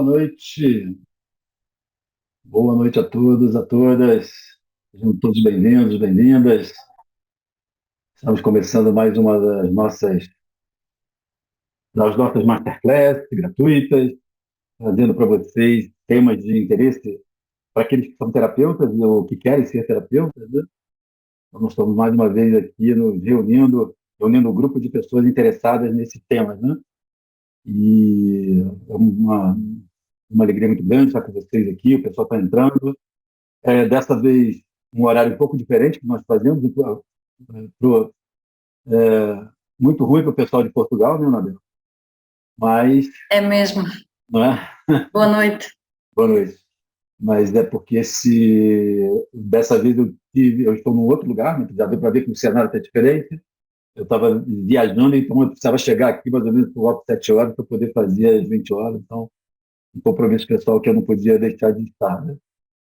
noite. Boa noite a todos, a todas. Sejam todos bem-vindos, bem-vindas. Estamos começando mais uma das nossas masterclass gratuitas, trazendo para vocês temas de interesse para aqueles que são terapeutas ou que querem ser terapeutas, né? Então, nós estamos mais uma vez aqui nos reunindo um grupo de pessoas interessadas nesses temas, né? E é uma alegria muito grande estar com vocês aqui, o pessoal está entrando. Dessa vez, um horário um pouco diferente que nós fazemos, muito ruim para o pessoal de Portugal, né, Anabel? Mas, É mesmo. não é? Boa noite. Boa noite. Mas é porque dessa vez eu estou num outro lugar, né, já deu para ver que o cenário está diferente. Eu estava viajando, então eu precisava chegar aqui mais ou menos por volta de 7 horas para poder fazer às 20 horas. Então, um compromisso pessoal que eu não podia deixar de estar, né?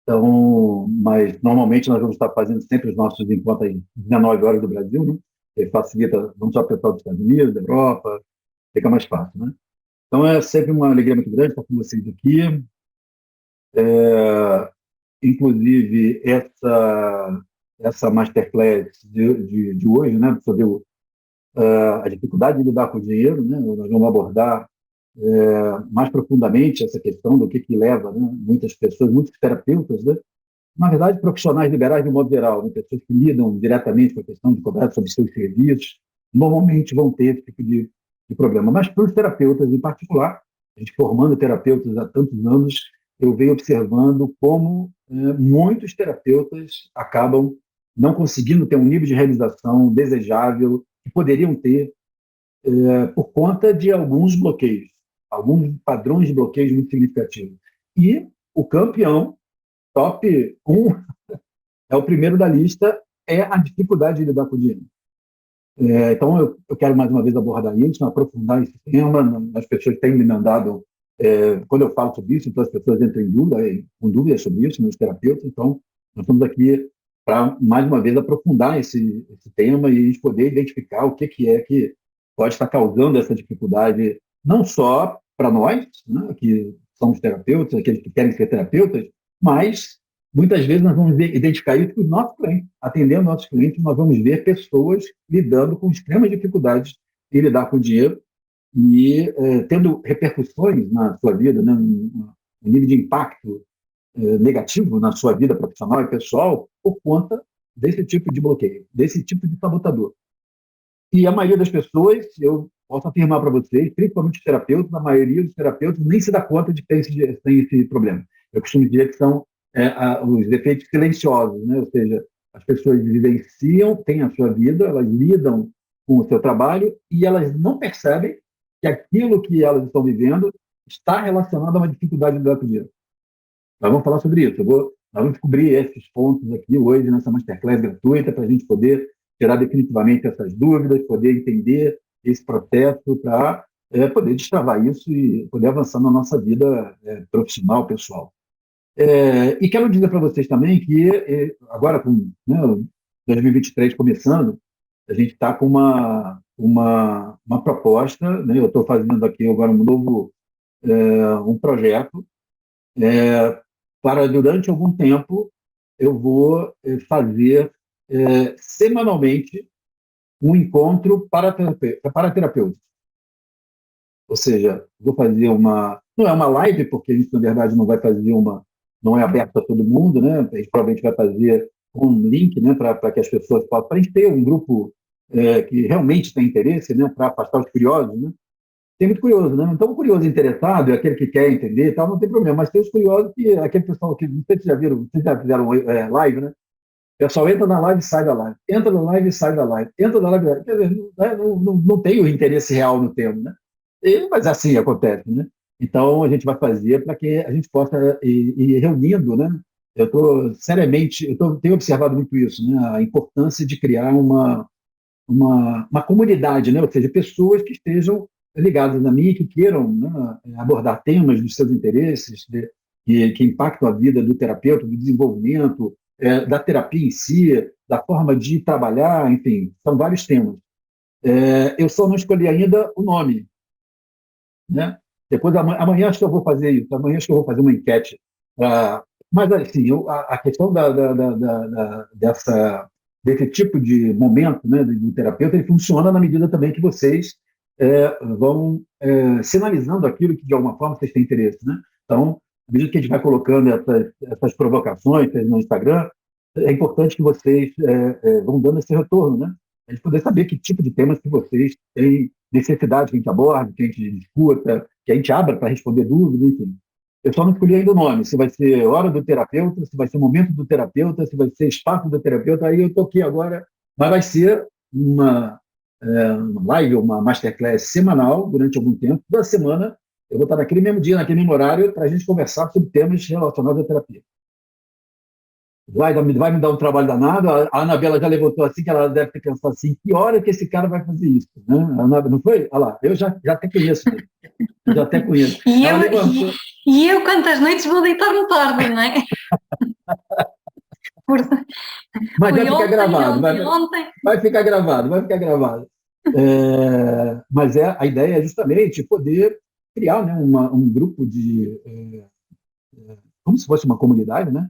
Então, mas normalmente nós vamos estar fazendo sempre os nossos encontros às 19 horas do Brasil, né? Que facilita, não só para o pessoal dos Estados Unidos, da Europa, fica mais fácil, né? Então é sempre uma alegria muito grande estar com vocês aqui. Inclusive, essa masterclass de hoje, né, sobre a dificuldade de lidar com o dinheiro, né? Nós vamos abordar mais profundamente essa questão do que leva, né, muitas pessoas, muitos terapeutas, né, na verdade, profissionais liberais, de modo geral, né, pessoas que lidam diretamente com a questão de cobrar sobre seus serviços, normalmente vão ter esse tipo de problema. Mas para os terapeutas em particular, a gente formando terapeutas há tantos anos, eu venho observando como muitos terapeutas acabam não conseguindo ter um nível de realização desejável que poderiam ter por conta de alguns bloqueios, alguns padrões de bloqueios muito significativos. E o campeão, top 1, é o primeiro da lista, é a dificuldade de lidar com o dinheiro. Então, eu quero mais uma vez abordar isso, aprofundar esse tema. As pessoas têm me mandado, quando eu falo sobre isso, então as pessoas entram em dúvida, com dúvidas sobre isso, meus terapeutas. Então, nós estamos aqui para, mais uma vez, aprofundar esse tema e a gente poder identificar o que é que pode estar causando essa dificuldade, não só para nós, né, que somos terapeutas, aqueles que querem ser terapeutas, mas muitas vezes nós vamos identificar isso com os nossos clientes. Atendendo nossos clientes, nós vamos ver pessoas lidando com extremas dificuldades em lidar com o dinheiro e tendo repercussões na sua vida, né, um nível de impacto negativo na sua vida profissional e pessoal por conta desse tipo de bloqueio, desse tipo de sabotador. E a maioria das pessoas, eu posso afirmar para vocês, principalmente os terapeutas, a maioria dos terapeutas nem se dá conta de que tem esse problema. Eu costumo dizer que são os efeitos silenciosos, né? Ou seja, as pessoas vivenciam, têm a sua vida, elas lidam com o seu trabalho e elas não percebem que aquilo que elas estão vivendo está relacionado a uma dificuldade de lidar com o dinheiro. Nós vamos falar sobre isso. Nós vamos descobrir esses pontos aqui hoje nessa masterclass gratuita para a gente poder tirar definitivamente essas dúvidas, poder entender esse processo para poder destravar isso e poder avançar na nossa vida profissional, pessoal. E quero dizer para vocês também que agora com, né, 2023 começando, a gente está com uma proposta, né, eu estou fazendo aqui agora um projeto para, durante algum tempo, eu vou fazer semanalmente um encontro para terapeutas. Ou seja, vou fazer não é uma live, porque a gente, na verdade, não vai fazer não é aberto a todo mundo, né? A gente provavelmente vai fazer um link, né, para que as pessoas possam, para a gente ter um grupo que realmente tem interesse, né, para afastar os curiosos, né? Tem muito curioso, né? Então, o curioso interessado é aquele que quer entender e tal, não tem problema. Mas tem os curiosos aquele pessoal que, não sei se já viram, vocês já fizeram live, né? O pessoal entra na live e sai da live. Entra na live e sai da live. Entra na live e sai. Quer dizer, não tem o interesse real no tema, né? Mas assim acontece, né? Então, a gente vai fazer para que a gente possa ir reunindo, né? Tenho observado muito isso, né? A importância de criar uma comunidade, né? Ou seja, pessoas que estejam ligadas a mim, que queiram, né, abordar temas dos seus interesses, que impactam a vida do terapeuta, do desenvolvimento, da terapia em si, da forma de trabalhar, enfim, são vários temas. Eu só não escolhi ainda o nome, né? Depois, amanhã acho que eu vou fazer isso, amanhã acho que eu vou fazer uma enquete. Mas, assim, a questão desse tipo de momento, né, do terapeuta, ele funciona na medida também que vocês vão sinalizando aquilo que, de alguma forma, vocês têm interesse, né? Então, à medida que a gente vai colocando essas provocações no Instagram, é importante que vocês vão dando esse retorno, né? A gente poder saber que tipo de temas que vocês têm necessidade que a gente aborde, que a gente discuta, que a gente abra para responder dúvidas, enfim. Eu só não escolhi ainda o nome, se vai ser hora do terapeuta, se vai ser momento do terapeuta, se vai ser espaço do terapeuta, aí eu toquei agora, mas vai ser uma live, uma masterclass semanal, durante algum tempo, toda semana, eu vou estar naquele mesmo dia, naquele mesmo horário, para a gente conversar sobre temas relacionados à terapia. Vai me dar um trabalho danado. A Anabela já levantou assim, que ela deve ter pensado assim, que hora que esse cara vai fazer isso? Né? A Anabela, não foi? Olha lá, eu já até conheço ele. Eu já até conheço. E Ela eu, levantou. e eu quantas noites vou deitar-me tarde, não é? Por, Mas vai fui ficar ontem, gravado, ontem, ontem. vai ficar gravado, vai ficar gravado. Mas a ideia é justamente poder criar, né, um grupo como se fosse uma comunidade, né?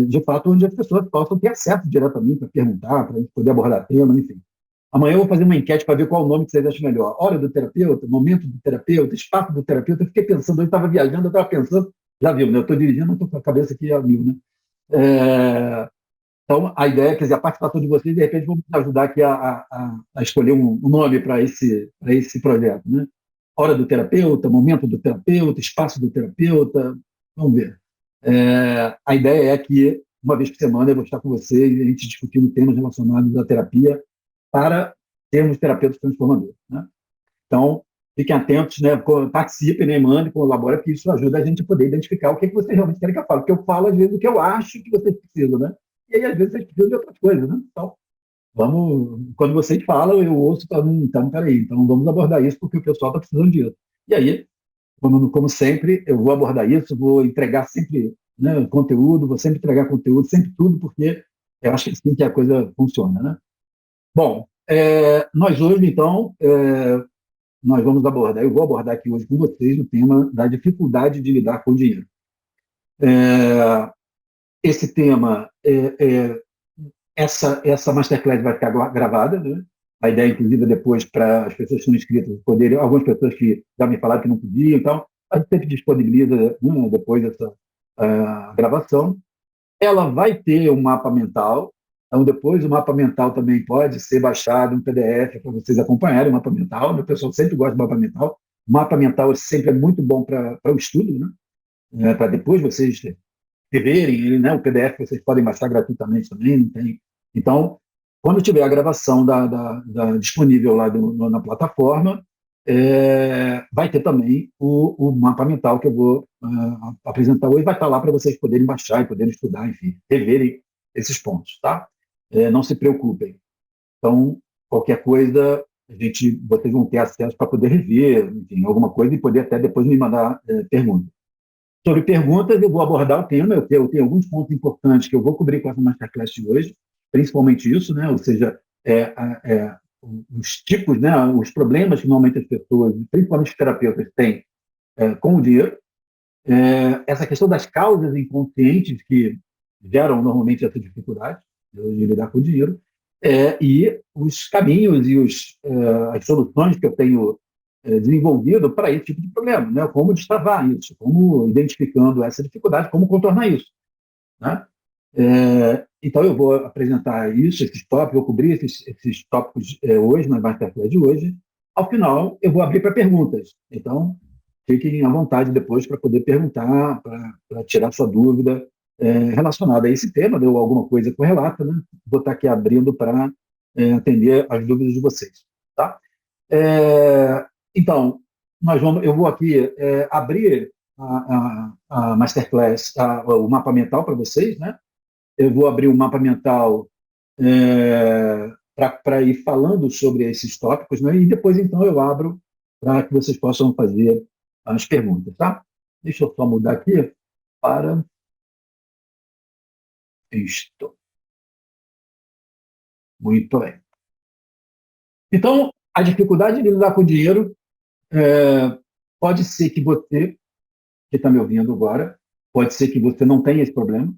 De fato, onde as pessoas possam ter acesso diretamente para perguntar, para poder abordar tema, enfim. Amanhã eu vou fazer uma enquete para ver qual o nome que vocês acham melhor. Hora do terapeuta, momento do terapeuta, espaço do terapeuta. Eu fiquei pensando, eu estava viajando, eu estava pensando, já viu, né? Eu estou dirigindo, estou com a cabeça aqui a mil, né? É, então, a ideia é que a participação de vocês, de repente, vão me ajudar aqui a escolher um nome para esse projeto, né? Hora do terapeuta, momento do terapeuta, espaço do terapeuta, vamos ver. A ideia é que, uma vez por semana, eu vou estar com vocês, a gente discutindo temas relacionados à terapia para sermos terapeutas transformadores, né? Então, fiquem atentos, né? Participem, né? Mandem, colaborem, porque isso ajuda a gente a poder identificar o que vocês realmente querem que eu fale. Porque eu falo, às vezes, o que eu acho que vocês precisam, né? E aí, às vezes, vocês precisam de outras coisas, né? Então, quando vocês falam, eu ouço, então, peraí, então vamos abordar isso, porque o pessoal está precisando disso. E aí, como sempre, eu vou abordar isso, vou entregar sempre, né, conteúdo, vou sempre entregar conteúdo, sempre tudo, porque eu acho que é assim que a coisa funciona, né? Bom, nós hoje, então, nós vamos abordar, eu vou abordar aqui hoje com vocês o tema da dificuldade de lidar com o dinheiro. É, esse tema, essa masterclass vai ficar gravada, né? A ideia, inclusive, é depois para as pessoas que estão inscritas poderem, algumas pessoas que já me falaram que não podiam, então, a gente sempre disponibiliza, né, depois essa gravação. Ela vai ter um mapa mental, então depois o mapa mental também pode ser baixado em PDF para vocês acompanharem o mapa mental. O pessoal sempre gosta do mapa mental. O mapa mental sempre é muito bom para o estudo, né? Para depois vocês reverem, né? O PDF vocês podem baixar gratuitamente também, não tem. Então, quando tiver a gravação disponível lá na plataforma, vai ter também o mapa mental que eu vou apresentar hoje, vai estar lá para vocês poderem baixar e poderem estudar, enfim, reverem esses pontos, tá? Não se preocupem. Então, qualquer coisa, vocês vão ter acesso para poder rever, enfim, alguma coisa e poder até depois me mandar perguntas. Sobre perguntas, eu vou abordar o tema, eu tenho alguns pontos importantes que eu vou cobrir com essa masterclass de hoje, principalmente isso, né? Ou seja, os tipos, né? Os problemas que normalmente as pessoas, principalmente os terapeutas, têm com o dinheiro, essa questão das causas inconscientes que geram normalmente essa dificuldade de lidar com o dinheiro, e os caminhos e as soluções que eu tenho desenvolvido para esse tipo de problema, né? Como destravar isso, como identificando essa dificuldade, como contornar isso, né? Então eu vou apresentar isso, esses tópicos, vou cobrir esses tópicos hoje, na masterclass de hoje. Ao final, eu vou abrir para perguntas. Então, fiquem à vontade depois para poder perguntar, para tirar sua dúvida relacionada a esse tema, ou alguma coisa correlata, né? Vou estar aqui abrindo para atender as dúvidas de vocês, tá? É, então, eu vou aqui abrir a masterclass, o mapa mental para vocês, né? Eu vou abrir o mapa mental para ir falando sobre esses tópicos, né? E depois, então, eu abro para que vocês possam fazer as perguntas, tá? Deixa eu só mudar aqui para isto. Muito bem. Então, a dificuldade de lidar com o dinheiro Pode ser que você, que está me ouvindo agora, pode ser que você não tenha esse problema,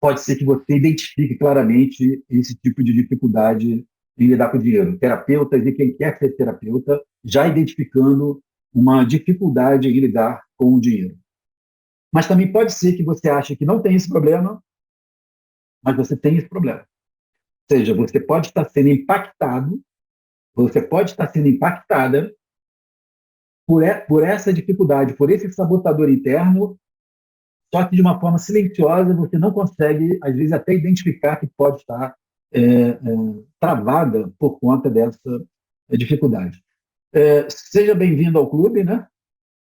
pode ser que você identifique claramente esse tipo de dificuldade em lidar com o dinheiro. Terapeutas e quem quer ser terapeuta já identificando uma dificuldade em lidar com o dinheiro. Mas também pode ser que você ache que não tem esse problema, mas você tem esse problema. Ou seja, você pode estar sendo impactado, você pode estar sendo impactada por essa dificuldade, por esse sabotador interno, só que de uma forma silenciosa você não consegue, às vezes, até identificar que pode estar travada por conta dessa dificuldade. Seja bem-vindo ao clube, né?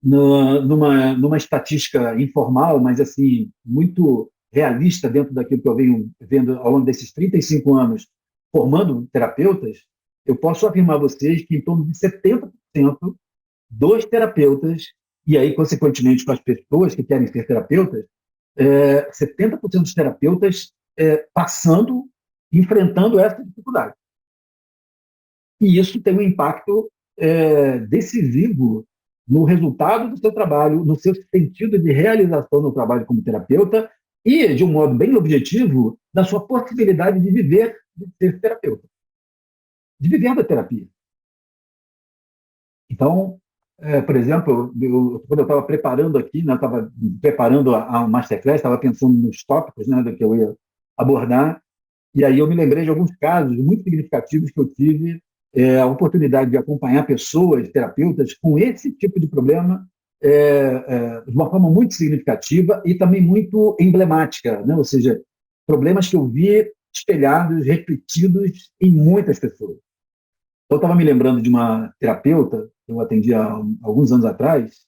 Numa estatística informal, mas assim muito realista dentro daquilo que eu venho vendo ao longo desses 35 anos formando terapeutas, eu posso afirmar a vocês que em torno de 70% dos terapeutas, e aí, consequentemente, com as pessoas que querem ser terapeutas, 70% dos terapeutas enfrentando essa dificuldade. E isso tem um impacto decisivo no resultado do seu trabalho, no seu sentido de realização no trabalho como terapeuta e, de um modo bem objetivo, na sua possibilidade de viver de ser terapeuta, de viver da terapia. Então, por exemplo, quando eu estava preparando aqui, né, estava preparando a Masterclass, estava pensando nos tópicos, né, do que eu ia abordar, e aí eu me lembrei de alguns casos muito significativos que eu tive a oportunidade de acompanhar pessoas, terapeutas, com esse tipo de problema de uma forma muito significativa e também muito emblemática, né? Ou seja, problemas que eu vi espelhados, repetidos em muitas pessoas. Eu estava me lembrando de uma terapeuta que eu atendi há alguns anos atrás.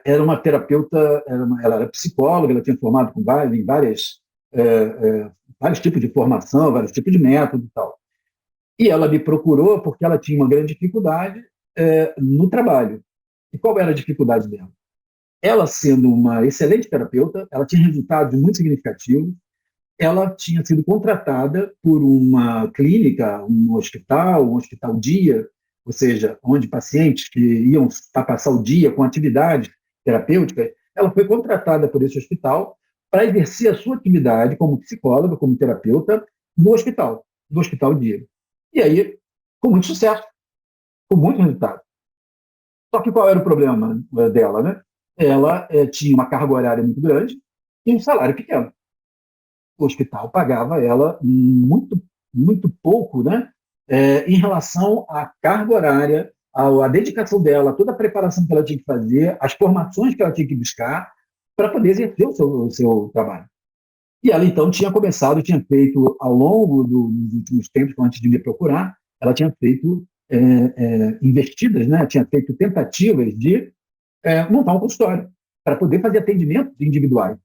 Era uma terapeuta, ela era psicóloga, ela tinha formado em vários tipos de formação, vários tipos de método e tal. E ela me procurou porque ela tinha uma grande dificuldade no trabalho. E qual era a dificuldade dela? Ela, sendo uma excelente terapeuta, ela tinha resultados muito significativos, ela tinha sido contratada por uma clínica, um hospital dia, ou seja, onde pacientes que iam passar o dia com atividades terapêuticas, ela foi contratada por esse hospital para exercer a sua atividade como psicóloga, como terapeuta, no hospital dia. E aí, com muito sucesso, com muito resultado. Só que qual era o problema dela, né? Ela tinha uma carga horária muito grande e um salário pequeno. O hospital pagava ela muito, muito pouco, né? Em relação à carga horária, à dedicação dela, toda a preparação que ela tinha que fazer, as formações que ela tinha que buscar para poder exercer o seu trabalho. E ela, então, tinha feito, ao longo dos últimos tempos, antes de me procurar, ela tinha feito investidas, né? Tinha feito tentativas de montar um consultório para poder fazer atendimentos individuais.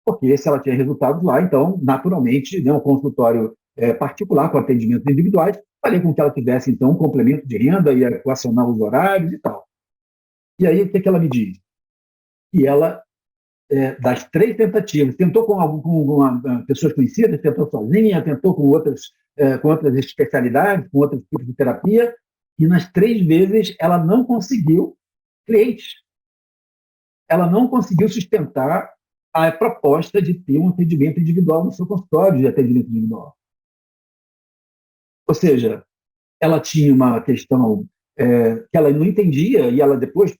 Porque se ela tinha resultados lá, então, naturalmente, um consultório particular com atendimentos individuais faria com que ela tivesse, então, um complemento de renda e equacionar os horários e tal. E aí, o que ela me diz? Que ela, das 3 tentativas, tentou com pessoas conhecidas, tentou sozinha, tentou com outras especialidades, com outros tipos de terapia, e nas 3 vezes ela não conseguiu clientes. Ela não conseguiu sustentar a proposta de ter um atendimento individual no seu consultório de atendimento individual. Ou seja, ela tinha uma questão que ela não entendia e ela depois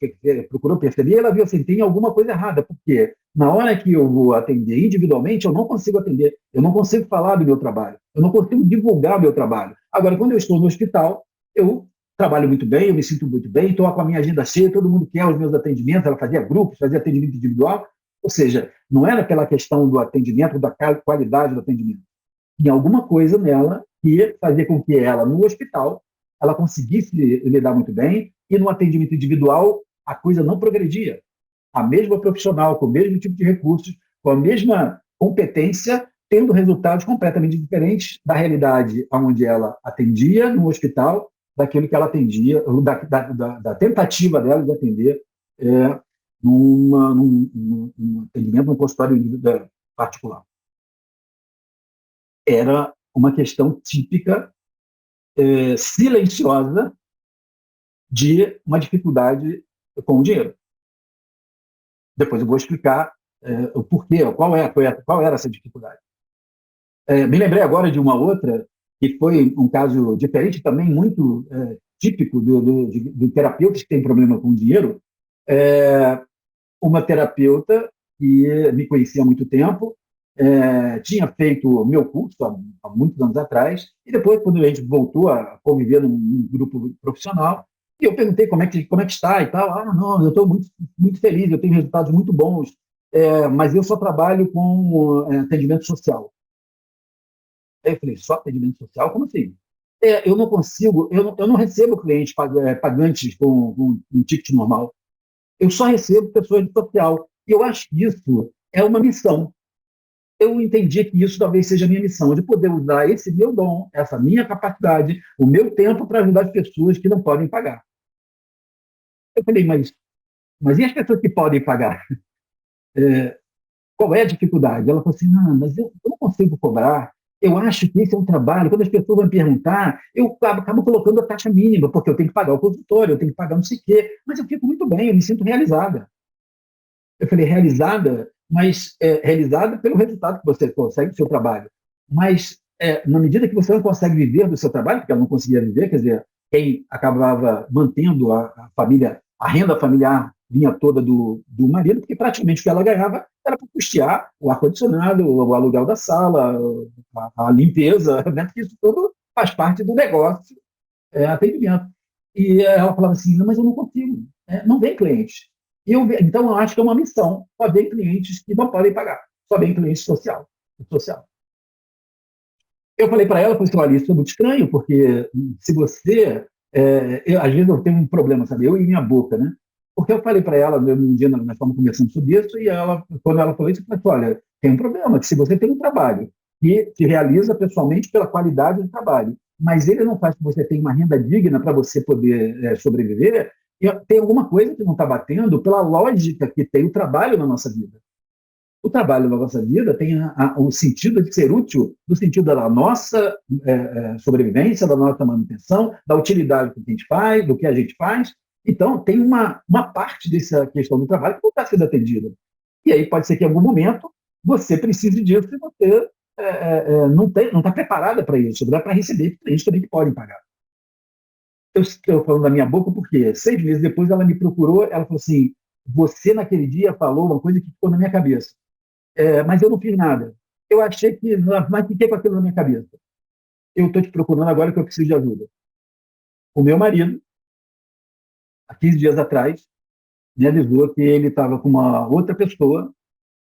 procurou perceber e ela viu assim, tem alguma coisa errada, porque na hora que eu vou atender individualmente, eu não consigo atender, eu não consigo falar do meu trabalho, eu não consigo divulgar o meu trabalho. Agora, quando eu estou no hospital, eu trabalho muito bem, eu me sinto muito bem, estou com a minha agenda cheia, todo mundo quer os meus atendimentos, ela fazia grupos, fazia atendimento individual, ou seja, não era aquela questão do atendimento, da qualidade do atendimento. Tinha alguma coisa nela que fazia com que ela, no hospital, ela conseguisse lidar muito bem e no atendimento individual a coisa não progredia. A mesma profissional, com o mesmo tipo de recursos, com a mesma competência, tendo resultados completamente diferentes da realidade onde ela atendia no hospital, daquilo que ela atendia, da tentativa dela de atender num atendimento, num consultório particular. Era uma questão típica, silenciosa, de uma dificuldade com o dinheiro. Depois eu vou explicar o porquê, qual era essa dificuldade. Me lembrei agora de uma outra, que foi um caso diferente, também muito típico de terapeutas que têm problema com dinheiro. Uma terapeuta que me conhecia há muito tempo, tinha feito o meu curso há muitos anos atrás, e depois, quando a gente voltou a conviver num grupo profissional, e eu perguntei como é que está e tal. Ah, não, eu estou muito, muito feliz, eu tenho resultados muito bons, mas eu só trabalho com atendimento social. Aí eu falei, só atendimento social? Como assim? Eu não consigo, eu não recebo clientes pagantes com um ticket normal. Eu só recebo pessoas de social. E eu acho que isso é uma missão. Eu entendi que isso talvez seja a minha missão, de poder usar esse meu dom, essa minha capacidade, o meu tempo para ajudar as pessoas que não podem pagar. Eu falei, mas e as pessoas que podem pagar? Qual é a dificuldade? Ela falou assim, não, mas eu não consigo cobrar. Eu acho que esse é um trabalho. Quando as pessoas vão perguntar, eu acabo colocando a taxa mínima, porque eu tenho que pagar o consultório, eu tenho que pagar não sei o quê. Mas eu fico muito bem, eu me sinto realizada. Eu falei, realizada, mas realizada pelo resultado que você consegue do seu trabalho. Mas, na medida que você não consegue viver do seu trabalho, porque ela não conseguia viver, quer dizer, quem acabava mantendo a família, a renda familiar vinha toda do marido, porque praticamente o que ela ganhava era para custear o ar-condicionado, o aluguel da sala, a limpeza, né? Porque isso tudo faz parte do negócio, atendimento. E ela falava assim, não, mas eu não consigo, não vem cliente. Então, eu acho que é uma missão, só vem clientes que não podem pagar, só vem cliente social. Eu falei para ela, falei assim, olha, isso é muito estranho, porque se você... às vezes eu tenho um problema, sabe? Eu e minha boca, né? Porque eu falei para ela, um dia nós estávamos conversando sobre isso, e quando ela falou isso, eu falei assim, olha, tem um problema, que se você tem um trabalho que se realiza pessoalmente pela qualidade do trabalho, mas ele não faz que você tenha uma renda digna para você poder sobreviver, tem alguma coisa que não está batendo pela lógica que tem o trabalho na nossa vida. O trabalho na nossa vida tem o sentido de ser útil, no sentido da nossa sobrevivência, da nossa manutenção, da utilidade que a gente faz, do que a gente faz. Então, tem uma parte dessa questão do trabalho que não está sendo atendida. E aí pode ser que em algum momento você precise disso e você não está preparada para isso, não dá para receber clientes também que podem pagar. Eu estou falando da minha boca porque 6 meses depois ela me procurou, ela falou assim, você naquele dia falou uma coisa que ficou na minha cabeça. Mas eu não fiz nada. Eu achei que, mas fiquei com aquilo na minha cabeça. Eu estou te procurando agora que eu preciso de ajuda. O meu marido, há 15 dias atrás, me avisou que ele estava com uma outra pessoa,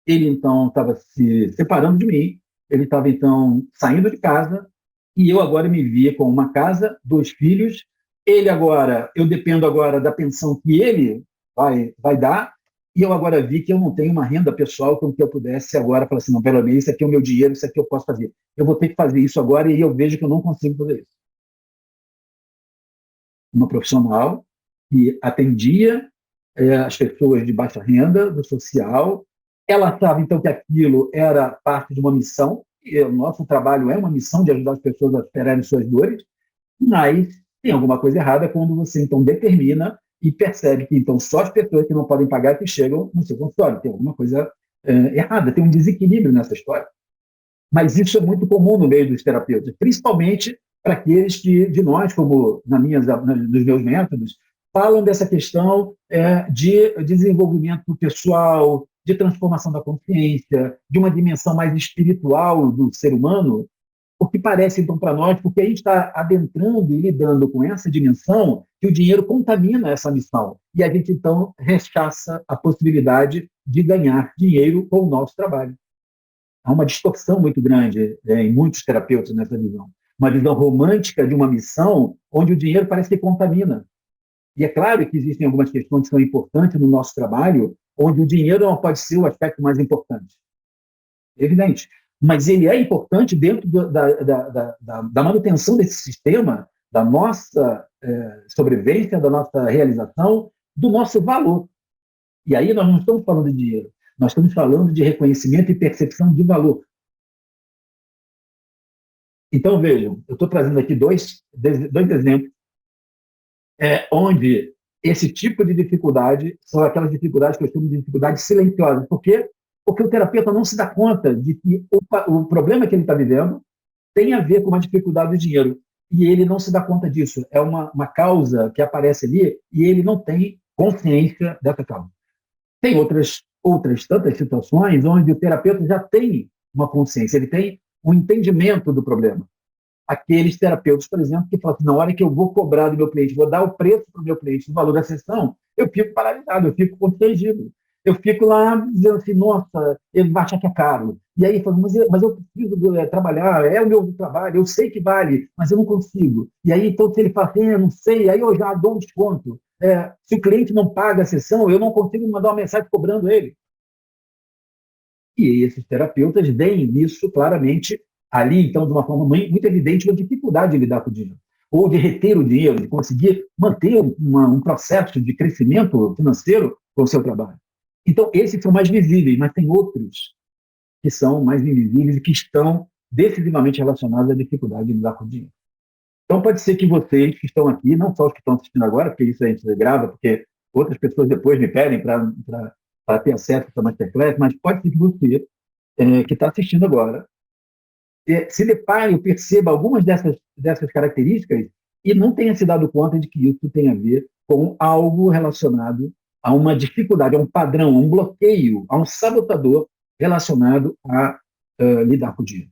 ele então estava se separando de mim, ele estava então saindo de casa, e eu agora me via com uma casa, 2 filhos, eu dependo agora da pensão que ele vai dar, e eu agora vi que eu não tenho uma renda pessoal com que eu pudesse agora falar assim, não, pelo menos isso aqui é o meu dinheiro, isso aqui eu posso fazer. Eu vou ter que fazer isso agora e eu vejo que eu não consigo fazer isso. Uma profissional que atendia as pessoas de baixa renda, do social, ela achava então que aquilo era parte de uma missão, e o nosso trabalho é uma missão de ajudar as pessoas a superarem suas dores, mas tem alguma coisa errada quando você então determina e percebe que então só as pessoas que não podem pagar que chegam no seu consultório. Tem alguma coisa errada, tem um desequilíbrio nessa história. Mas isso é muito comum no meio dos terapeutas, principalmente para aqueles de nós, como nos meus métodos, falam dessa questão de desenvolvimento pessoal, de transformação da consciência, de uma dimensão mais espiritual do ser humano, o que parece, então, para nós, porque a gente está adentrando e lidando com essa dimensão, que o dinheiro contamina essa missão. E a gente, então, rechaça a possibilidade de ganhar dinheiro com o nosso trabalho. Há uma distorção muito grande em muitos terapeutas nessa visão. Uma visão romântica de uma missão onde o dinheiro parece que contamina. E é claro que existem algumas questões que são importantes no nosso trabalho, onde o dinheiro não pode ser o aspecto mais importante. É evidente. Mas ele é importante dentro da manutenção desse sistema, da nossa sobrevivência, da nossa realização, do nosso valor. E aí nós não estamos falando de dinheiro, nós estamos falando de reconhecimento e percepção de valor. Então, vejam, eu estou trazendo aqui dois exemplos onde esse tipo de dificuldade são aquelas dificuldades que eu chamo de dificuldades silenciosas. Por quê? Porque o terapeuta não se dá conta de que o problema que ele está vivendo tem a ver com uma dificuldade do dinheiro. E ele não se dá conta disso. É uma causa que aparece ali e ele não tem consciência dessa causa. Tem outras tantas situações onde o terapeuta já tem uma consciência, ele tem um entendimento do problema. Aqueles terapeutas, por exemplo, que falam assim, na hora que eu vou cobrar do meu cliente, vou dar o preço para o meu cliente, o valor da sessão, eu fico paralisado, eu fico constrangido. Eu fico lá dizendo assim, nossa, ele vai achar que é caro. E aí, falo, mas eu preciso trabalhar, é o meu trabalho, eu sei que vale, mas eu não consigo. E aí, então, se ele fala assim, eu não sei, aí eu já dou um desconto. Se o cliente não paga a sessão, eu não consigo mandar uma mensagem cobrando ele. E esses terapeutas veem nisso claramente ali, então, de uma forma muito evidente, uma dificuldade de lidar com o dinheiro, ou de reter o dinheiro, de conseguir manter um processo de crescimento financeiro com o seu trabalho. Então, esses são mais visíveis, mas tem outros que são mais invisíveis e que estão decisivamente relacionados à dificuldade de lidar com o dinheiro. Então, pode ser que vocês que estão aqui, não só os que estão assistindo agora, porque isso a gente grava, porque outras pessoas depois me pedem para ter acesso a essa masterclass, mas pode ser que você, que está assistindo agora, se depare ou perceba algumas dessas características e não tenha se dado conta de que isso tem a ver com algo relacionado a uma dificuldade, a um padrão, a um bloqueio, a um sabotador relacionado a lidar com o dinheiro.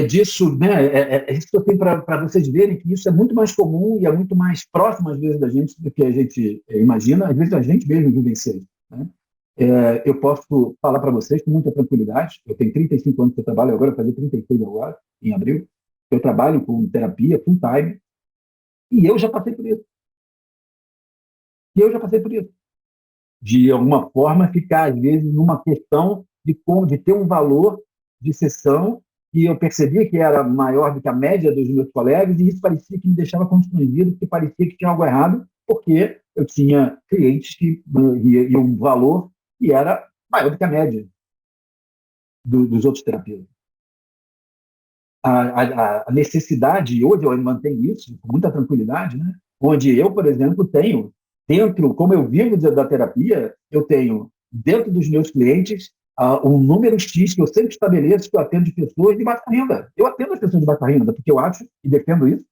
Disso, né, isso que eu tenho para vocês verem que isso é muito mais comum e é muito mais próximo, às vezes, da gente do que a gente imagina, às vezes a gente mesmo vivencia isso, né? Eu posso falar para vocês com muita tranquilidade, eu tenho 35 anos que eu trabalho agora, fazer 36 agora, em abril, eu trabalho com terapia full time, e eu já passei por isso. De alguma forma, ficar, às vezes, numa questão de ter um valor de sessão que eu percebia que era maior do que a média dos meus colegas, e isso parecia que me deixava constrangido, porque parecia que tinha algo errado, porque eu tinha clientes e um valor que era maior do que a média dos outros terapeutas. A necessidade, e hoje eu mantenho isso com muita tranquilidade, né? Onde eu, por exemplo, tenho dentro, como eu vivo da terapia, eu tenho dentro dos meus clientes um número X que eu sempre estabeleço que eu atendo de pessoas de baixa renda. Eu atendo as pessoas de baixa renda, porque eu acho, e defendo isso,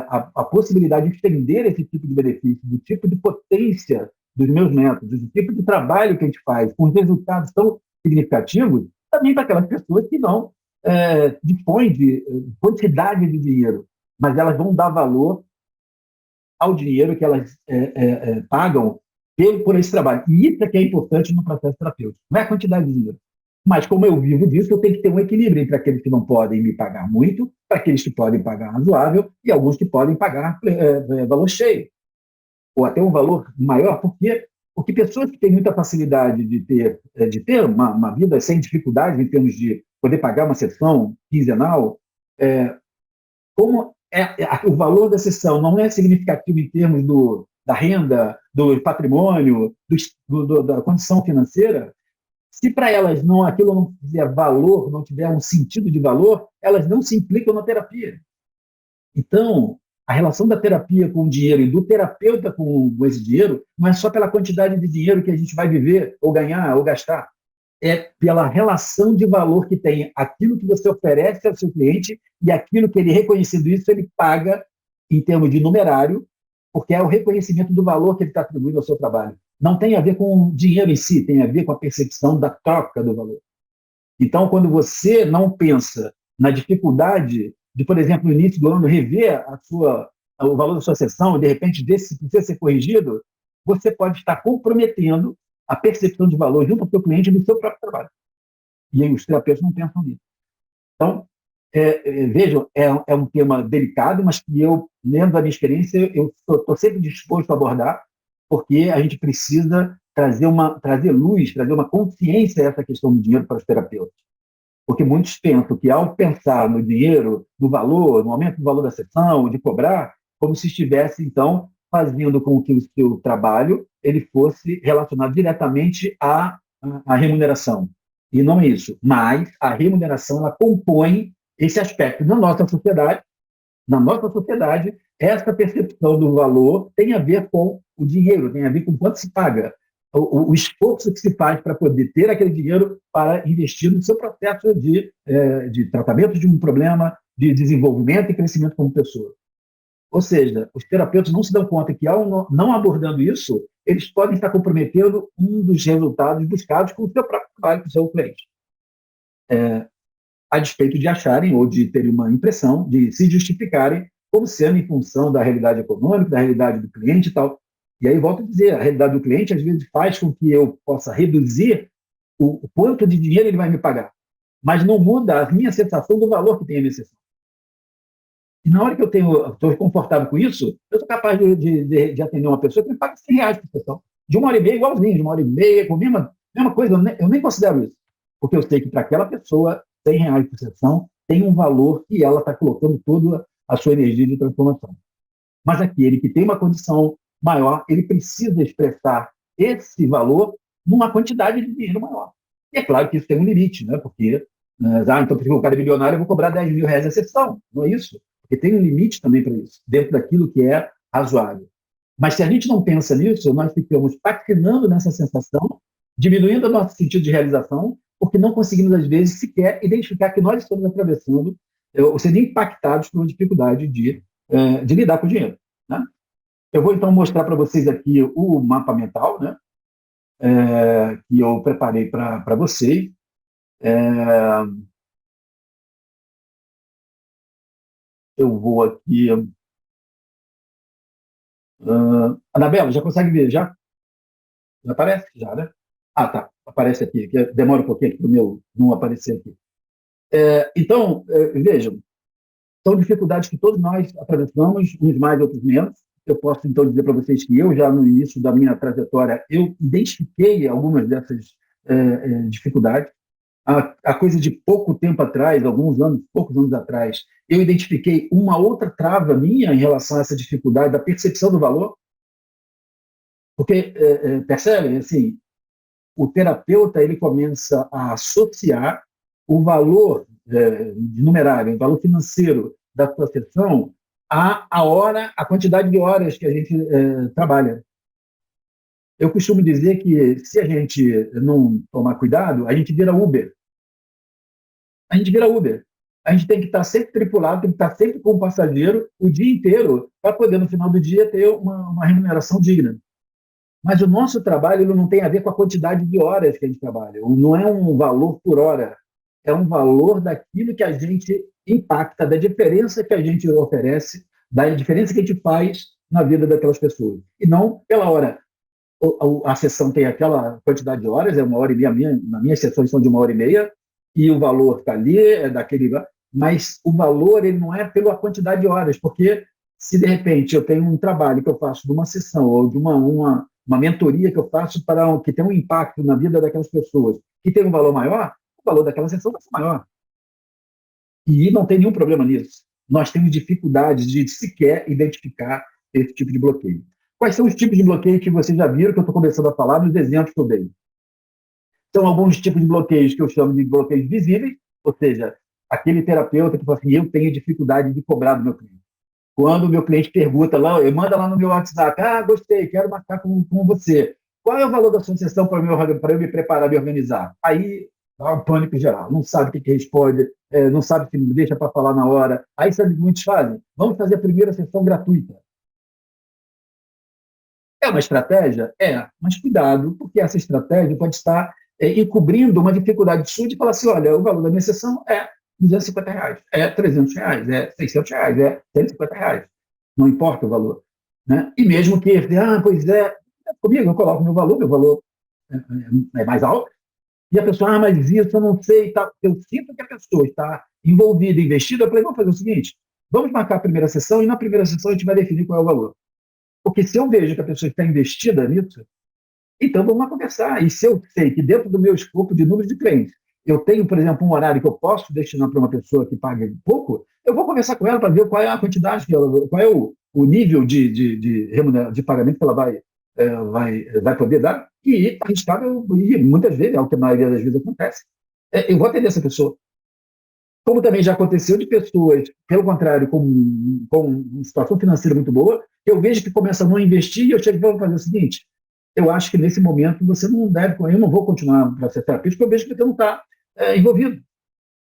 a possibilidade de estender esse tipo de benefício, do tipo de potência dos meus métodos, do tipo de trabalho que a gente faz, com resultados tão significativos, também para aquelas pessoas que não dispõem de quantidade de dinheiro, mas elas vão dar valor ao dinheiro que elas pagam por esse trabalho. E isso é que é importante no processo terapêutico. Não é a quantidade de dinheiro. Mas como eu vivo disso, eu tenho que ter um equilíbrio entre aqueles que não podem me pagar muito, para aqueles que podem pagar razoável e alguns que podem pagar valor cheio. Ou até um valor maior, porque pessoas que têm muita facilidade de ter uma vida sem dificuldade em termos de poder pagar uma sessão quinzenal, como o valor da sessão não é significativo em termos da renda, do patrimônio, da condição financeira, se para elas aquilo não tiver valor, não tiver um sentido de valor, elas não se implicam na terapia. Então, a relação da terapia com o dinheiro e do terapeuta com esse dinheiro não é só pela quantidade de dinheiro que a gente vai viver, ou ganhar, ou gastar. É pela relação de valor que tem aquilo que você oferece ao seu cliente e aquilo que ele, reconhecendo isso, ele paga em termos de numerário, porque é o reconhecimento do valor que ele está atribuindo ao seu trabalho. Não tem a ver com o dinheiro em si, tem a ver com a percepção da troca do valor. Então, quando você não pensa na dificuldade de, por exemplo, no início do ano, rever o valor da sua sessão e, de repente, desse precisa ser corrigido, você pode estar comprometendo a percepção de valor junto ao seu cliente do seu próprio trabalho. E aí os terapeutas não pensam nisso. Então, vejam, é um tema delicado, mas que eu, lendo da minha experiência, eu estou sempre disposto a abordar, porque a gente precisa trazer luz, trazer uma consciência a essa questão do dinheiro para os terapeutas. Porque muitos pensam que, ao pensar no dinheiro, no valor, no aumento do valor da sessão, de cobrar, como se estivesse, então, fazendo com que o seu trabalho ele fosse relacionado diretamente à remuneração. E não é isso. Mas a remuneração ela compõe esse aspecto. Na nossa sociedade, Na nossa sociedade, essa percepção do valor tem a ver com o dinheiro, tem a ver com quanto se paga, o esforço que se faz para poder ter aquele dinheiro para investir no seu processo de tratamento de um problema, de desenvolvimento e crescimento como pessoa. Ou seja, os terapeutas não se dão conta que, ao não abordando isso, eles podem estar comprometendo um dos resultados buscados com o seu próprio trabalho, com o seu cliente. A despeito de acharem ou de terem uma impressão de se justificarem como sendo em função da realidade econômica, da realidade do cliente e tal. E aí, volto a dizer, a realidade do cliente às vezes faz com que eu possa reduzir o quanto de dinheiro ele vai me pagar, mas não muda a minha sensação do valor que tem a minha sessão. E na hora que eu estou confortável com isso, eu sou capaz de atender uma pessoa que me paga R$ 100 por sessão. De 1h30, igualzinho, de 1h30, com a mesma coisa, eu nem considero isso. Porque eu sei que para aquela pessoa, R$ 100 por sessão tem um valor que ela está colocando toda a sua energia de transformação. Mas aquele que tem uma condição maior, ele precisa expressar esse valor numa quantidade de dinheiro maior. E é claro que isso tem um limite, né? Porque, então, porque o cara é milionário, eu vou cobrar R$ 10.000 a sessão. Não é isso? Porque tem um limite também para isso, dentro daquilo que é razoável. Mas se a gente não pensa nisso, nós ficamos patinando nessa sensação, diminuindo o nosso sentido de realização, porque não conseguimos, às vezes, sequer identificar que nós estamos atravessando ou sendo impactados por uma dificuldade de lidar com o dinheiro. Né? Eu vou, então, mostrar para vocês aqui o mapa mental, né? Que eu preparei para vocês. Eu vou aqui... Anabela, já consegue ver? Já aparece? Já, né? Ah, tá. Aparece aqui. Que demora um pouquinho para o meu não aparecer aqui. Então, vejam, são dificuldades que todos nós atravessamos, uns mais, outros menos. Eu posso, então, dizer para vocês que eu, já no início da minha trajetória, eu identifiquei algumas dessas dificuldades. A coisa de pouco tempo atrás, poucos anos atrás, eu identifiquei uma outra trava minha em relação a essa dificuldade da percepção do valor. Porque, percebem, assim, o terapeuta ele começa a associar o valor numerário, o valor financeiro da sua sessão a quantidade de horas que a gente trabalha. Eu costumo dizer que se a gente não tomar cuidado, a gente vira Uber. A gente vira Uber. A gente tem que estar sempre tripulado, tem que estar sempre com o passageiro o dia inteiro para poder, no final do dia, ter uma remuneração digna. Mas o nosso trabalho ele não tem a ver com a quantidade de horas que a gente trabalha. Não é um valor por hora. É um valor daquilo que a gente impacta, da diferença que a gente oferece, da diferença que a gente faz na vida daquelas pessoas. E não pela hora. A sessão tem aquela quantidade de horas, é 1h30, nas minhas sessões são de 1h30, e o valor está ali, é daquele... Mas o valor ele não é pela quantidade de horas, porque se de repente eu tenho um trabalho que eu faço de uma sessão ou de uma mentoria que eu faço que tem um impacto na vida daquelas pessoas, que tem um valor maior, o valor daquela sessão vai ser maior. E não tem nenhum problema nisso. Nós temos dificuldades de sequer identificar esse tipo de bloqueio. Quais são os tipos de bloqueio que vocês já viram, que eu estou começando a falar nos exemplos que eu dei? São alguns tipos de bloqueios que eu chamo de bloqueios visíveis, ou seja, aquele terapeuta que fala assim, eu tenho dificuldade de cobrar do meu cliente. Quando o meu cliente pergunta lá, manda lá no meu WhatsApp, gostei, quero marcar com você. Qual é o valor da sua sessão para eu me preparar, me organizar? Aí dá um pânico geral, não sabe o que responde, não sabe se me deixa para falar na hora. Aí sabe o que muitos fazem? Vamos fazer a primeira sessão gratuita. É uma estratégia? Mas cuidado, porque essa estratégia pode estar encobrindo uma dificuldade sua de falar assim, olha, o valor da minha sessão é R$ 250, é R$ 300, é R$ 600, é R$ 150. Não importa o valor. Né? E mesmo que, pois comigo eu coloco meu valor é mais alto, e a pessoa, mas isso eu não sei, tá? Eu sinto que a pessoa está envolvida, investida, eu falei, vamos fazer o seguinte, vamos marcar a primeira sessão, e na primeira sessão a gente vai definir qual é o valor. Porque se eu vejo que a pessoa está investida nisso, então vamos lá conversar. E se eu sei que dentro do meu escopo de número de clientes, eu tenho, por exemplo, um horário que eu posso destinar para uma pessoa que paga pouco, eu vou conversar com ela para ver qual é a quantidade, qual é o nível de pagamento que ela vai poder dar. E arriscado, e muitas vezes, é o que a maioria das vezes acontece, eu vou atender essa pessoa. Como também já aconteceu de pessoas, pelo contrário, com uma situação financeira muito boa, eu vejo que começa a não investir e eu chego e vou fazer o seguinte, eu acho que nesse momento você não deve, eu não vou continuar o processo terapêutico, porque eu vejo que você não está envolvido.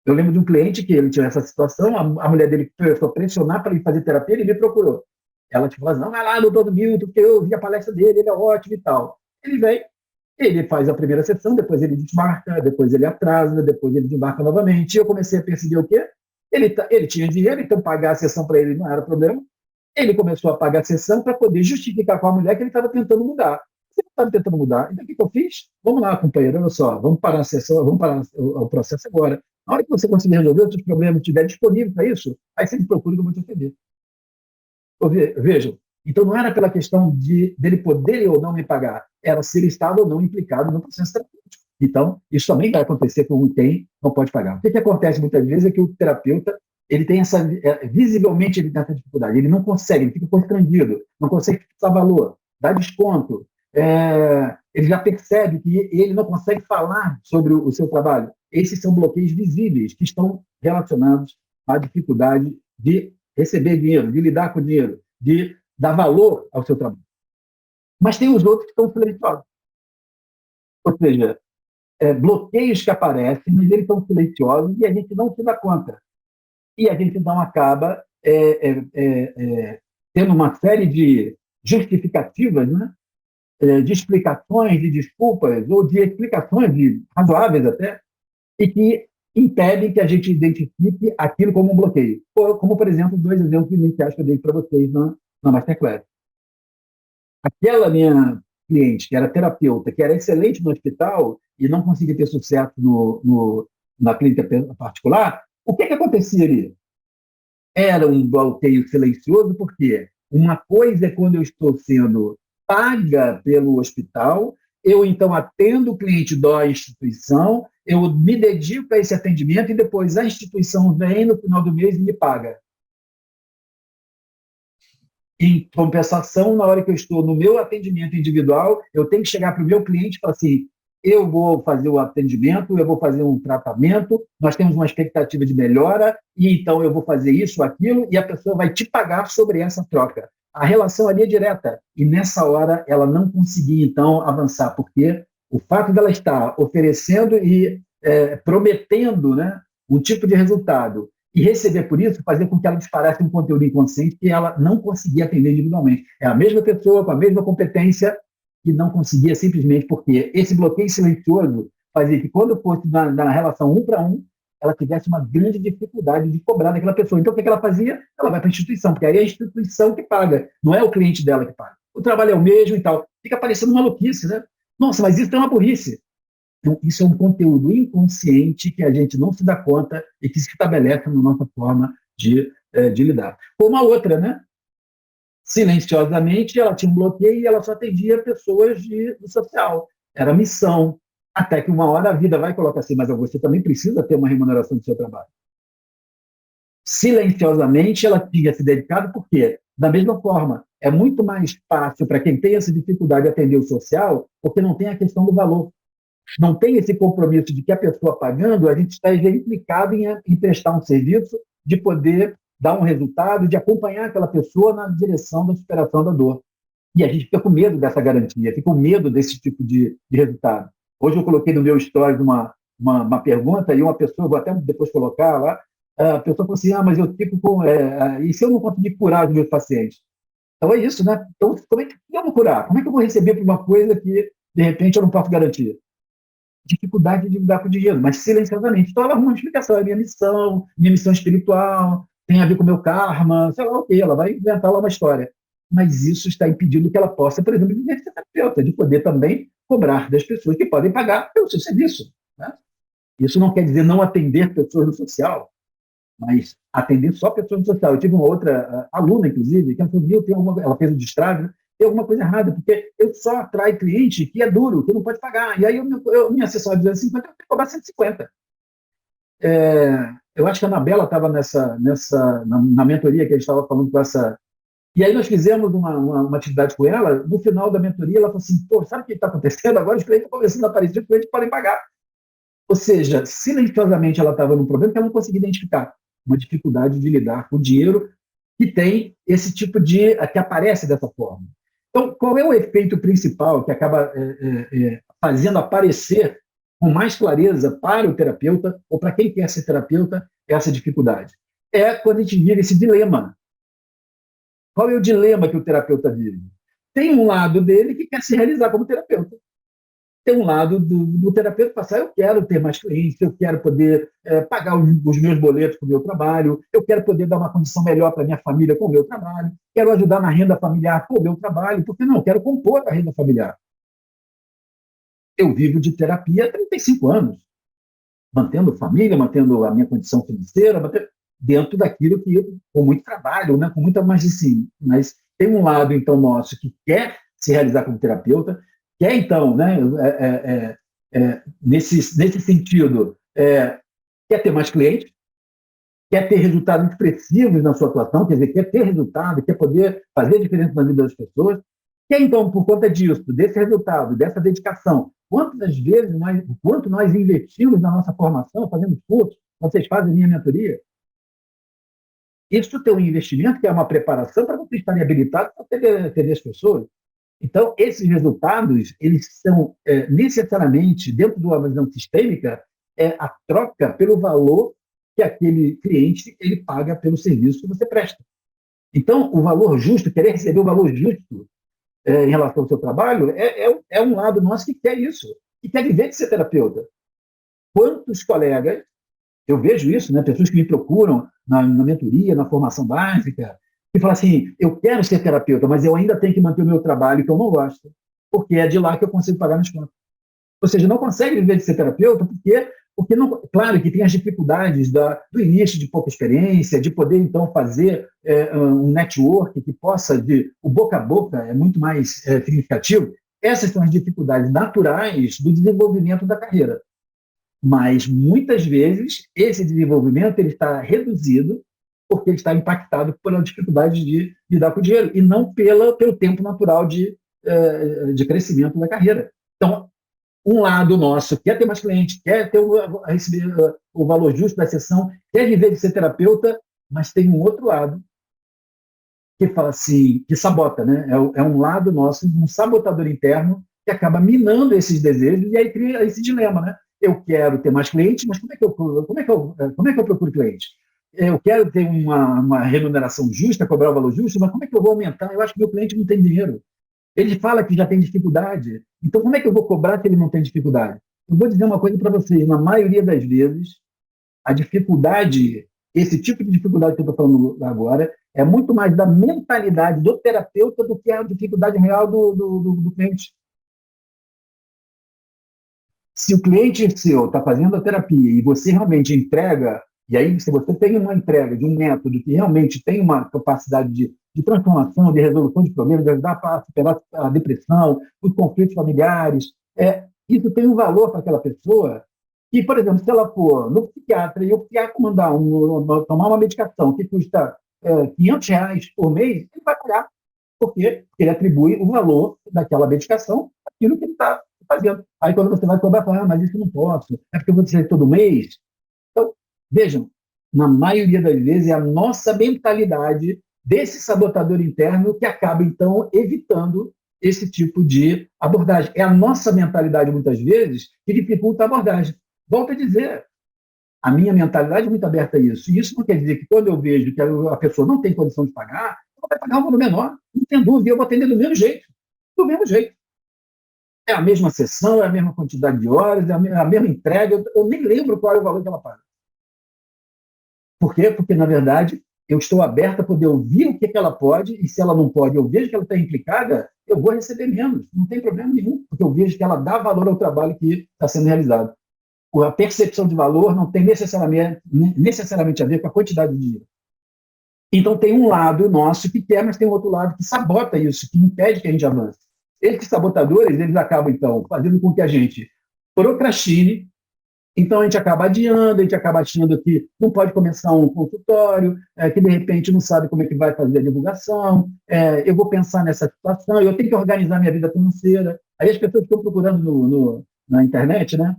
Eu lembro de um cliente que ele tinha essa situação, a mulher dele começou a pressionar para ele fazer terapia, ele me procurou. Ela tipo, falou assim, não, vai lá no Dr. Milton, porque eu vi a palestra dele, ele é ótimo e tal. Ele vem, ele faz a primeira sessão, depois ele desmarca, depois ele atrasa, depois ele desmarca novamente. E eu comecei a perceber o quê? Ele tinha dinheiro, então pagar a sessão para ele não era problema. Ele começou a pagar a sessão para poder justificar com a mulher que ele estava tentando mudar. Você não estava tentando mudar. Então, o que eu fiz? Vamos lá, companheiro, olha só, vamos parar a sessão, vamos parar o processo agora. Na hora que você conseguir resolver os seus problemas, estiver disponível para isso, aí você me procura que eu vou te atender. Vejam, então não era pela questão dele poder ou não me pagar, era se ele estava ou não implicado no processo terapêutico. Então, isso também vai acontecer com quem não pode pagar. O que acontece muitas vezes é que o terapeuta ele tem visivelmente ele tem essa dificuldade, ele não consegue, ele fica constrangido, não consegue fixar valor, dá desconto, ele já percebe que ele não consegue falar sobre o seu trabalho. Esses são bloqueios visíveis que estão relacionados à dificuldade de receber dinheiro, de lidar com dinheiro, de dar valor ao seu trabalho. Mas tem os outros que estão silenciosos. Ou seja, bloqueios que aparecem, mas eles estão silenciosos e a gente não se dá conta. E a gente não acaba tendo uma série de justificativas, né? De explicações, de desculpas, ou de explicações razoáveis até, e que impedem que a gente identifique aquilo como um bloqueio. Como, por exemplo, 2 exemplos iniciais que eu dei para vocês na Masterclass. Aquela minha cliente, que era terapeuta, que era excelente no hospital e não conseguia ter sucesso na clínica particular, o que acontecia ali? Era um bloqueio silencioso, porque uma coisa é quando eu estou sendo paga pelo hospital, eu então atendo o cliente da instituição, eu me dedico a esse atendimento e depois a instituição vem no final do mês e me paga. Em compensação, na hora que eu estou no meu atendimento individual, eu tenho que chegar para o meu cliente e falar assim, eu vou fazer o atendimento, eu vou fazer um tratamento, nós temos uma expectativa de melhora, e então eu vou fazer isso, aquilo, e a pessoa vai te pagar sobre essa troca. A relação ali é direta, e nessa hora ela não conseguia, então, avançar, porque o fato dela estar oferecendo e prometendo, né, um tipo de resultado, e receber por isso, fazer com que ela disparasse um conteúdo inconsciente que ela não conseguia atender individualmente. É a mesma pessoa, com a mesma competência, que não conseguia simplesmente porque esse bloqueio silencioso fazia que quando fosse na relação 1 para 1, ela tivesse uma grande dificuldade de cobrar daquela pessoa. Então, o que ela fazia? Ela vai para a instituição, porque aí é a instituição que paga, não é o cliente dela que paga. O trabalho é o mesmo e tal. Fica parecendo uma maluquice, né? Nossa, mas isso é uma burrice. Então, isso é um conteúdo inconsciente que a gente não se dá conta e que se estabelece na nossa forma de lidar. Como a outra, né? Silenciosamente, ela tinha um bloqueio e ela só atendia pessoas do social. Era missão. Até que uma hora a vida vai colocar assim, mas você também precisa ter uma remuneração do seu trabalho. Silenciosamente, ela tinha se dedicado, porque, da mesma forma, é muito mais fácil para quem tem essa dificuldade de atender o social, porque não tem a questão do valor. Não tem esse compromisso de que a pessoa pagando, a gente está implicado em prestar um serviço, de poder dar um resultado, de acompanhar aquela pessoa na direção da superação da dor. E a gente fica com medo dessa garantia, fica com medo desse tipo de resultado. Hoje eu coloquei no meu stories uma pergunta e uma pessoa, vou até depois colocar lá, a pessoa falou assim, mas eu fico com... e se eu não conseguir curar os meus pacientes? Então é isso, né? Então, como é que eu vou curar? Como é que eu vou receber por uma coisa que, de repente, eu não posso garantir? Dificuldade de lidar com o dinheiro, mas silenciosamente. Então ela arruma uma explicação, é minha missão espiritual, tem a ver com o meu karma, sei lá o quê, ela vai inventar lá uma história. Mas isso está impedindo que ela possa, por exemplo, viver de ser terapeuta, de poder também cobrar das pessoas que podem pagar pelo seu serviço. Né? Isso não quer dizer não atender pessoas no social, mas atender só pessoas no social. Eu tive uma outra aluna, inclusive, que ela falou, ela fez um destrave, né? Tem alguma coisa errada, porque eu só atraio cliente que é duro, que não pode pagar. E aí minha sessão é 250, eu tenho que cobrar 150. Eu acho que a Anabela estava na mentoria que a gente estava falando com essa... E aí nós fizemos uma atividade com ela, no final da mentoria ela falou assim, pô, sabe o que está acontecendo? Agora os clientes estão começando a aparecer, os clientes podem pagar. Ou seja, silenciosamente ela estava num problema que ela não conseguia identificar. Uma dificuldade de lidar com o dinheiro que tem esse tipo de... que aparece dessa forma. Então, qual é o efeito principal que acaba fazendo aparecer com mais clareza para o terapeuta, ou para quem quer ser terapeuta, essa dificuldade? É quando a gente vive esse dilema. Qual é o dilema que o terapeuta vive? Tem um lado dele que quer se realizar como terapeuta. Tem um lado do terapeuta que fala, eu quero ter mais clientes, eu quero poder pagar os meus boletos com o meu trabalho, eu quero poder dar uma condição melhor para a minha família com o meu trabalho, quero ajudar na renda familiar com o meu trabalho, porque não, eu quero compor a renda familiar. Eu vivo de terapia há 35 anos, mantendo família, mantendo a minha condição financeira, dentro daquilo que eu, com muito trabalho, né, com muita mais de si. Mas tem um lado, então, nosso que quer se realizar como terapeuta, quer, então, né, nesse sentido, quer ter mais clientes, quer ter resultados expressivos na sua atuação, quer dizer, quer ter resultado, quer poder fazer diferença na vida das pessoas, quer, então, por conta disso, desse resultado, dessa dedicação, quanto nós investimos na nossa formação, fazendo cursos, vocês fazem minha mentoria, isso tem um investimento que é uma preparação para você estar habilitado para atender as pessoas. Então, esses resultados, eles são necessariamente, dentro de uma visão sistêmica, a troca pelo valor que aquele cliente ele paga pelo serviço que você presta. Então, o valor justo, querer receber o valor justo em relação ao seu trabalho, é um lado nosso que quer isso, que quer viver de ser terapeuta. Quantos colegas, eu vejo isso, né, pessoas que me procuram na mentoria, na formação básica, que falam assim, eu quero ser terapeuta, mas eu ainda tenho que manter o meu trabalho que eu não gosto, porque é de lá que eu consigo pagar minhas contas. Ou seja, não consegue viver de ser terapeuta porque não, claro que tem as dificuldades do início de pouca experiência, de poder, então, fazer um network que possa, o boca a boca é muito mais significativo. Essas são as dificuldades naturais do desenvolvimento da carreira. Mas, muitas vezes, esse desenvolvimento ele está reduzido porque ele está impactado pela dificuldade de lidar com o dinheiro e não pelo tempo natural de crescimento da carreira. Então, um lado nosso quer ter mais clientes, quer ter receber o valor justo da sessão, quer viver de ser terapeuta, mas tem um outro lado que fala assim, que sabota, né? É um lado nosso, um sabotador interno que acaba minando esses desejos e aí cria esse dilema, né? Eu quero ter mais clientes, mas como é que eu procuro clientes? Eu quero ter uma remuneração justa, cobrar o valor justo, mas como é que eu vou aumentar? Eu acho que meu cliente não tem dinheiro. Ele fala que já tem dificuldade. Então, como é que eu vou cobrar se ele não tem dificuldade? Eu vou dizer uma coisa para vocês. Na maioria das vezes, a dificuldade, esse tipo de dificuldade que eu estou falando agora, é muito mais da mentalidade do terapeuta do que a dificuldade real do cliente. Se o cliente seu está fazendo a terapia e você realmente entrega, e aí se você tem uma entrega de um método que realmente tem uma capacidade de transformação, de resolução de problemas, de ajudar a superar a depressão, os conflitos familiares, isso tem um valor para aquela pessoa. E, por exemplo, se ela for no psiquiatra e o psiquiatra tomar uma medicação que custa R$ 500 por mês, ele vai pagar. Por quê? Porque ele atribui o valor daquela medicação àquilo que ele está fazendo. Aí, quando você vai cobrar, fala, mas isso eu não posso, é porque eu vou dizer todo mês. Então, vejam, na maioria das vezes é a nossa mentalidade desse sabotador interno que acaba, então, evitando esse tipo de abordagem. É a nossa mentalidade, muitas vezes, que dificulta a abordagem. Volto a dizer, a minha mentalidade é muito aberta a isso. E isso não quer dizer que quando eu vejo que a pessoa não tem condição de pagar, ela vai pagar um valor menor. Não tem dúvida, eu vou atender do mesmo jeito. Do mesmo jeito. É a mesma sessão, é a mesma quantidade de horas, é a mesma entrega. Eu nem lembro qual é o valor que ela paga. Por quê? Porque, na verdade, eu estou aberta a poder ouvir o que ela pode, e se ela não pode, eu vejo que ela está implicada, eu vou receber menos. Não tem problema nenhum, porque eu vejo que ela dá valor ao trabalho que está sendo realizado. A percepção de valor não tem necessariamente a ver com a quantidade de dinheiro. Então, tem um lado nosso que quer, mas tem um outro lado que sabota isso, que impede que a gente avance. Esses sabotadores, eles acabam, então, fazendo com que a gente procrastine. Então, a gente acaba adiando, a gente acaba achando que não pode começar um consultório, que, de repente, não sabe como é que vai fazer a divulgação, eu vou pensar nessa situação, eu tenho que organizar minha vida financeira. Aí as pessoas ficam procurando na internet, né?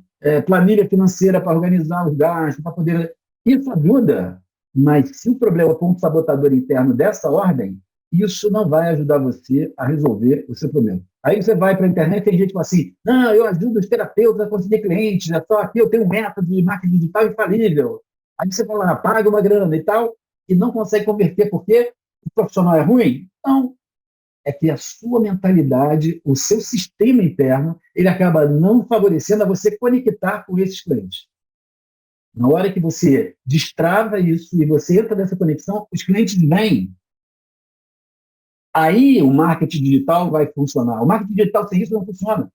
planilha financeira para organizar os gastos, para poder... Isso ajuda, mas se o problema for um sabotador interno dessa ordem, isso não vai ajudar você a resolver o seu problema. Aí você vai para a internet e tem gente que fala assim, não, eu ajudo os terapeutas a conseguir clientes, é só aqui eu tenho um método de marketing digital infalível. Aí você fala, paga uma grana e tal, e não consegue converter porque o profissional é ruim? Não, é que a sua mentalidade, o seu sistema interno, ele acaba não favorecendo a você conectar com esses clientes. Na hora que você destrava isso e você entra nessa conexão, os clientes vêm. Aí o marketing digital vai funcionar. O marketing digital sem isso não funciona.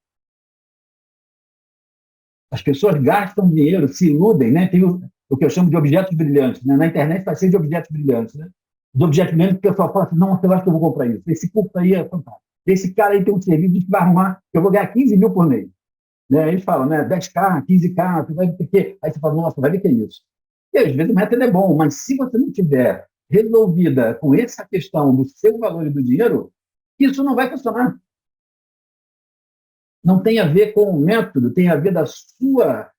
As pessoas gastam dinheiro, se iludem, né? Tem o que eu chamo de objetos brilhantes. Né? Na internet está cheio de objetos brilhantes. Né? Os objetos brilhantes, o pessoal fala assim, não, eu acho que eu vou comprar isso. Esse curso aí é fantástico. Esse cara aí tem um serviço que vai arrumar, eu vou ganhar 15 mil por mês. Né? Eles falam, né? 10K, 15K, você vai ver que... Aí você fala, nossa, vai ver que é isso. E às vezes o método é bom, mas se você não tiver resolvida com essa questão do seu valor e do dinheiro, isso não vai funcionar. Não tem a ver com o método, tem a ver da sua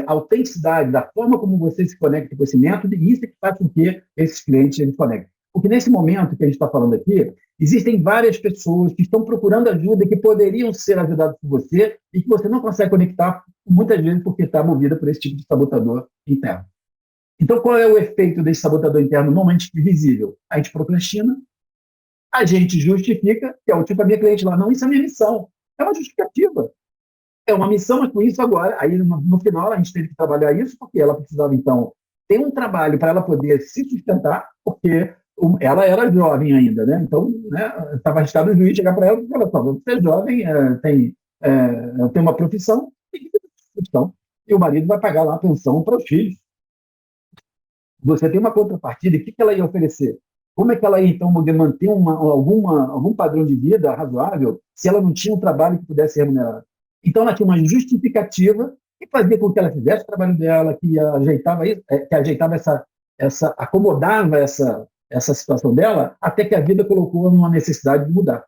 autenticidade, da forma como você se conecta com esse método, e isso é que faz com que esses clientes se conectem. Porque nesse momento que a gente está falando aqui, existem várias pessoas que estão procurando ajuda e que poderiam ser ajudadas por você e que você não consegue conectar, muitas vezes porque está movida por esse tipo de sabotador interno. Então, qual é o efeito desse sabotador interno normalmente visível? A gente procrastina, a gente justifica, que é o tipo a minha cliente lá, não, isso é minha missão. É uma justificativa. É uma missão, mas com isso agora, aí no final a gente teve que trabalhar isso, porque ela precisava, então, ter um trabalho para ela poder se sustentar, porque ela era jovem ainda, né? Então, né, estava arriscado o juiz chegar para ela e falar, você é jovem, tem uma profissão, tem que ter uma profissão. E o marido vai pagar lá a pensão para os filhos. Você tem uma contrapartida, e o que ela ia oferecer? Como é que ela ia, então, manter algum padrão de vida razoável se ela não tinha um trabalho que pudesse remunerar? Então, ela tinha uma justificativa que fazia com que ela fizesse o trabalho dela, que ajeitava acomodava essa situação dela, até que a vida colocou numa necessidade de mudar.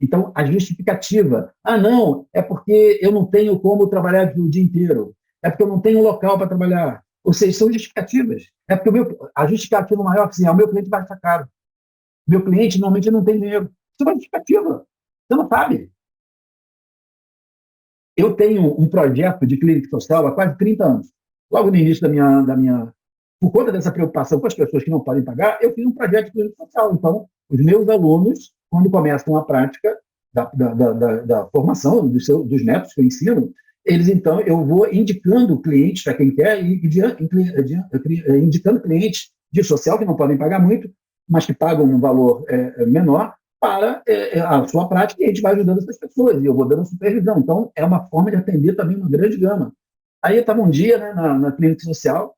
Então, a justificativa, não, é porque eu não tenho como trabalhar o dia inteiro, é porque eu não tenho local para trabalhar. Ou seja, são justificativas. É porque a justificativa maior é assim, o meu cliente vai estar caro. Meu cliente normalmente não tem dinheiro. Isso é uma justificativa. Você não sabe. Eu tenho um projeto de clínica social há quase 30 anos. Logo no início da minha... Por conta dessa preocupação com as pessoas que não podem pagar, eu fiz um projeto de clínica social. Então, os meus alunos, quando começam a prática da formação dos métodos que eu ensino, então, eu vou indicando clientes para quem quer e indicando clientes de social que não podem pagar muito, mas que pagam um valor menor para a sua prática, e a gente vai ajudando essas pessoas, e eu vou dando supervisão. Então, é uma forma de atender também uma grande gama. Aí eu estava um dia, né, na clínica social,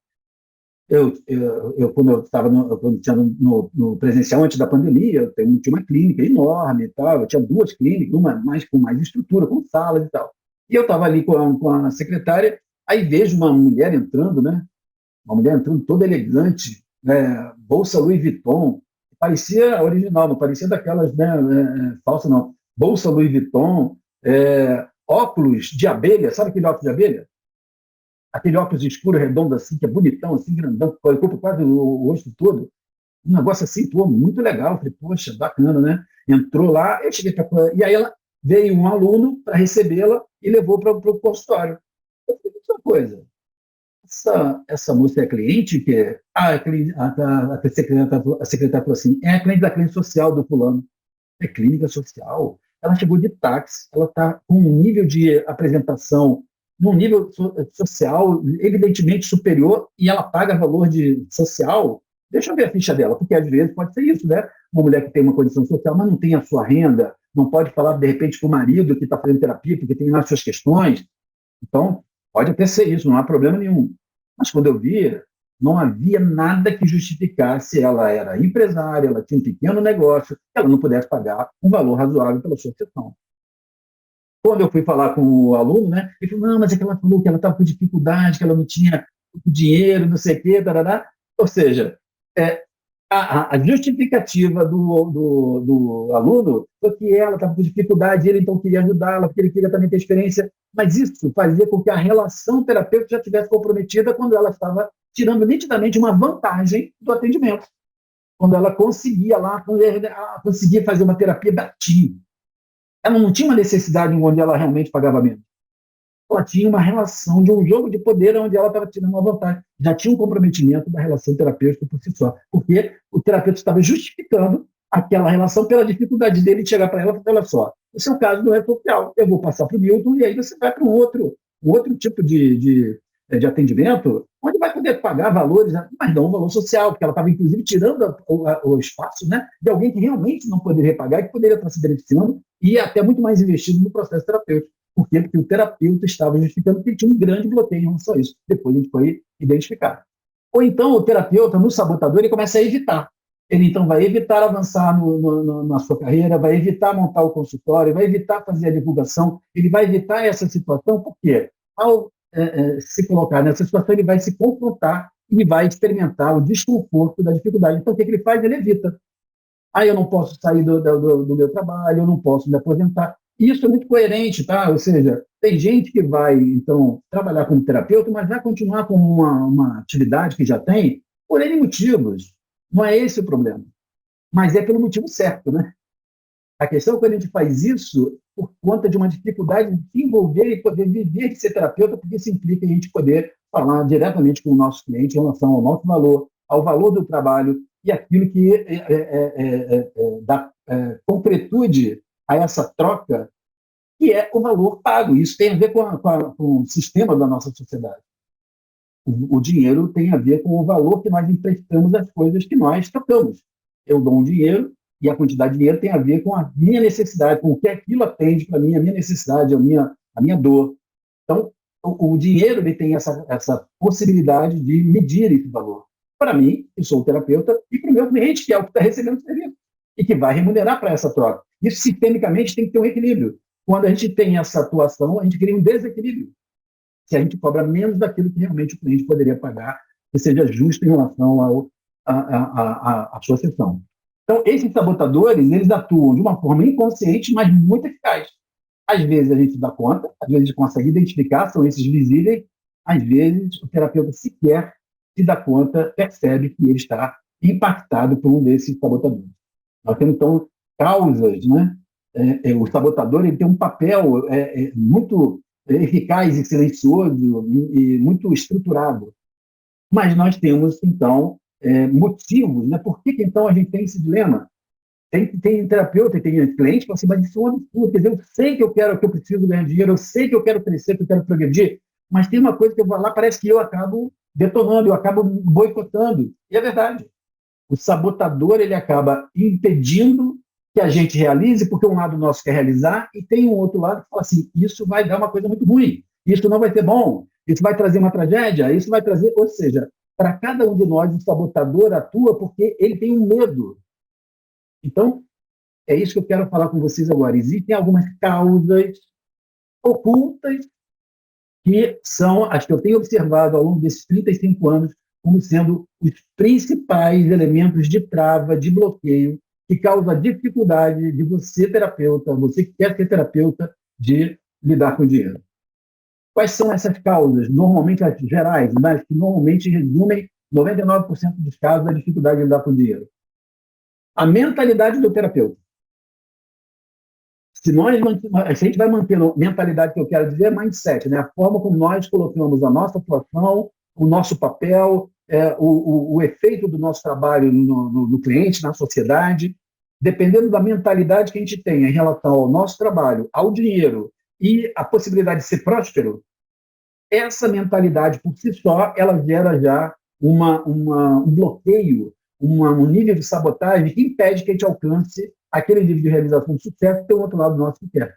quando eu estava no presencial antes da pandemia, eu tinha uma clínica enorme e tal, eu tinha 2 clínicas, uma com mais estrutura, com salas e tal. E eu estava ali com a secretária, aí vejo uma mulher entrando, né? Uma mulher entrando toda elegante, né? Bolsa Louis Vuitton, parecia original, não parecia daquelas, né, falsa, não. Bolsa Louis Vuitton, óculos de abelha, sabe aquele óculos de abelha? Aquele óculos escuro, redondo assim, que é bonitão, assim, grandão, que ocupa quase o rosto todo. Um negócio assim, pô, muito legal. Eu falei, poxa, bacana, né? Entrou lá, eu cheguei para... E aí veio um aluno para recebê-la e levou para o consultório. Eu falei, uma coisa, essa moça é cliente? A secretária falou assim, é a cliente da clínica social do fulano. É clínica social? Ela chegou de táxi, ela está com um nível de apresentação, num nível social evidentemente superior, e ela paga valor de social. Deixa eu ver a ficha dela, porque às vezes pode ser isso, né? Uma mulher que tem uma condição social, mas não tem a sua renda, não pode falar, de repente, com o marido que está fazendo terapia, porque tem lá suas questões. Então, pode até ser isso, não há problema nenhum. Mas quando eu via, não havia nada que justificasse, ela era empresária, ela tinha um pequeno negócio, ela não pudesse pagar um valor razoável pela sua sessão. Quando eu fui falar com o aluno, né, ele falou, não, mas é que ela falou que ela estava com dificuldade, que ela não tinha dinheiro, não sei o quê, tarará. Ou seja, a justificativa do aluno foi que ela estava com dificuldade, ele então queria ajudá-la, porque ele queria também ter experiência, mas isso fazia com que a relação terapêutica já estivesse comprometida quando ela estava tirando nitidamente uma vantagem do atendimento, quando ela conseguia lá, quando ela conseguia fazer uma terapia batia. Ela não tinha uma necessidade onde ela realmente pagava menos. Ela tinha uma relação de um jogo de poder onde ela estava tirando uma vantagem. Já tinha um comprometimento da relação terapêutica por si só, porque o terapeuta estava justificando aquela relação pela dificuldade dele de chegar para ela e falar, olha só, o seu caso não é social, eu vou passar para o Milton e aí você vai para um outro tipo de atendimento, onde vai poder pagar valores, mas não um valor social, porque ela estava, inclusive, tirando o espaço, né, de alguém que realmente não poderia pagar e que poderia estar se beneficiando e até muito mais investido no processo terapêutico. Por quê? Porque o terapeuta estava justificando que ele tinha um grande bloqueio em relação a isso. Depois a gente foi identificar. Ou então o terapeuta, no sabotador, ele começa a evitar. Ele então vai evitar avançar na sua carreira, vai evitar montar o consultório, vai evitar fazer a divulgação, ele vai evitar essa situação, porque ao se colocar nessa situação, ele vai se confrontar e vai experimentar o desconforto da dificuldade. Então, o que ele faz? Ele evita. Eu não posso sair do meu trabalho, eu não posso me aposentar. Isso é muito coerente, tá? Ou seja, tem gente que vai, então, trabalhar como terapeuta, mas vai continuar com uma atividade que já tem, por N motivos. Não é esse o problema. Mas é pelo motivo certo, né? A questão é quando a gente faz isso por conta de uma dificuldade de se envolver e poder viver de ser terapeuta, porque isso implica a gente poder falar diretamente com o nosso cliente em relação ao nosso valor, ao valor do trabalho e aquilo que dá concretude a essa troca, que é o valor pago. Isso tem a ver com o sistema da nossa sociedade. O dinheiro tem a ver com o valor que nós emprestamos às coisas que nós trocamos. Eu dou um dinheiro e a quantidade de dinheiro tem a ver com a minha necessidade, com o que aquilo atende para mim, a minha necessidade, a minha dor. Então, o dinheiro ele tem essa possibilidade de medir esse valor. Para mim, que sou o terapeuta, e para o meu cliente, que é o que está recebendo o serviço, e que vai remunerar para essa troca. Isso, sistemicamente, tem que ter um equilíbrio. Quando a gente tem essa atuação, a gente cria um desequilíbrio. Se a gente cobra menos daquilo que realmente o cliente poderia pagar, que seja justo em relação à sua sessão. Então, esses sabotadores, eles atuam de uma forma inconsciente, mas muito eficaz. Às vezes a gente dá conta, às vezes a gente consegue identificar, são esses visíveis, às vezes o terapeuta sequer se dá conta, percebe que ele está impactado por um desses sabotadores. Nós temos, então, causas, né? O sabotador ele tem um papel muito eficaz e silencioso e muito estruturado. Mas nós temos, então, motivos, né? Por que, então, a gente tem esse dilema? Tem terapeuta, tem cliente que fala assim, mas isso é um absurdo, quer dizer, eu sei que eu preciso ganhar dinheiro, eu sei que eu quero crescer, que eu quero progredir, mas tem uma coisa que eu vou lá, parece que eu acabo detonando, eu acabo boicotando. E é verdade. O sabotador, ele acaba impedindo que a gente realize, porque um lado nosso quer realizar, e tem um outro lado que fala assim, isso vai dar uma coisa muito ruim, isso não vai ser bom, isso vai trazer uma tragédia, isso vai trazer... Ou seja, para cada um de nós, o sabotador atua porque ele tem um medo. Então, é isso que eu quero falar com vocês agora. Existem algumas causas ocultas que são as que eu tenho observado ao longo desses 35 anos como sendo os principais elementos de trava, de bloqueio, que causa a dificuldade de você, terapeuta, você que quer ser terapeuta, de lidar com o dinheiro. Quais são essas causas? Normalmente as gerais, mas que normalmente resumem 99% dos casos da dificuldade de lidar com o dinheiro. A mentalidade do terapeuta. Se a gente vai manter a mentalidade que eu quero dizer, é mindset, né? A forma como nós colocamos a nossa atuação, o nosso papel, o efeito do nosso trabalho no cliente, na sociedade, dependendo da mentalidade que a gente tem em relação ao nosso trabalho, ao dinheiro e a possibilidade de ser próspero, essa mentalidade por si só, ela gera já um bloqueio, um nível de sabotagem que impede que a gente alcance aquele nível de realização de sucesso que tem o outro lado nosso que quer.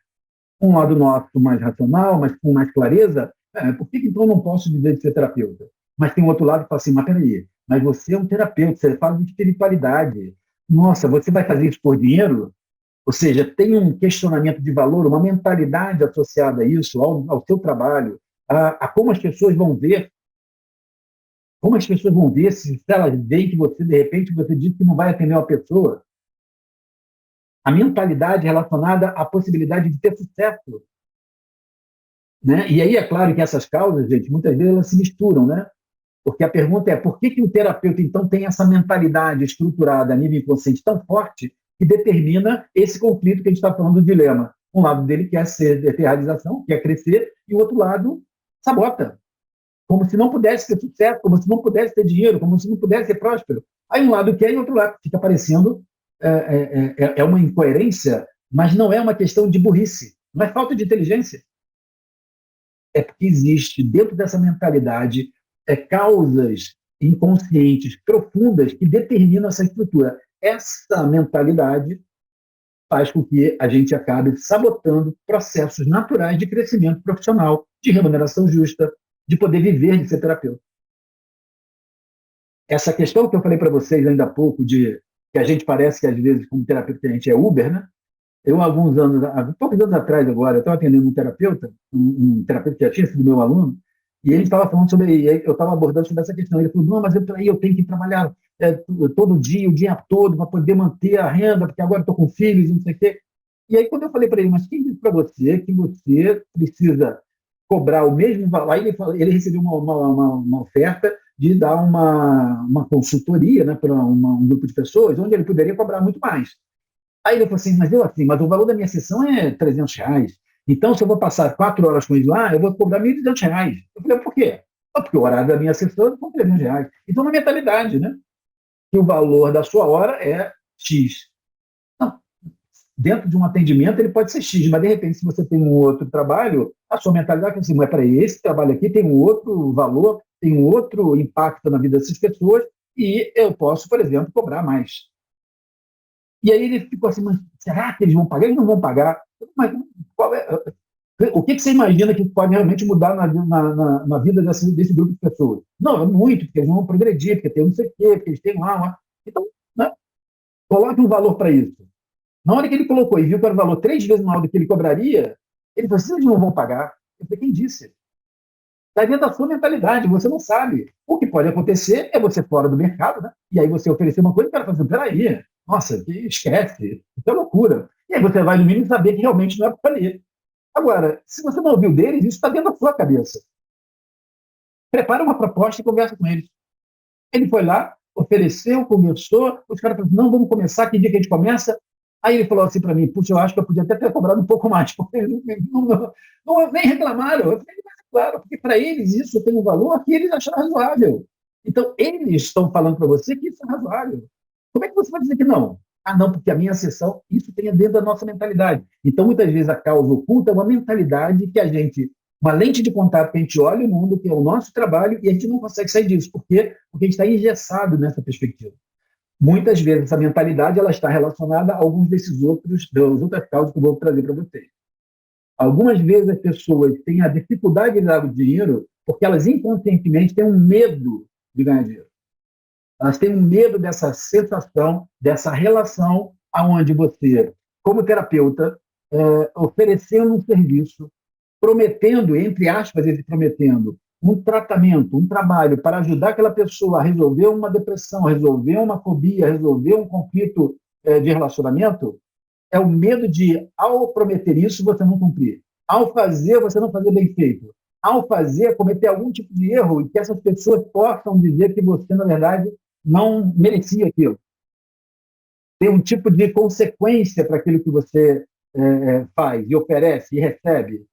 Um lado nosso mais racional, mas com mais clareza, por que então eu não posso dizer de ser terapeuta? Mas tem um outro lado que fala assim, mas peraí, mas você é um terapeuta, você fala de espiritualidade. Nossa, você vai fazer isso por dinheiro? Ou seja, tem um questionamento de valor, uma mentalidade associada a isso, ao seu trabalho, a como as pessoas vão ver Como as pessoas vão ver se elas veem que você, de repente, você diz que não vai atender uma pessoa? A mentalidade relacionada à possibilidade de ter sucesso. Né? E aí é claro que essas causas, gente, muitas vezes elas se misturam, né? Porque a pergunta é por que o terapeuta, então, tem essa mentalidade estruturada a nível inconsciente tão forte que determina esse conflito que a gente está falando do dilema. Um lado dele quer ter realização, quer crescer, e o outro lado sabota. Como se não pudesse ter sucesso, como se não pudesse ter dinheiro, como se não pudesse ser próspero. Aí um lado quer e o outro lado fica parecendo uma incoerência, mas não é uma questão de burrice, não é falta de inteligência. É porque existe dentro dessa mentalidade causas inconscientes profundas que determinam essa estrutura. Essa mentalidade faz com que a gente acabe sabotando processos naturais de crescimento profissional, de remuneração justa, de poder viver de ser terapeuta. Essa questão que eu falei para vocês ainda há pouco, de que a gente parece que às vezes como terapeuta a gente é Uber, né? Eu, há poucos anos atrás agora, eu estava atendendo um terapeuta que já tinha sido meu aluno, e ele estava falando eu estava abordando sobre essa questão. Ele falou, não, mas eu tenho que trabalhar todo dia, o dia todo, para poder manter a renda, porque agora estou com filhos, não sei o quê. E aí, quando eu falei para ele, mas quem disse para você que você precisa cobrar o mesmo valor? Aí ele recebeu uma oferta de dar uma consultoria, né, para um grupo de pessoas, onde ele poderia cobrar muito mais. Aí ele falou assim, mas o valor da minha sessão é R$ 300. Então, se eu vou passar 4 horas com ele lá, eu vou cobrar R$ 1.200. Eu falei, por quê? Porque o horário da minha sessão são R$ 300. Então, na mentalidade, né? Que o valor da sua hora é X. Não, dentro de um atendimento, ele pode ser X, mas, de repente, se você tem um outro trabalho, a sua mentalidade é assim, mas peraí, esse trabalho aqui tem um outro valor, tem um outro impacto na vida dessas pessoas, e eu posso, por exemplo, cobrar mais. E aí ele ficou assim, mas será que eles vão pagar? Eles não vão pagar. Mas o que você imagina que pode realmente mudar na vida desse grupo de pessoas? Não, é muito, porque eles vão progredir, porque tem não sei o quê, porque eles têm lá. Então, né, coloque um valor para isso. Na hora que ele colocou e viu que era o valor 3 vezes maior do que ele cobraria, ele falou assim, eles não vão pagar. Eu falei, quem disse? Está dentro da sua mentalidade, você não sabe. O que pode acontecer é você fora do mercado, né? E aí você oferecer uma coisa e o cara fala assim, peraí, nossa, esquece, isso é loucura. E aí você vai no mínimo saber que realmente não é para ali. Agora, se você não ouviu deles, isso está dentro da sua cabeça. Prepara uma proposta e conversa com eles. Ele foi lá, ofereceu, conversou, os caras falaram, não, vamos começar, que dia que a gente começa? Aí ele falou assim para mim, puxa, eu acho que eu podia até ter cobrado um pouco mais, porque eles não nem reclamaram. Eu falei, mas é claro, porque para eles isso tem um valor que eles acharam razoável. Então, eles estão falando para você que isso é razoável. Como é que você vai dizer que não? Ah, não, porque a minha sessão, isso tem dentro da nossa mentalidade. Então, muitas vezes, a causa oculta é uma mentalidade que a gente, uma lente de contato que a gente olha o mundo, que é o nosso trabalho, e a gente não consegue sair disso. Por quê? Porque a gente está engessado nessa perspectiva. Muitas vezes, essa mentalidade ela está relacionada a alguns das outras causas que eu vou trazer para vocês. Algumas vezes, as pessoas têm a dificuldade de dar o dinheiro porque elas inconscientemente têm um medo de ganhar dinheiro. Elas têm um medo dessa sensação, dessa relação aonde você, como terapeuta, oferecendo um serviço, prometendo, entre aspas, prometendo um tratamento, um trabalho para ajudar aquela pessoa a resolver uma depressão, resolver uma fobia, resolver um conflito de relacionamento, é o medo de, ao prometer isso, você não cumprir. Ao fazer, você não fazer bem feito. Ao fazer, cometer algum tipo de erro e que essas pessoas possam dizer que você, na verdade, não merecia aquilo. Tem um tipo de consequência para aquilo que você faz e oferece e recebe.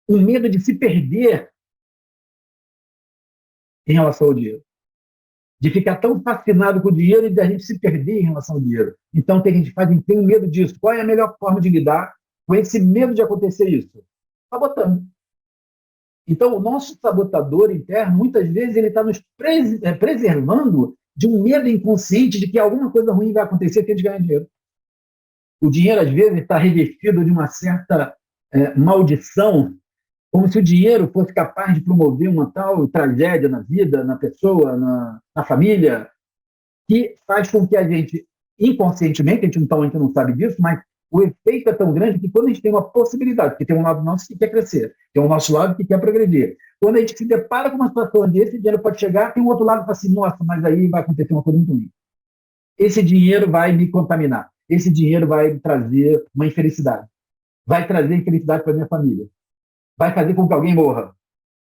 Um medo de se perder em relação ao dinheiro. De ficar tão fascinado com o dinheiro e de a gente se perder em relação ao dinheiro. Então, tem gente que tem medo disso. Qual é a melhor forma de lidar com esse medo de acontecer isso? Sabotando. Então, o nosso sabotador interno, muitas vezes, ele está nos preservando de um medo inconsciente de que alguma coisa ruim vai acontecer que a gente ganha dinheiro. O dinheiro, às vezes, está revestido de uma certa maldição, como se o dinheiro fosse capaz de promover uma tal tragédia na vida, na pessoa, na família, que faz com que a gente, inconscientemente, a gente não sabe disso, mas o efeito é tão grande que quando a gente tem uma possibilidade, porque tem um lado nosso que quer crescer, tem um nosso lado que quer progredir. Quando a gente se depara com uma situação onde esse dinheiro pode chegar, tem um outro lado que fala assim, nossa, mas aí vai acontecer uma coisa muito ruim. Esse dinheiro vai me contaminar. Esse dinheiro vai me trazer uma infelicidade. Vai trazer infelicidade para minha família. Vai fazer com que alguém morra.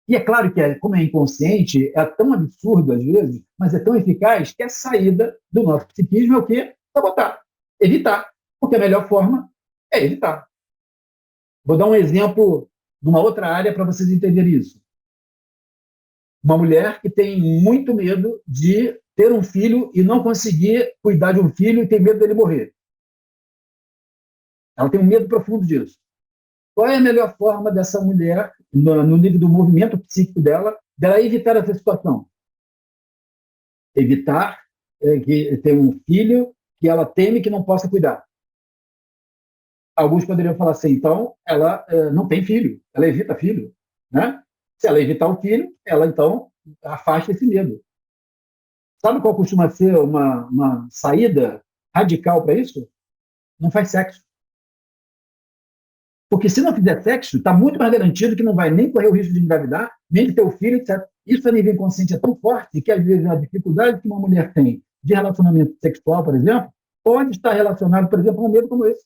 E é claro que, como é inconsciente, é tão absurdo às vezes, mas é tão eficaz que a saída do nosso psiquismo é o quê? Sabotar, evitar. Porque a melhor forma é evitar. Vou dar um exemplo numa outra área para vocês entenderem isso. Uma mulher que tem muito medo de ter um filho e não conseguir cuidar de um filho e tem medo dele morrer. Ela tem um medo profundo disso. Qual é a melhor forma dessa mulher, no nível do movimento psíquico dela evitar essa situação? Evitar que ter um filho que ela teme que não possa cuidar. Alguns poderiam falar assim, então, ela não tem filho, ela evita filho. Né? Se ela evitar o filho, ela, então, afasta esse medo. Sabe qual costuma ser uma saída radical para isso? Não faz sexo. Porque se não fizer sexo, está muito mais garantido que não vai nem correr o risco de engravidar, nem de ter o filho, etc. Isso a nível inconsciente é tão forte que, às vezes, a dificuldade que uma mulher tem de relacionamento sexual, por exemplo, pode estar relacionado, por exemplo, a um medo como esse.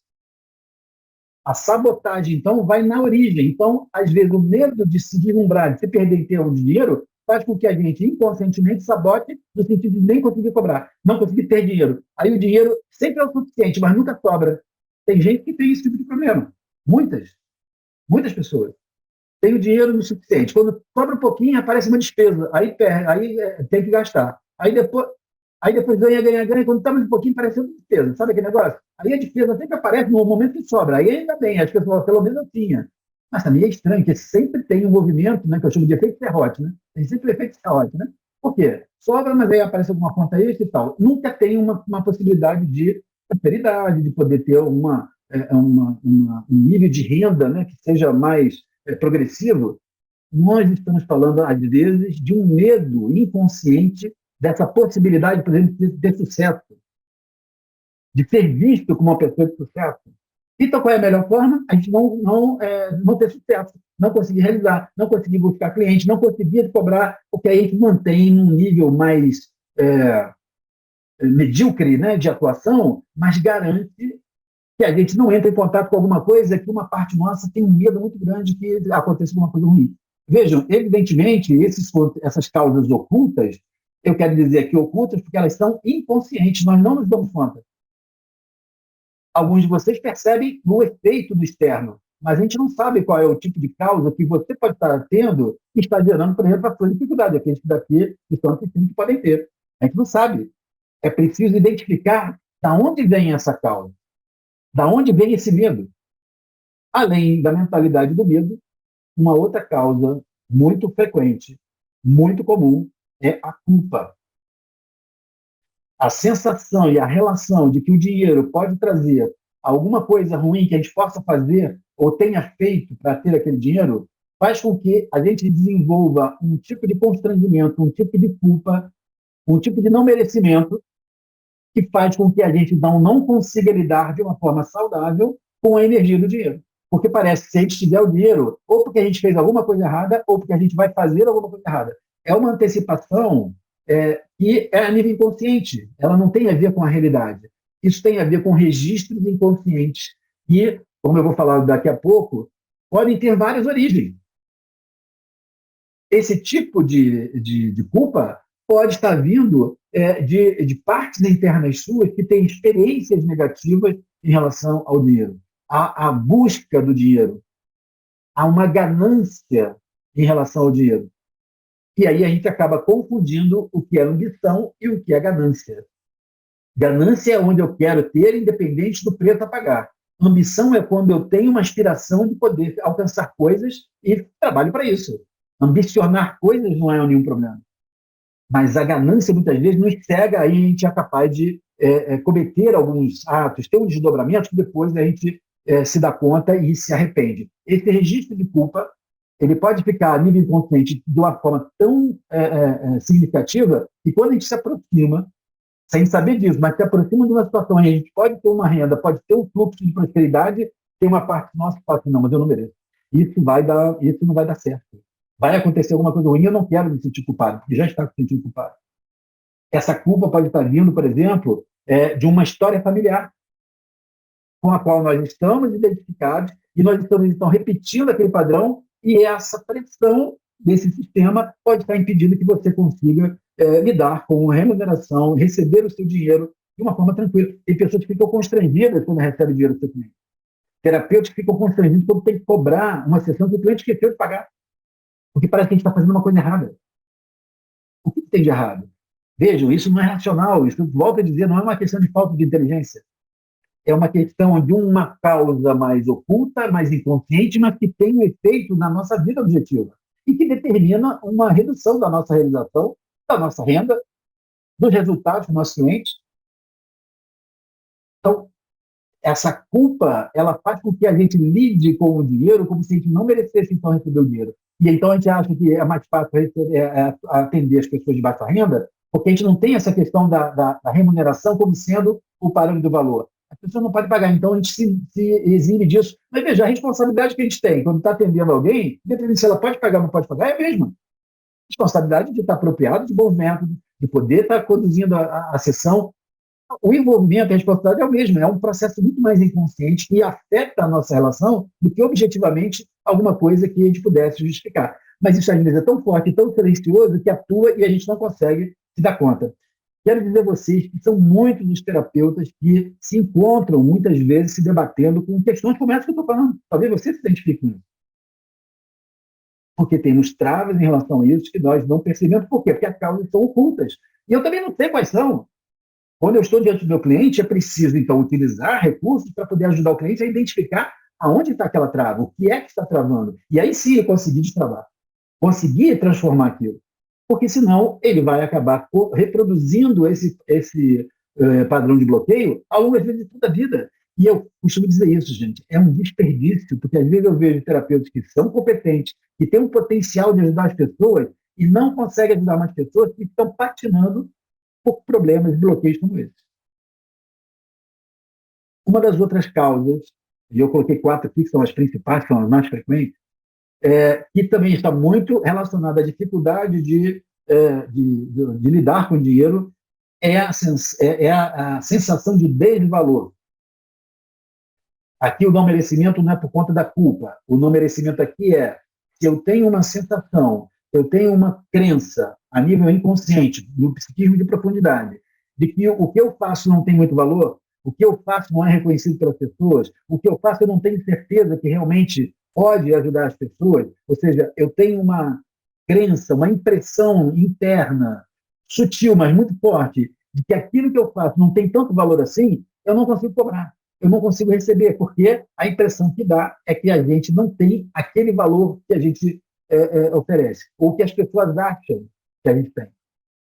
A sabotagem, então, vai na origem. Então, às vezes, o medo de se deslumbrar, de se perder em ter um dinheiro, faz com que a gente inconscientemente sabote no sentido de nem conseguir cobrar, não conseguir ter dinheiro. Aí o dinheiro sempre é o suficiente, mas nunca sobra. Tem gente que tem esse tipo de problema. Muitas pessoas. Tem o dinheiro no suficiente. Quando sobra um pouquinho, aparece uma despesa. Aí tem que gastar. Aí depois ganha. Quando está mais um pouquinho, aparece outra despesa. Sabe aquele negócio? Aí a despesa sempre aparece no momento que sobra. Aí ainda bem, as pessoas pelo menos eu tinha. Mas também é estranho, que sempre tem um movimento, né, que eu chamo de efeito serrote, né? Tem sempre o efeito serrote, né? Por quê? Sobra, mas aí aparece alguma conta extra e tal. Nunca tem uma possibilidade de prosperidade, de poder ter um nível de renda, né, que seja mais progressivo. Nós estamos falando, às vezes, de um medo inconsciente dessa possibilidade, por exemplo, de ter sucesso, de ser visto como uma pessoa de sucesso. Então, qual é a melhor forma? A gente não ter sucesso, não conseguir realizar, não conseguir buscar cliente, não conseguir cobrar, porque aí a gente mantém num nível mais medíocre, né, de atuação, mas garante que a gente não entra em contato com alguma coisa que uma parte nossa tem um medo muito grande que aconteça alguma coisa ruim. Vejam, evidentemente, essas causas ocultas, eu quero dizer aqui ocultas porque elas são inconscientes, nós não nos damos conta. Alguns de vocês percebem o efeito do externo, mas a gente não sabe qual é o tipo de causa que você pode estar tendo que está gerando, por exemplo, a sua dificuldade, aqueles que daqui estão assistindo que podem ter. A gente não sabe. É preciso identificar de onde vem essa causa, de onde vem esse medo. Além da mentalidade do medo, uma outra causa muito frequente, muito comum, é a culpa. A sensação e a relação de que o dinheiro pode trazer alguma coisa ruim que a gente possa fazer ou tenha feito para ter aquele dinheiro, faz com que a gente desenvolva um tipo de constrangimento, um tipo de culpa, um tipo de não merecimento, que faz com que a gente não consiga lidar de uma forma saudável com a energia do dinheiro. Porque parece que se a gente tiver o dinheiro, ou porque a gente fez alguma coisa errada, ou porque a gente vai fazer alguma coisa errada. É uma antecipação que é a nível inconsciente, ela não tem a ver com a realidade. Isso tem a ver com registros inconscientes que, como eu vou falar daqui a pouco, podem ter várias origens. Esse tipo de culpa pode estar vindo de partes internas suas que têm experiências negativas em relação ao dinheiro. A busca do dinheiro. Há uma ganância em relação ao dinheiro. E aí a gente acaba confundindo o que é ambição e o que é ganância. Ganância é onde eu quero ter, independente do preço a pagar. Ambição é quando eu tenho uma aspiração de poder alcançar coisas e trabalho para isso. Ambicionar coisas não é nenhum problema. Mas a ganância, muitas vezes, nos cega, aí a gente é capaz de cometer alguns atos, ter um desdobramento que depois a gente se dá conta e se arrepende. Esse registro de culpa, ele pode ficar a nível inconsciente de uma forma tão significativa que quando a gente se aproxima, sem saber disso, mas se aproxima de uma situação onde a gente pode ter uma renda, pode ter um fluxo de prosperidade, tem uma parte nossa que fala assim, não, mas eu não mereço. Isso não vai dar certo. Vai acontecer alguma coisa ruim, eu não quero me sentir culpado, porque já está se sentindo culpado. Essa culpa pode estar vindo, por exemplo, de uma história familiar com a qual nós estamos identificados e nós estamos, então, repetindo aquele padrão e essa pressão desse sistema pode estar impedindo que você consiga lidar com a remuneração, receber o seu dinheiro de uma forma tranquila. Tem pessoas que ficam constrangidas quando recebem dinheiro do seu cliente. Terapeutas que ficam constrangidos quando tem que cobrar uma sessão que o cliente esqueceu de pagar, porque parece que a gente está fazendo uma coisa errada. O que tem de errado? Vejam, isso não é racional, isso, volto a dizer, não é uma questão de falta de inteligência. É uma questão de uma causa mais oculta, mais inconsciente, mas que tem um efeito na nossa vida objetiva e que determina uma redução da nossa realização, da nossa renda, dos resultados dos nossos clientes. Então, essa culpa, ela faz com que a gente lide com o dinheiro como se a gente não merecesse, então, receber o dinheiro. E então a gente acha que é mais fácil atender as pessoas de baixa renda, porque a gente não tem essa questão da remuneração como sendo o parâmetro do valor. As pessoas não podem pagar, então a gente se exime disso. Mas veja, a responsabilidade que a gente tem quando está atendendo alguém, independente se ela pode pagar ou não pode pagar, é a mesma. Responsabilidade de estar apropriado de bons métodos, de poder estar conduzindo a sessão. O envolvimento, a responsabilidade é o mesmo, é um processo muito mais inconsciente que afeta a nossa relação do que objetivamente alguma coisa que a gente pudesse justificar. Mas isso às vezes é tão forte, tão silencioso, que atua e a gente não consegue se dar conta. Quero dizer a vocês que são muitos os terapeutas que se encontram muitas vezes se debatendo com questões como essa que eu estou falando. Talvez você se identifique com isso. Porque temos travas em relação a isso que nós não percebemos. Por quê? Porque as causas são ocultas. E eu também não sei quais são. Quando eu estou diante do meu cliente, é preciso, então, utilizar recursos para poder ajudar o cliente a identificar aonde está aquela trava, o que é que está travando. E aí sim eu conseguir destravar, conseguir transformar aquilo. Porque senão ele vai acabar reproduzindo esse padrão de bloqueio ao longo, às vezes, de toda a vida. E eu costumo dizer isso, gente, é um desperdício, porque às vezes eu vejo terapeutas que são competentes, que têm um potencial de ajudar as pessoas e não conseguem ajudar mais pessoas que estão patinando por problemas e bloqueios como esse. Uma das outras causas, e eu coloquei 4 aqui, que são as principais, que são as mais frequentes, que também está muito relacionada à dificuldade de lidar com o dinheiro, é a sensação de desvalor. Aqui o não merecimento não é por conta da culpa. O não merecimento aqui é se eu tenho uma sensação, eu tenho uma crença a nível inconsciente, no psiquismo de profundidade, de que o que eu faço não tem muito valor, o que eu faço não é reconhecido pelas pessoas, o que eu faço eu não tenho certeza que realmente pode ajudar as pessoas, ou seja, eu tenho uma crença, uma impressão interna, sutil, mas muito forte, de que aquilo que eu faço não tem tanto valor assim, eu não consigo cobrar, eu não consigo receber, porque a impressão que dá é que a gente não tem aquele valor que a gente oferece, ou que as pessoas acham que a gente tem.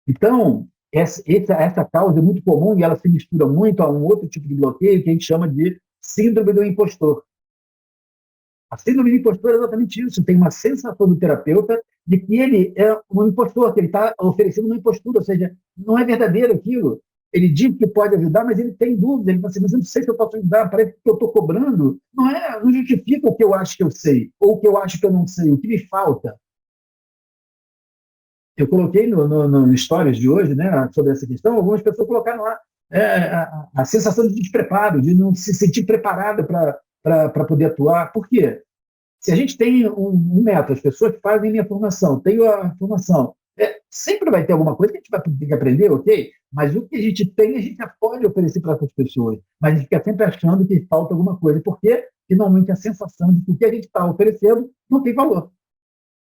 Então, essa causa é muito comum e ela se mistura muito a um outro tipo de bloqueio que a gente chama de síndrome do impostor. A síndrome do impostor é exatamente isso. Tem uma sensação do terapeuta de que ele é um impostor, que ele está oferecendo uma impostura, ou seja, não é verdadeiro aquilo. Ele diz que pode ajudar, mas ele tem dúvida. Ele fala assim, mas eu não sei se eu posso ajudar, parece que eu estou cobrando. Não justifica o que eu acho que eu sei, ou o que eu acho que eu não sei, o que me falta. Eu coloquei no Stories de hoje, né, sobre essa questão, algumas pessoas colocaram lá a sensação de despreparo, de não se sentir preparada para poder atuar. Por quê? Se a gente tem um método, as pessoas fazem minha formação, tenho a formação, sempre vai ter alguma coisa que a gente vai ter que aprender, ok? Mas o que a gente tem, a gente já pode oferecer para essas pessoas. Mas a gente fica sempre achando que falta alguma coisa. Por quê? Porque normalmente a sensação de que o que a gente está oferecendo não tem valor.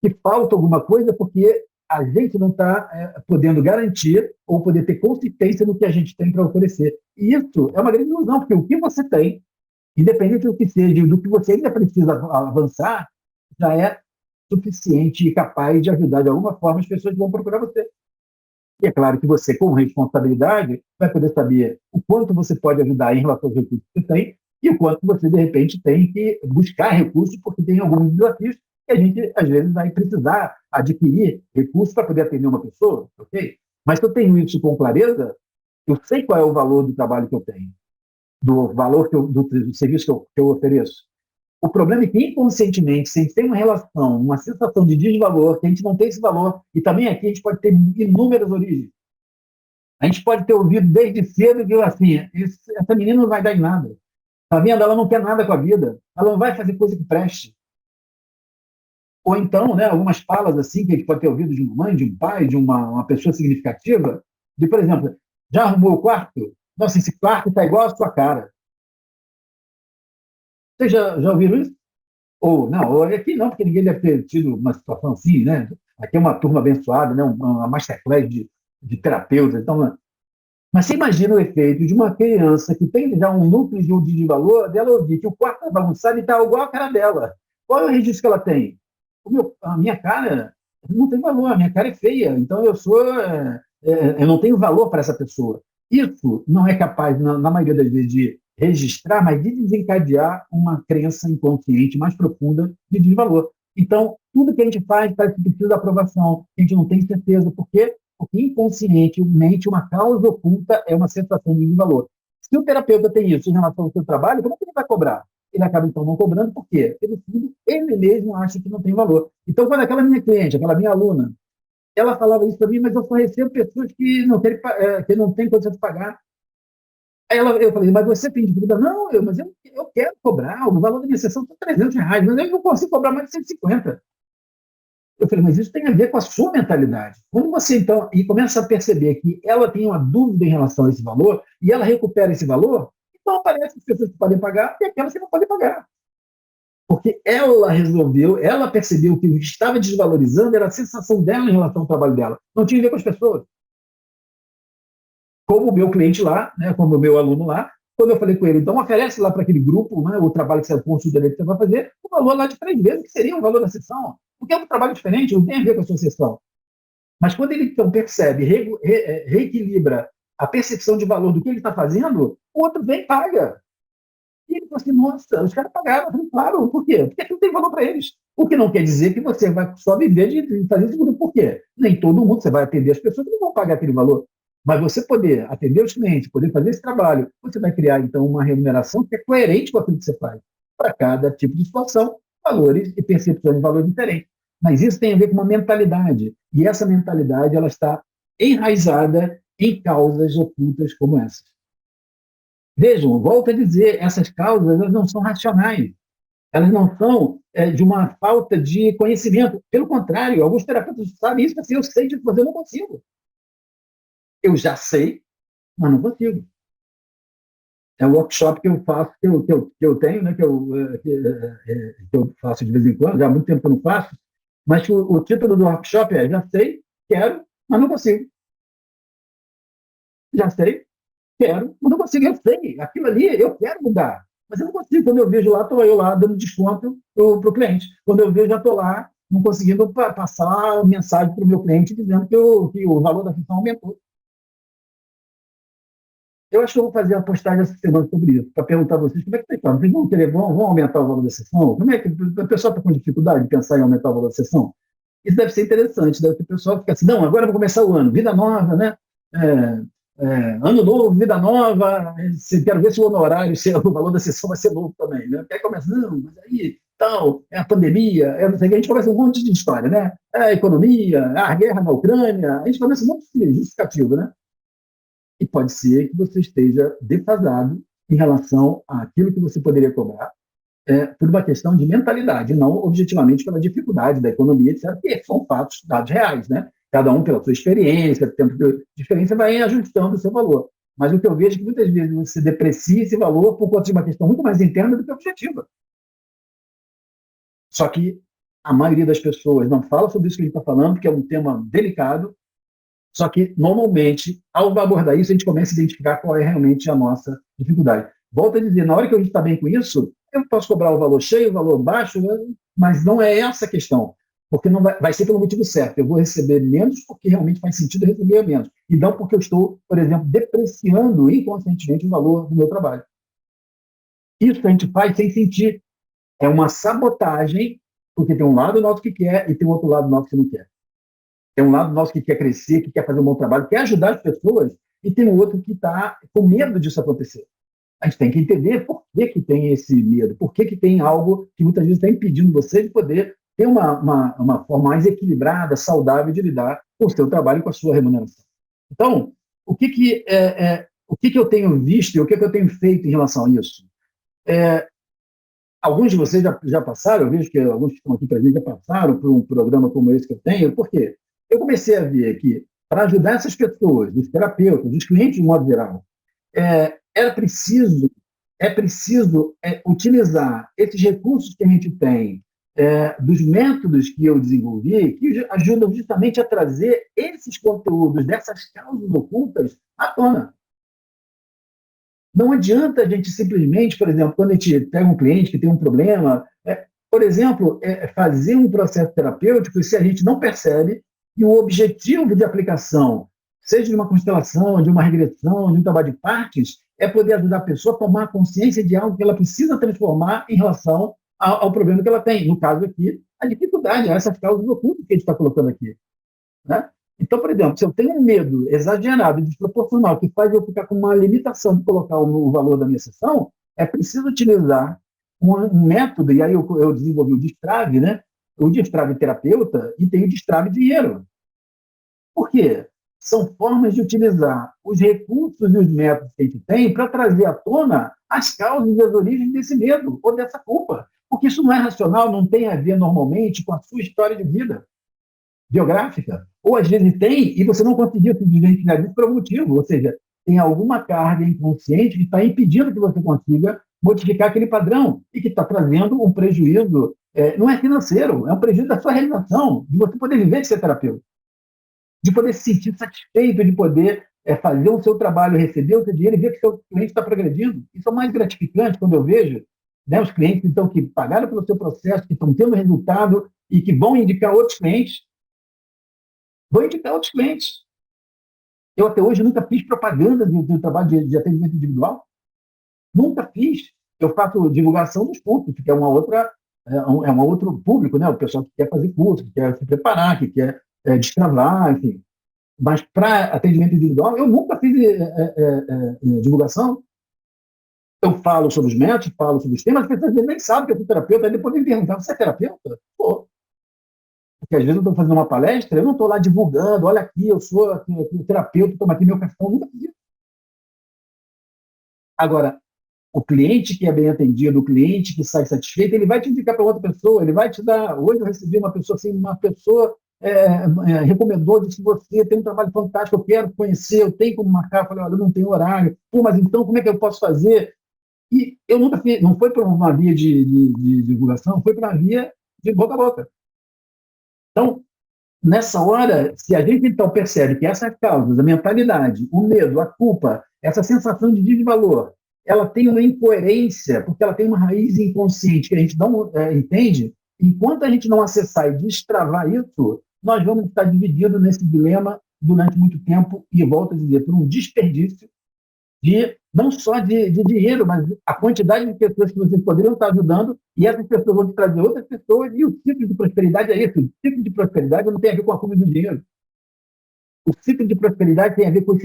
Que falta alguma coisa porque a gente não está podendo garantir ou poder ter consistência no que a gente tem para oferecer. E isso é uma grande ilusão, porque o que você tem, independente do que seja, do que você ainda precisa avançar, já é suficiente e capaz de ajudar de alguma forma as pessoas que vão procurar você. E é claro que você, com responsabilidade, vai poder saber o quanto você pode ajudar em relação aos recursos que você tem e o quanto você, de repente, tem que buscar recursos, porque tem alguns desafios que a gente, às vezes, vai precisar adquirir recursos para poder atender uma pessoa, ok? Mas se eu tenho isso com clareza, Eu sei qual é o valor do trabalho que eu tenho, do valor do serviço que eu ofereço. O problema é que, inconscientemente, se a gente tem uma relação, uma sensação de desvalor, que a gente não tem esse valor, e também aqui a gente pode ter inúmeras origens. A gente pode ter ouvido desde cedo que, assim, essa menina não vai dar em nada. Tá vendo? Ela não quer nada com a vida. Ela não vai fazer coisa que preste. Ou então, né, algumas falas assim que a gente pode ter ouvido de uma mãe, de um pai, de uma pessoa significativa, de, por exemplo, já arrumou o quarto? Nossa, esse quarto está igual à sua cara. Vocês já ouviram isso? Ou não, ou aqui não, porque ninguém deve ter tido uma situação assim, né? Aqui é uma turma abençoada, né? Uma masterclass de terapeutas. Então, mas você imagina o efeito de uma criança que tem já um núcleo de valor, dela ouvir que o quarto está bagunçado e está igual a cara dela. Qual é o registro que ela tem? A minha cara não tem valor, a minha cara é feia, então eu não tenho valor para essa pessoa. Isso não é capaz, na maioria das vezes, de registrar, mas de desencadear uma crença inconsciente mais profunda de desvalor. Então, tudo que a gente faz parece que precisa de aprovação, a gente não tem certeza, por quê? Porque inconscientemente uma causa oculta é uma sensação de desvalor. Se o terapeuta tem isso em relação ao seu trabalho, como é que ele vai cobrar? Ele acaba, então, não cobrando, por quê? Porque, no fundo, ele mesmo acha que não tem valor. Então, quando aquela minha cliente, aquela minha aluna, ela falava isso para mim, mas eu só recebo pessoas que não têm condição de pagar. Aí eu falei, mas você tem dívida? Não, mas eu quero cobrar, o valor da minha sessão são R$ 300, mas eu não consigo cobrar mais de 150. Eu falei, mas isso tem a ver com a sua mentalidade. Quando você, então, e começa a perceber que ela tem uma dúvida em relação a esse valor, e ela recupera esse valor, então aparecem as pessoas que podem pagar e aquelas que não podem pagar. Porque ela resolveu, ela percebeu que o que estava desvalorizando era a sensação dela em relação ao trabalho dela. Não tinha a ver com as pessoas. Como o meu cliente lá, né, como o meu aluno lá, quando eu falei com ele, então oferece lá para aquele grupo, né, o trabalho que você consulta dele que você vai fazer, o valor lá de 3 vezes, que seria o valor da sessão. Porque é um trabalho diferente, não tem a ver com a sua sessão. Mas quando ele então percebe, reequilibra a percepção de valor do que ele está fazendo, o outro vem e paga. E ele falou assim, nossa, os caras pagaram. Eu falei, claro, por quê? Porque não tem valor para eles. O que não quer dizer que você vai só viver de fazer isso. Por quê? Nem todo mundo, você vai atender as pessoas que não vão pagar aquele valor. Mas você poder atender os clientes, poder fazer esse trabalho, você vai criar, então, uma remuneração que é coerente com aquilo que você faz. Para cada tipo de situação, valores e percepções de valor diferentes. Mas isso tem a ver com uma mentalidade. E essa mentalidade, ela está enraizada em causas ocultas como essas. Vejam, volto a dizer, essas causas elas não são racionais. Elas não são de uma falta de conhecimento. Pelo contrário, alguns terapeutas sabem isso, assim, eu sei disso, mas eu não consigo. Eu já sei, mas não consigo. É um workshop que eu faço, que eu tenho, né, que eu faço de vez em quando, já há muito tempo que eu não faço, mas o título do workshop é Já sei, quero, mas não consigo. Já sei, quero, mas não consigo. Eu sei, aquilo ali eu quero mudar, mas eu não consigo. Quando eu vejo lá, estou eu lá dando desconto para o cliente. Quando eu vejo, já estou lá não conseguindo passar a mensagem para o meu cliente dizendo que o valor da sessão aumentou. Eu acho que eu vou fazer uma postagem essa semana sobre isso, para perguntar a vocês como é que vocês estão. Vocês vão aumentar o valor da sessão? Como é que o pessoal está com dificuldade de pensar em aumentar o valor da sessão? Isso deve ser interessante, deve ter pessoal que fica assim, não, agora eu vou começar o ano, vida nova, né? Ano novo, vida nova, quero ver se o honorário, se o valor da sessão vai ser novo também, né? Porque aí começa, não, mas aí, tal, é a pandemia, não sei o que, a gente começa um monte de história, né? É a economia, a guerra na Ucrânia, a gente começa um monte de justificativo, né? E pode ser que você esteja defasado em relação àquilo que você poderia cobrar, por uma questão de mentalidade, não objetivamente pela dificuldade da economia, etc., que são fatos, dados reais, né? Cada um pela sua experiência, tempo de diferença, vai ajustando o seu valor. Mas o que eu vejo é que muitas vezes você deprecia esse valor por conta de uma questão muito mais interna do que objetiva. Só que a maioria das pessoas não fala sobre isso que a gente está falando, porque é um tema delicado. Só que, normalmente, ao abordar isso, a gente começa a identificar qual é realmente a nossa dificuldade. Volto a dizer, na hora que a gente está bem com isso, eu posso cobrar o valor cheio, o valor baixo, mas não é essa a questão. Porque não vai ser pelo motivo certo. Eu vou receber menos porque realmente faz sentido receber menos. E não porque eu estou, por exemplo, depreciando inconscientemente o valor do meu trabalho. Isso a gente faz sem sentir. É uma sabotagem, porque tem um lado nosso que quer e tem um outro lado nosso que não quer. Tem um lado nosso que quer crescer, que quer fazer um bom trabalho, quer ajudar as pessoas, e tem um outro que está com medo disso acontecer. A gente tem que entender por que tem esse medo, por que tem algo que muitas vezes está impedindo você de poder ter uma forma mais equilibrada, saudável de lidar com o seu trabalho e com a sua remuneração. Então, o que eu tenho visto e o que eu tenho feito em relação a isso? Alguns de vocês já passaram, eu vejo que alguns que estão aqui presentes já passaram por um programa como esse que eu tenho, por quê? Eu comecei a ver que, para ajudar essas pessoas, os terapeutas, os clientes de modo geral, é preciso utilizar esses recursos que a gente tem, dos métodos que eu desenvolvi, que ajudam justamente a trazer esses conteúdos dessas causas ocultas à tona. Não adianta a gente simplesmente, por exemplo, quando a gente pega um cliente que tem um problema, por exemplo, fazer um processo terapêutico se a gente não percebe que o objetivo de aplicação, seja de uma constelação, de uma regressão, de um trabalho de partes, é poder ajudar a pessoa a tomar consciência de algo que ela precisa transformar em relação ao problema que ela tem. No caso aqui, a dificuldade, essas causas ocultas que a gente está colocando aqui, né? Então, por exemplo, se eu tenho um medo exagerado, desproporcional, que faz eu ficar com uma limitação de colocar o valor da minha sessão, é preciso utilizar um método, e aí eu desenvolvi o destrave, né? O destrave terapeuta e tem o destrave dinheiro. Por quê? São formas de utilizar os recursos e os métodos que a gente tem para trazer à tona as causas e as origens desse medo ou dessa culpa. Porque isso não é racional, não tem a ver normalmente com a sua história de vida biográfica. Ou às vezes tem e você não conseguiu se identificar disso por algum motivo. Ou seja, tem alguma carga inconsciente que está impedindo que você consiga modificar aquele padrão e que está trazendo um prejuízo, não é financeiro, é um prejuízo da sua realização, de você poder viver de ser terapeuta, de poder se sentir satisfeito, de poder fazer o seu trabalho, receber o seu dinheiro e ver que o seu cliente está progredindo. Isso é o mais gratificante quando eu vejo, né, os clientes então, que pagaram pelo seu processo, que estão tendo resultado e que vão indicar outros clientes. Vou indicar outros clientes. Eu até hoje nunca fiz propaganda do trabalho de atendimento individual. Nunca fiz. Eu faço divulgação dos cursos, que é uma outra, um outro público, né? O pessoal que quer fazer curso, que quer se preparar, que quer destravar, enfim. Mas para atendimento individual, eu nunca fiz divulgação. Eu falo sobre os métodos, falo sobre os temas, as pessoas nem sabem que eu sou terapeuta, aí depois me perguntam, você é terapeuta? Pô. Porque às vezes eu estou fazendo uma palestra, eu não estou lá divulgando, olha aqui, eu sou aqui, terapeuta, toma aqui meu cartão, nunca fiz isso. Agora, o cliente que é bem atendido, o cliente que sai satisfeito, ele vai te indicar para outra pessoa, ele vai te dar. Hoje eu recebi uma pessoa assim, uma pessoa recomendou, disse: você tem um trabalho fantástico, eu quero conhecer, eu tenho como marcar. Eu falei: olha, eu não tenho horário. Pô, mas então como é que eu posso fazer? E eu nunca fiz, não foi por uma via de divulgação, foi por uma via de boca a boca. Então, nessa hora, se a gente então percebe que essas causas, a mentalidade, o medo, a culpa, essa sensação de desvalor, ela tem uma incoerência, porque ela tem uma raiz inconsciente que a gente não entende, enquanto a gente não acessar e destravar isso, nós vamos estar divididos nesse dilema durante muito tempo e, volto a dizer, por um desperdício não só de dinheiro, mas a quantidade de pessoas que vocês poderiam estar ajudando, e essas pessoas vão trazer outras pessoas, e o ciclo de prosperidade é esse. O ciclo de prosperidade não tem a ver com a acúmulo de dinheiro. O ciclo de prosperidade tem a ver com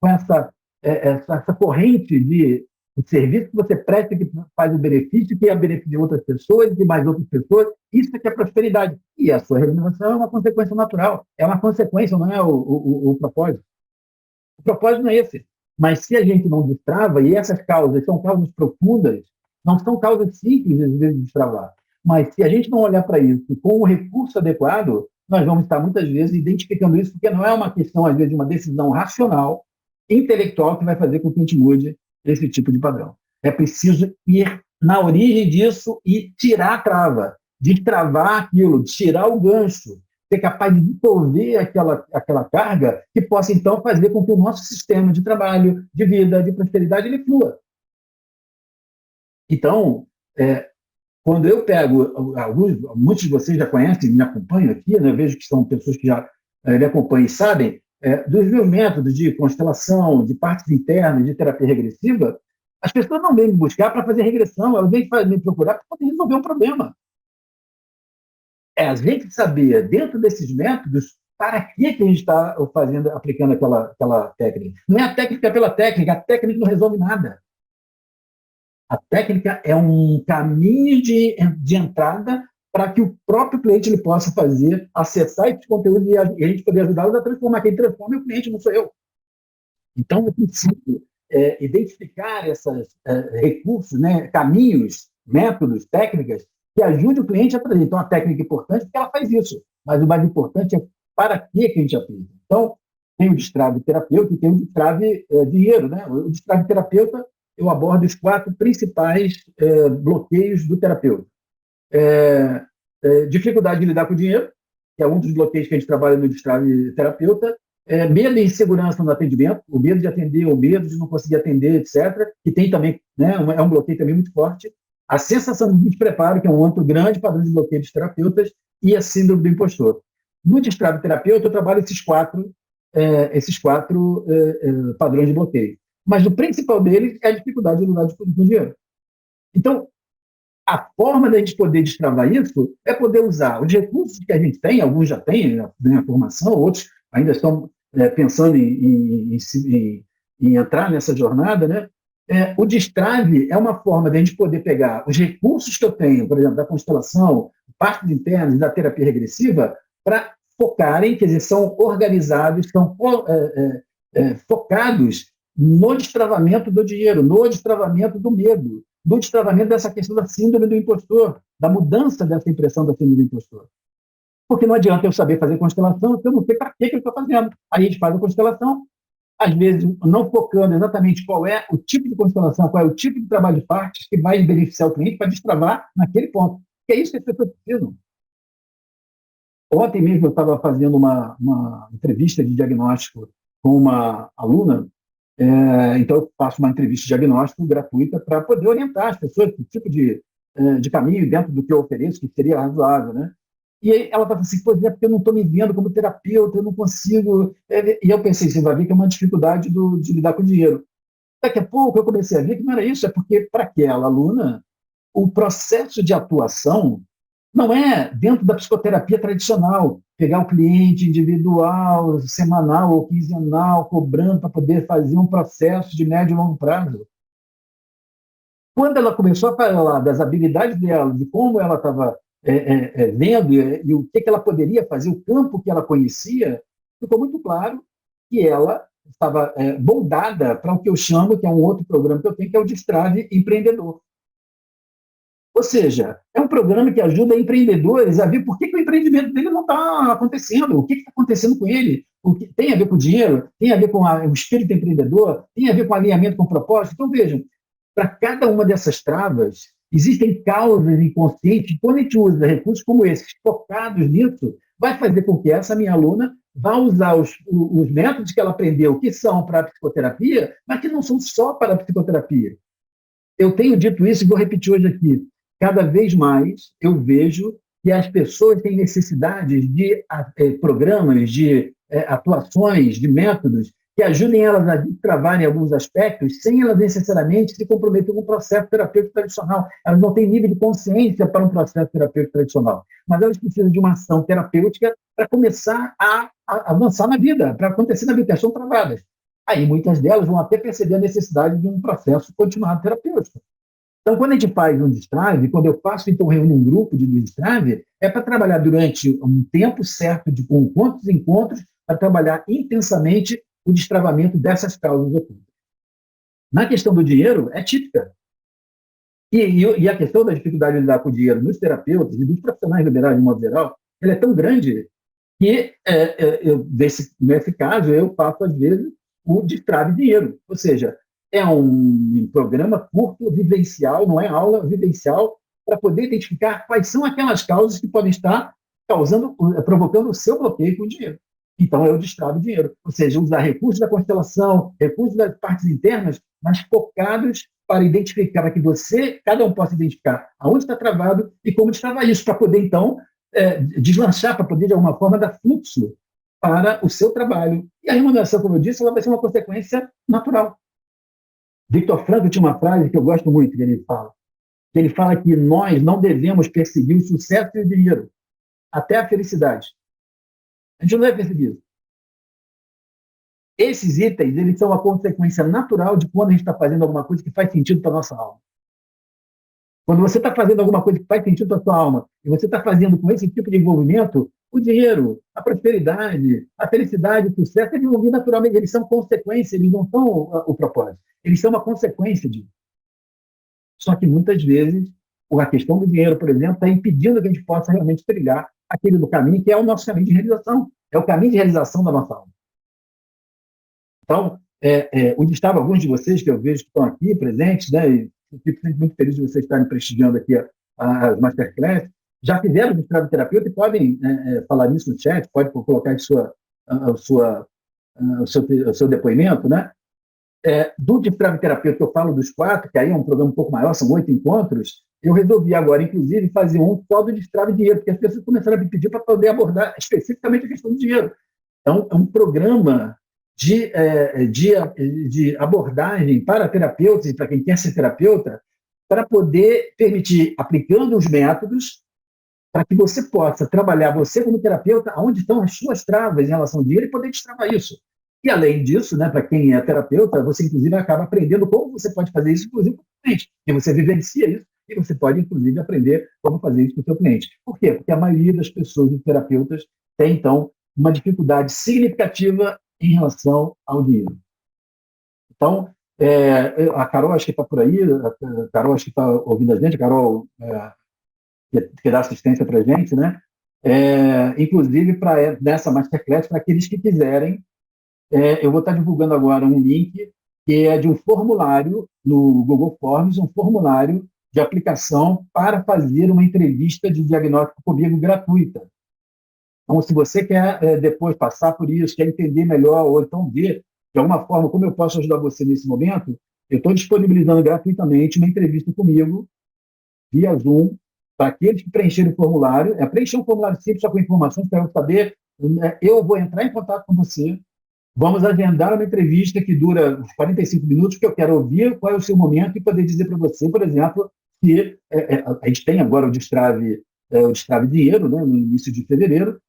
essa corrente de o serviço que você presta, que faz o benefício, que é a benefício de outras pessoas, de mais outras pessoas. Isso é que é prosperidade. E a sua remuneração é uma consequência natural. É uma consequência, não é o propósito. O propósito não é esse. Mas se a gente não destrava, e essas causas são causas profundas, não são causas simples, às vezes, de destravar. Mas se a gente não olhar para isso com o recurso adequado, nós vamos estar, muitas vezes, identificando isso, porque não é uma questão, às vezes, de uma decisão racional, intelectual, que vai fazer com que a gente mude esse tipo de padrão. É preciso ir na origem disso e tirar a trava, destravar aquilo, tirar o gancho, ser capaz de dissolver aquela carga que possa, então, fazer com que o nosso sistema de trabalho, de vida, de prosperidade, ele flua. Então, quando eu pego, muitos de vocês já conhecem, me acompanham aqui, né? Eu vejo que são pessoas que já me acompanham e sabem, dos meus métodos de constelação, de partes internas, de terapia regressiva, as pessoas não vêm me buscar para fazer regressão, elas vêm me procurar para poder resolver um problema. A gente saber, dentro desses métodos, para que a gente está aplicando aquela técnica. Não é a técnica pela técnica, a técnica não resolve nada. A técnica é um caminho de entrada para que o próprio cliente ele possa fazer, acessar esse conteúdo e a gente poder ajudá-los a transformar. Quem transforma é o cliente, não sou eu. Então, eu preciso identificar esses recursos, né, caminhos, métodos, técnicas que ajudem o cliente a trazer. Então, a técnica é importante porque ela faz isso, mas o mais importante é para que a gente aplica. Então, tem o destrave terapeuta e tem o destrave dinheiro. Né? O destrave terapeuta, eu abordo os 4 principais bloqueios do terapeuta. Dificuldade de lidar com o dinheiro, que é um dos bloqueios que a gente trabalha no destrave terapeuta. Medo e insegurança no atendimento, o medo de atender, o medo de não conseguir atender, etc. E tem também, né, é um bloqueio também muito forte. A sensação de despreparo, que é um outro grande padrão de bloqueio dos terapeutas, e a síndrome do impostor. No destrave terapeuta, eu trabalho esses quatro padrões de bloqueio. Mas o principal deles é a dificuldade de lidar com o dinheiro. Então, a forma da gente poder destravar isso é poder usar os recursos que a gente tem, alguns já têm, né, a formação, outros ainda estão pensando em entrar nessa jornada, né? O destrave é uma forma de a gente poder pegar os recursos que eu tenho, por exemplo, da constelação, partes internas, da terapia regressiva, para focarem, quer dizer, são organizados, são focados no destravamento do dinheiro, no destravamento do medo, do destravamento dessa questão da síndrome do impostor, da mudança dessa impressão da síndrome do impostor. Porque não adianta eu saber fazer constelação se eu não sei para que eu estou fazendo. Aí a gente faz a constelação, às vezes não focando exatamente qual é o tipo de constelação, qual é o tipo de trabalho de partes que vai beneficiar o cliente para destravar naquele ponto. Que é isso que as pessoas precisam. Ontem mesmo eu estava fazendo uma entrevista de diagnóstico com uma aluna, então eu faço uma entrevista de diagnóstico gratuita para poder orientar as pessoas que tipo de caminho dentro do que eu ofereço, que seria razoável, né? E aí ela estava assim, pois é, porque eu não estou me vendo como terapeuta, eu não consigo. E eu pensei, você vai ver que é uma dificuldade de lidar com dinheiro. Daqui a pouco eu comecei a ver que não era isso, é porque para aquela aluna, o processo de atuação não é dentro da psicoterapia tradicional, pegar o cliente individual, semanal ou quinzenal, cobrando para poder fazer um processo de médio e longo prazo. Quando ela começou a falar das habilidades dela, de como ela estava vendo e o que ela poderia fazer, o campo que ela conhecia, ficou muito claro que ela estava moldada para o que eu chamo, que é um outro programa que eu tenho, que é o Destrave Empreendedor. Ou seja, é um programa que ajuda empreendedores a ver por que o empreendimento dele não está acontecendo, o que está acontecendo com ele, o que tem a ver com o dinheiro, tem a ver com o espírito empreendedor, tem a ver com o alinhamento com o propósito. Então, vejam, para cada uma dessas travas, existem causas inconscientes. Quando a gente usa recursos como esses, focados nisso, vai fazer com que essa minha aluna vá usar os métodos que ela aprendeu, que são para a psicoterapia, mas que não são só para a psicoterapia. Eu tenho dito isso e vou repetir hoje aqui. Cada vez mais eu vejo que as pessoas têm necessidades de programas, de atuações, de métodos que ajudem elas a destravarem alguns aspectos sem elas necessariamente se comprometerem com um processo terapêutico tradicional. Elas não têm nível de consciência para um processo terapêutico tradicional, mas elas precisam de uma ação terapêutica para começar a avançar na vida, para acontecer na vida, elas são travadas. Aí muitas delas vão até perceber a necessidade de um processo continuado terapêutico. Então, quando a gente faz um destrave, quando eu faço, então, reúno um grupo de destrave, é para trabalhar durante um tempo certo, com quantos encontros, para trabalhar intensamente o destravamento dessas causas ocultas. Na questão do dinheiro, é típica. E a questão da dificuldade de lidar com o dinheiro nos terapeutas e dos profissionais liberais, de modo geral, ela é tão grande que, nesse caso, eu faço, às vezes, o destrave de dinheiro. Ou seja, é um programa curto, vivencial, não é aula, vivencial, para poder identificar quais são aquelas causas que podem estar provocando o seu bloqueio com o dinheiro. Então, é o destrave de dinheiro. Ou seja, usar recursos da constelação, recursos das partes internas, mas focados para identificar, para que cada um possa identificar aonde está travado e como destravar isso, para poder, então, deslanchar, para poder, de alguma forma, dar fluxo para o seu trabalho. E a remuneração, como eu disse, ela vai ser uma consequência natural. Victor Frankl tinha uma frase que eu gosto muito, que ele fala que nós não devemos perseguir o sucesso e o dinheiro, até a felicidade. A gente não deve perceber isso. Esses itens, eles são uma consequência natural de quando a gente está fazendo alguma coisa que faz sentido para a nossa alma. Quando você está fazendo alguma coisa que faz sentido para a sua alma, e você está fazendo com esse tipo de envolvimento, o dinheiro, a prosperidade, a felicidade, o sucesso, eles vão vir naturalmente, eles são consequência, eles não são o propósito. Eles são uma consequência disso. Só que muitas vezes, a questão do dinheiro, por exemplo, está impedindo que a gente possa realmente trilhar aquele do caminho que é o nosso caminho de realização. É o caminho de realização da nossa alma. Então, onde estavam alguns de vocês que eu vejo que estão aqui presentes, né, e eu fico sempre muito feliz de vocês estarem prestigiando aqui as Masterclass, já fizeram de terapeuta e podem falar isso no chat, pode colocar o seu depoimento, né? Do terapeuta que eu falo dos 4, que aí é um programa um pouco maior, são 8 encontros, eu resolvi agora, inclusive, fazer um só do destrave de dinheiro, porque as pessoas começaram a me pedir para poder abordar especificamente a questão do dinheiro. Então, é um programa de abordagem para terapeutas e para quem quer ser terapeuta, para poder permitir, aplicando os métodos, para que você possa trabalhar, você como terapeuta, onde estão as suas travas em relação ao dinheiro e poder destravar isso. E, além disso, né, para quem é terapeuta, você, inclusive, acaba aprendendo como você pode fazer isso, inclusive, com o cliente. E você vivencia isso, e você pode, inclusive, aprender como fazer isso com o seu cliente. Por quê? Porque a maioria das pessoas e terapeutas tem, então, uma dificuldade significativa em relação ao dinheiro. Então, a Carol, acho que está por aí, a Carol, acho que está ouvindo a gente, a Carol, que dá assistência para a gente, né? Inclusive, nessa Masterclass, para aqueles que quiserem, eu vou estar divulgando agora um link que é de um formulário no Google Forms, um formulário de aplicação para fazer uma entrevista de diagnóstico comigo gratuita. Então, se você quer depois passar por isso, quer entender melhor, ou então ver de alguma forma como eu posso ajudar você nesse momento, eu estou disponibilizando gratuitamente uma entrevista comigo, via Zoom, para aqueles que preencherem o formulário. Preencher um formulário simples, só com informações para eu saber. Eu vou entrar em contato com você, vamos agendar uma entrevista que dura uns 45 minutos, porque eu quero ouvir qual é o seu momento e poder dizer para você, por exemplo, que a gente tem agora o Destrave Dinheiro, né, no início de fevereiro,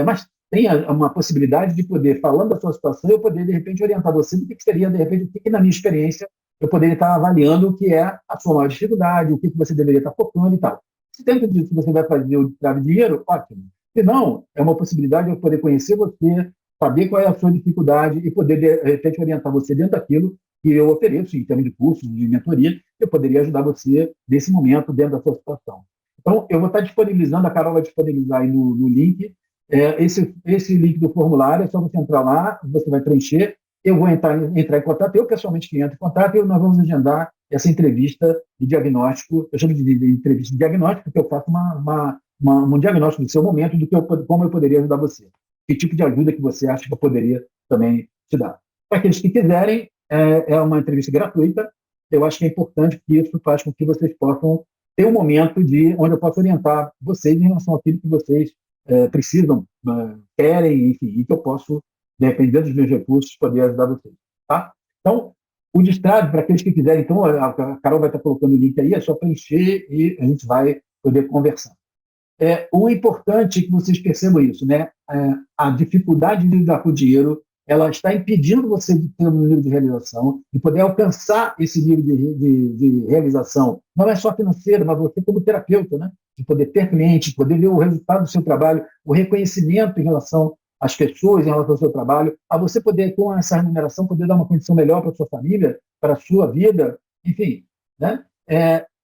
mas tem uma possibilidade de poder, falando da sua situação, eu poder, de repente, orientar você do que seria, de repente, o que na minha experiência, eu poderia estar avaliando o que é a sua maior dificuldade, o que você deveria estar focando e tal. Se dentro disso você vai fazer o Destrave Dinheiro, ótimo. Se não, é uma possibilidade de eu poder conhecer você, saber qual é a sua dificuldade e poder, de repente, orientar você dentro daquilo que eu ofereço, em termos de cursos, de mentoria, eu poderia ajudar você nesse momento, dentro da sua situação. Então, eu vou estar disponibilizando, a Carol vai disponibilizar aí no link, esse link do formulário, é só você entrar lá, você vai preencher, eu vou entrar em contato, eu pessoalmente que entro em contato, e nós vamos agendar essa entrevista de diagnóstico, eu chamo de entrevista de diagnóstico, porque eu faço um diagnóstico do seu momento, como eu poderia ajudar você. Que tipo de ajuda que você acha que eu poderia também te dar. Para aqueles que quiserem, é uma entrevista gratuita, eu acho que é importante que isso faz com que vocês possam ter um momento onde eu posso orientar vocês em relação àquilo que vocês precisam, querem, enfim, e que eu posso, dependendo dos meus recursos, poder ajudar vocês. Tá? Então, o Destrave, para aqueles que quiserem, então, a Carol vai estar colocando o link aí, é só preencher e a gente vai poder conversar. O importante é que vocês percebam isso, né? A dificuldade de lidar com o dinheiro, ela está impedindo você de ter um nível de realização, de poder alcançar esse nível de realização, não é só financeiro, mas você como terapeuta, né? De poder ter cliente, poder ver o resultado do seu trabalho, o reconhecimento em relação às pessoas, em relação ao seu trabalho, a você poder, com essa remuneração, poder dar uma condição melhor para a sua família, para a sua vida, enfim, né?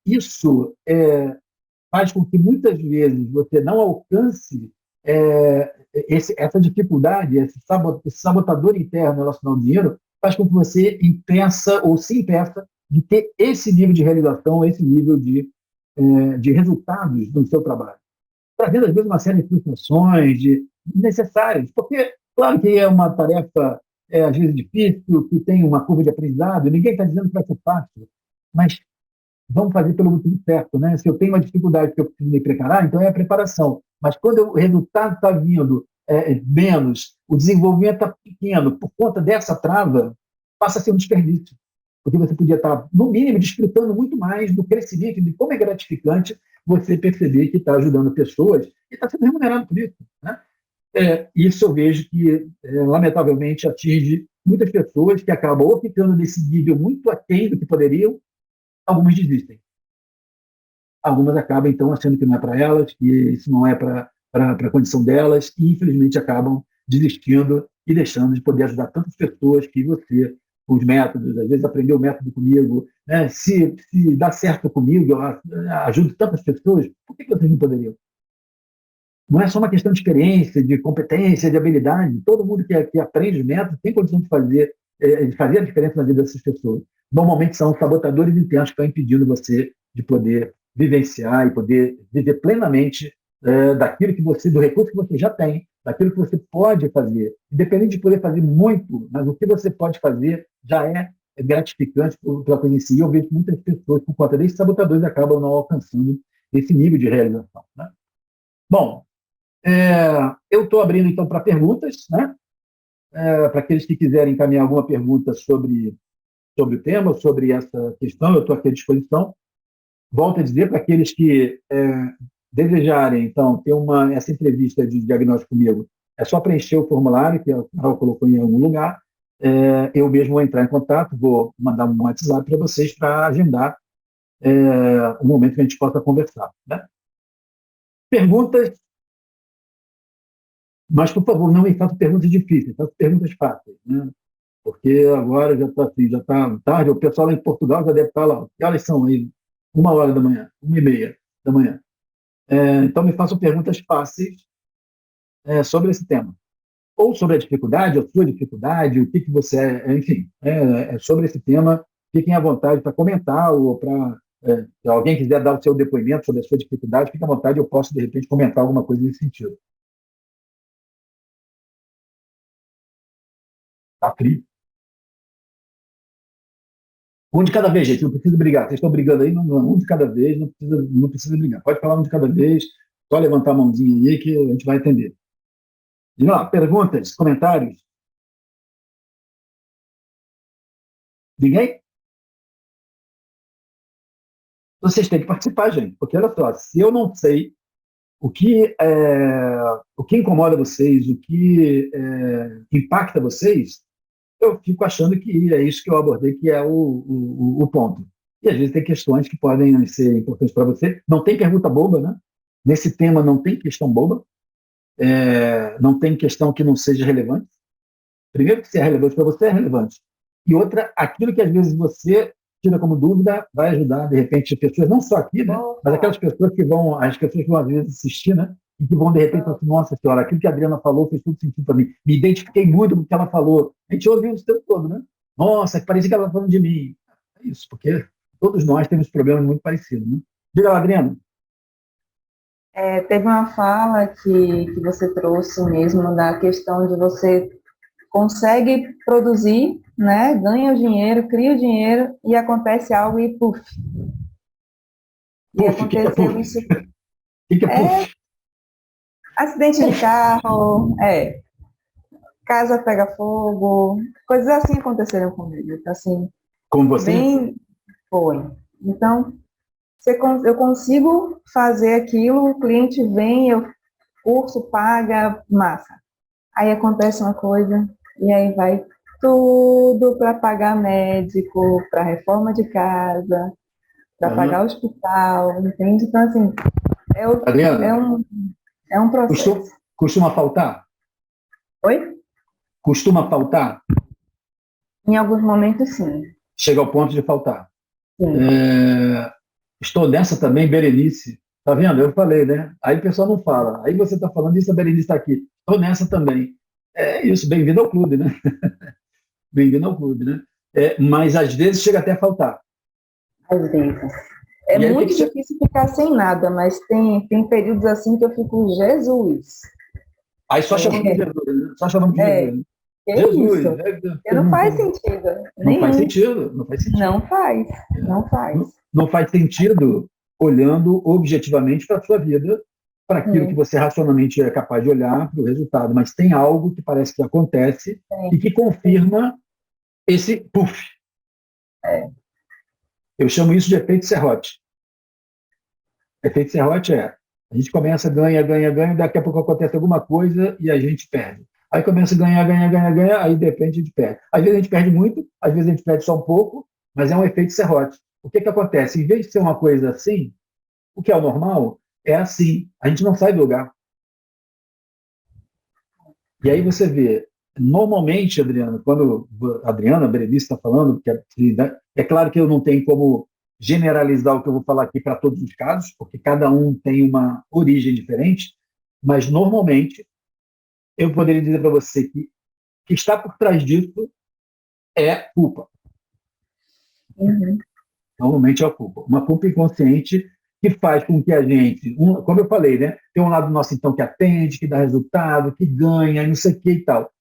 Isso faz com que muitas vezes você não alcance essa dificuldade, esse sabotador interno relacionado ao dinheiro, faz com que você impeça ou se impeça de ter esse nível de realização, esse nível de resultados no seu trabalho. Trazendo, às vezes, uma série de frustrações necessárias, porque, claro que é uma tarefa, às vezes, difícil, que tem uma curva de aprendizado, ninguém está dizendo que vai ser fácil, mas vamos fazer pelo motivo certo, né? Se eu tenho uma dificuldade que eu preciso me preparar, então é a preparação. Mas quando o resultado está vindo menos, o desenvolvimento está pequeno, por conta dessa trava, passa a ser um desperdício. Porque você podia estar, no mínimo, desfrutando muito mais do crescimento, de como é gratificante você perceber que está ajudando pessoas e está sendo remunerado por isso, né? Isso eu vejo que, lamentavelmente, atinge muitas pessoas que acabam ou ficando nesse nível muito aquém do que poderiam, algumas desistem. Algumas acabam, então, achando que não é para elas, que isso não é para a condição delas, e, infelizmente, acabam desistindo e deixando de poder ajudar tantas pessoas que você, com os métodos, às vezes aprendeu o método comigo, né? Se dá certo comigo, eu ajudo tantas pessoas, por que vocês não poderiam? Não é só uma questão de experiência, de competência, de habilidade. Todo mundo que aprende os métodos tem condição de fazer a diferença na vida dessas pessoas. Normalmente são sabotadores internos que estão impedindo você de poder vivenciar e poder viver plenamente daquilo que você, do recurso que você já tem, daquilo que você pode fazer. Independente de poder fazer muito, mas o que você pode fazer já é gratificante para conhecer. Eu vejo que muitas pessoas, por conta desses sabotadores, acabam não alcançando esse nível de realização. Né? Bom, eu estou abrindo, então, para perguntas, né? Para aqueles que quiserem encaminhar alguma pergunta sobre o tema, sobre essa questão, eu estou aqui à disposição. Volto a dizer, para aqueles que desejarem, então, ter essa entrevista de diagnóstico comigo, é só preencher o formulário, que a Carol colocou em algum lugar. Eu mesmo vou entrar em contato, vou mandar um WhatsApp para vocês para agendar o momento que a gente possa conversar. Né? Perguntas. Mas, por favor, não me faça perguntas difíceis, faça perguntas fáceis, né? Porque agora já está assim, já está tarde, o pessoal lá em Portugal já deve estar lá. Que horas são aí? 1 hora da manhã, 1h30 da manhã. Então, me façam perguntas fáceis sobre esse tema. Ou sobre a dificuldade, a sua dificuldade, o que você enfim, sobre esse tema, fiquem à vontade para comentar ou para. Se alguém quiser dar o seu depoimento sobre a sua dificuldade, fique à vontade, eu posso, de repente, comentar alguma coisa nesse sentido. Tá frio. Um de cada vez, gente, não precisa brigar. Vocês estão brigando aí, um de cada vez, não precisa brigar. Pode falar um de cada vez, só levantar a mãozinha aí que a gente vai entender. E, perguntas, comentários? Ninguém? Vocês têm que participar, gente, porque olha só, se eu não sei o que incomoda vocês, o que impacta vocês, eu fico achando que é isso que eu abordei, que é o ponto. E às vezes tem questões que podem ser importantes para você. Não tem pergunta boba, né? Nesse tema não tem questão boba, não tem questão que não seja relevante. Primeiro, que se é relevante para você, é relevante. E outra, aquilo que às vezes você tira como dúvida vai ajudar, de repente, as pessoas, não só aqui, né? Mas aquelas pessoas as pessoas que vão às vezes assistir, né? E que vão, de repente, falar assim, nossa senhora, aquilo que a Adriana falou fez todo sentido para mim. Me identifiquei muito com o que ela falou. A gente ouviu isso o tempo todo, né? Nossa, parecia que ela estava falando de mim. É isso, porque todos nós temos problemas muito parecidos, né? Diga lá, Adriana. Teve uma fala que você trouxe mesmo da questão de você consegue produzir, né, ganha o dinheiro, cria o dinheiro e acontece algo e puf. E aconteceu isso. O que é puf? Acidente de carro, casa pega fogo, coisas assim aconteceram comigo. Então, assim, como você? Bem, foi. Então, eu consigo fazer aquilo, o cliente vem, eu curso, paga, massa. Aí acontece uma coisa, e aí vai tudo para pagar médico, para reforma de casa, para pagar hospital, entende? Então, assim, Adriana, é um processo. Costuma faltar? Oi? Costuma faltar? Em alguns momentos, sim. Chega ao ponto de faltar. Sim. Estou nessa também, Berenice. Tá vendo? Eu falei, né? Aí o pessoal não fala. Aí você está falando isso, a Berenice está aqui. Estou nessa também. É isso, bem-vindo ao clube, né? Bem-vindo ao clube, né? Mas às vezes chega até a faltar. Às vezes. É muito difícil ficar sem nada, mas tem períodos assim que eu fico, Jesus. Aí só chamando de Jesus, né? Só chamando de Jesus. Jesus, isso? Porque não faz sentido. Não faz sentido. Não faz sentido. Não faz. Não faz sentido olhando objetivamente para a sua vida, para aquilo que você racionalmente é capaz de olhar para o resultado, mas tem algo que parece que acontece e que confirma esse puff. Eu chamo isso de efeito serrote. Efeito serrote A gente começa, ganha, ganha, ganha, daqui a pouco acontece alguma coisa e a gente perde. Aí começa a ganhar, ganhar, ganhar, ganhar, aí de repente a gente perde. Às vezes a gente perde muito, às vezes a gente perde só um pouco, mas é um efeito serrote. O que acontece? Em vez de ser uma coisa assim, o que é o normal é assim. A gente não sai do lugar. E aí você vê, normalmente, Adriana, quando a Adriana, a Berenice está falando, é claro que eu não tenho como generalizar o que eu vou falar aqui para todos os casos, porque cada um tem uma origem diferente, mas normalmente eu poderia dizer para você que está por trás disso é culpa. Uhum. Normalmente é a culpa. Uma culpa inconsciente que faz com que a gente, como eu falei, né, tem um lado nosso então que atende, que dá resultado, que ganha, não sei o que e tal.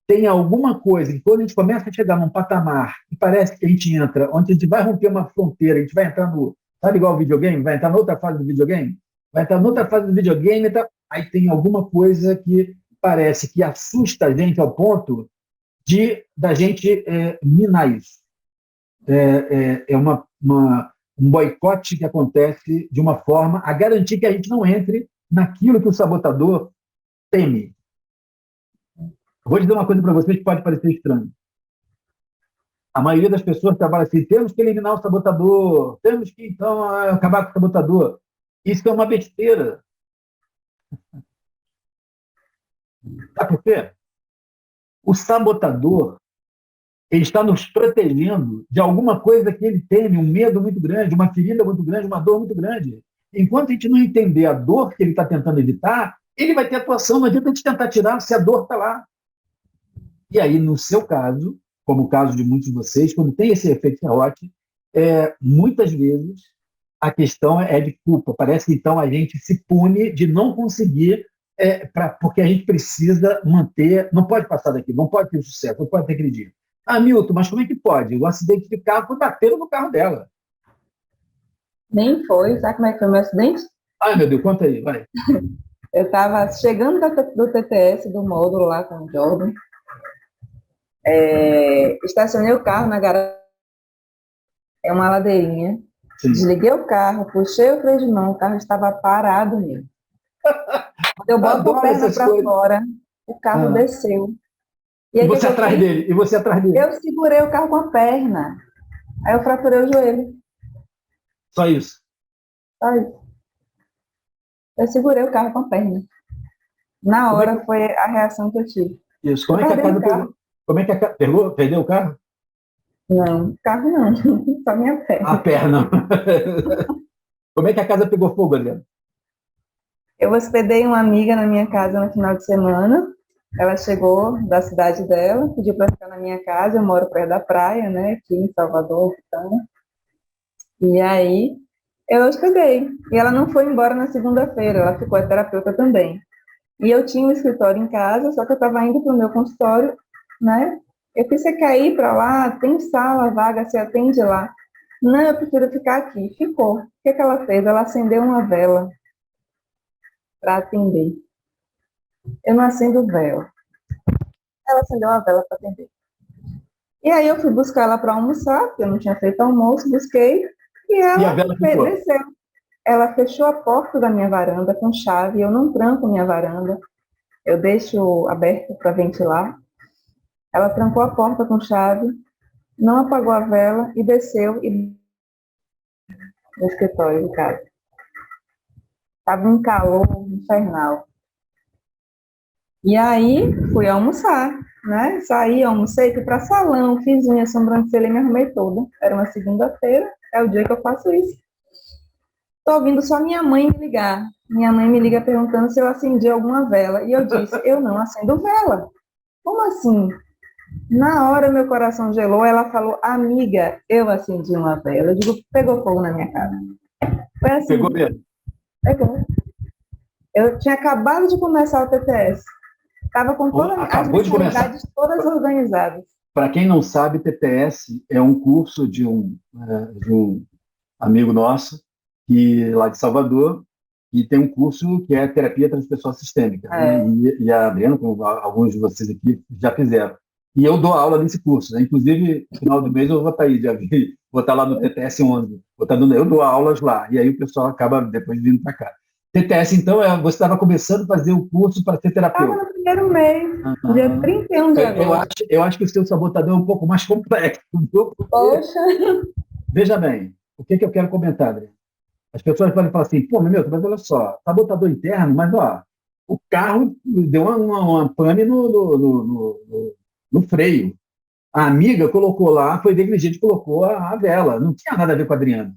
Tem alguma coisa que quando a gente começa a chegar num patamar que parece que a gente entra, onde a gente vai romper uma fronteira, a gente vai entrar no, sabe igual o videogame? Vai entrar na outra fase do videogame? Vai entrar na outra fase do videogame, tá? Aí tem alguma coisa que parece que assusta a gente ao ponto da gente minar isso. É um boicote que acontece de uma forma a garantir que a gente não entre naquilo que o sabotador teme. Vou dizer uma coisa para vocês que pode parecer estranho. A maioria das pessoas trabalha assim, temos que eliminar o sabotador, temos que, então, acabar com o sabotador. Isso é uma besteira. Sabe por quê? O sabotador, ele está nos protegendo de alguma coisa que ele teme, um medo muito grande, uma ferida muito grande, uma dor muito grande. Enquanto a gente não entender a dor que ele está tentando evitar, ele vai ter atuação, não adianta a gente tentar tirar se a dor está lá. E aí, no seu caso, como o caso de muitos de vocês, quando tem esse efeito serrote, muitas vezes a questão é de culpa. Parece que então a gente se pune de não conseguir, porque a gente precisa manter, não pode passar daqui, não pode ter sucesso, não pode ter aquele dia. Ah, Milton, mas como é que pode? O acidente de carro foi bater no carro dela. Nem foi, sabe como é que foi o meu acidente? Ai, meu Deus, conta aí, vai. Eu estava chegando do TTS, do módulo lá com o Jordan, estacionei o carro na garagem, é uma ladeirinha, Sim. desliguei o carro, puxei o freio de mão, o carro estava parado mesmo. Quando eu boto a perna para fora, o carro desceu. E aí, você atrás dele? E você atrás dele? Eu segurei o carro com a perna. Aí eu fraturei o joelho. Só isso? Só isso. Eu segurei o carro com a perna. Na hora foi a reação que eu tive. Isso. Como é que a casa pegou? Como é que a casa perdeu o carro? Não, o carro não. Só minha perna. A perna. Como é que a casa pegou fogo, Adriana? Eu hospedei uma amiga na minha casa no final de semana. Ela chegou da cidade dela, pediu para ficar na minha casa. Eu moro perto da praia, né? Aqui em Salvador, então. E aí, eu hospedei. E ela não foi embora na segunda-feira, ela ficou a terapeuta também. E eu tinha um escritório em casa, só que eu estava indo para o meu consultório, né? Eu pensei, você quer ir para lá? Tem sala vaga, você atende lá. Não, eu prefiro ficar aqui. Ficou. O que ela fez? Ela acendeu uma vela para atender. Eu não acendo vela. Ela acendeu uma vela para atender. E aí eu fui buscar ela para almoçar, porque eu não tinha feito almoço, busquei, e ela desceu. Ela fechou a porta da minha varanda com chave, eu não tranco minha varanda, eu deixo aberto para ventilar. Ela trancou a porta com chave, não apagou a vela e desceu no escritório de casa. Estava um calor infernal. E aí fui almoçar, né? Saí, almocei, fui para salão, fiz unha, sobrancelha e me arrumei toda. Era uma segunda-feira, é o dia que eu faço isso. Estou ouvindo só minha mãe me ligar. Minha mãe me liga perguntando se eu acendi alguma vela. E eu disse, eu não acendo vela. Como assim? Na hora meu coração gelou, ela falou, amiga, eu acendi uma vela. Eu digo, pegou fogo na minha casa. Foi assim. Pegou mesmo? Pegou. Eu tinha acabado de começar o TTS. Estava com todas as mensalidades todas organizadas. Para quem não sabe, TTS é um curso de um amigo nosso, lá de Salvador, que tem um curso que é terapia transpessoal sistêmica. Né? E a Adriana, como alguns de vocês aqui, já fizeram. E eu dou aula nesse curso. Né? Inclusive, no final do mês eu vou estar aí, vou estar lá no TTS 11. Eu dou aulas lá. E aí o pessoal acaba depois vindo para cá. TTS, então, você estava começando a fazer o curso para ser Estava terapeuta. no primeiro mês, dia 31 de agosto. Eu acho que o seu sabotador é um pouco mais complexo, viu? Porque, Poxa, veja bem, o que eu quero comentar, Adriano? As pessoas podem falar assim, pô, meu, mas olha só, sabotador interno, mas ó, o carro deu uma pane no freio. A amiga colocou lá, foi negligente, colocou a vela. Não tinha nada a ver com a Adriana.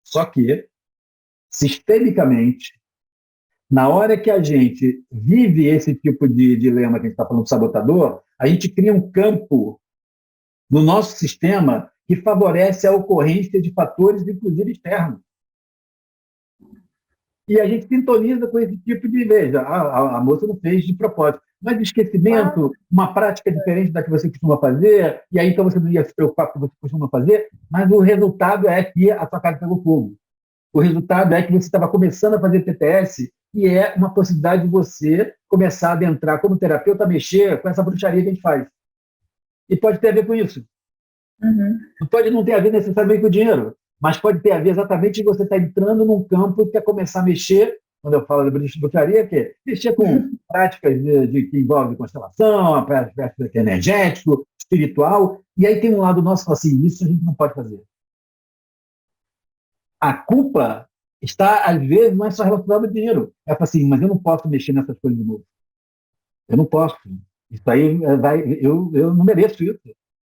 Só que, sistemicamente, na hora que a gente vive esse tipo de dilema que a gente está falando do sabotador, a gente cria um campo no nosso sistema que favorece a ocorrência de fatores, inclusive externos. E a gente sintoniza com esse tipo de, veja, a moça não fez de propósito, mas esquecimento, uma prática diferente da que você costuma fazer, e aí então você não ia se preocupar com o que você costuma fazer, mas o resultado é que a sua casa pegou fogo. O resultado é que você estava começando a fazer TTS e é uma possibilidade de você começar a adentrar como terapeuta, a mexer com essa bruxaria que a gente faz. E pode ter a ver com isso. Pode não ter a ver necessariamente com o dinheiro, mas pode ter a ver exatamente de você estar entrando num campo e quer começar a mexer, quando eu falo de bruxaria, que é mexer com práticas que envolvem constelação, práticas que é energético, espiritual, e aí tem um lado nosso que fala assim, isso a gente não pode fazer. A culpa está, às vezes, não é só relacionada ao dinheiro. É assim, mas eu não posso mexer nessas coisas de novo. Eu não posso. Isso aí eu não mereço isso.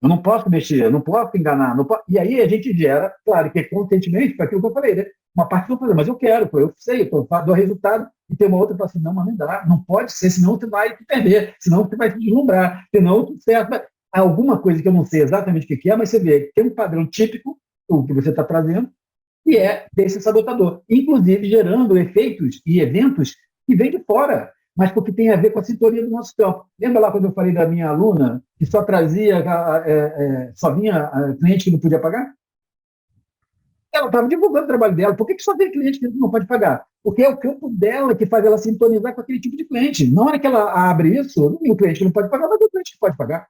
Eu não posso mexer, eu não posso enganar. Não posso... E aí a gente gera, claro, que conscientemente, para aquilo que eu falei, né? Uma parte que eu falei, mas eu quero, eu sei, eu dou resultado. E tem uma outra que fala assim, não, mas não dá, não pode ser, senão você vai se perder, senão você vai se deslumbrar, senão tudo certo. Há alguma coisa que eu não sei exatamente o que é, mas você vê que tem um padrão típico, o que você está trazendo, e é desse sabotador, inclusive gerando efeitos e eventos que vêm de fora, mas porque tem a ver com a sintonia do nosso campo. Lembra lá quando eu falei da minha aluna, que só trazia, só vinha cliente que não podia pagar? Ela estava divulgando o trabalho dela. Por que só vem cliente que não pode pagar? Porque é o campo dela que faz ela sintonizar com aquele tipo de cliente. Na hora que ela abre isso, não tem o cliente que não pode pagar, mas tem o cliente que pode pagar.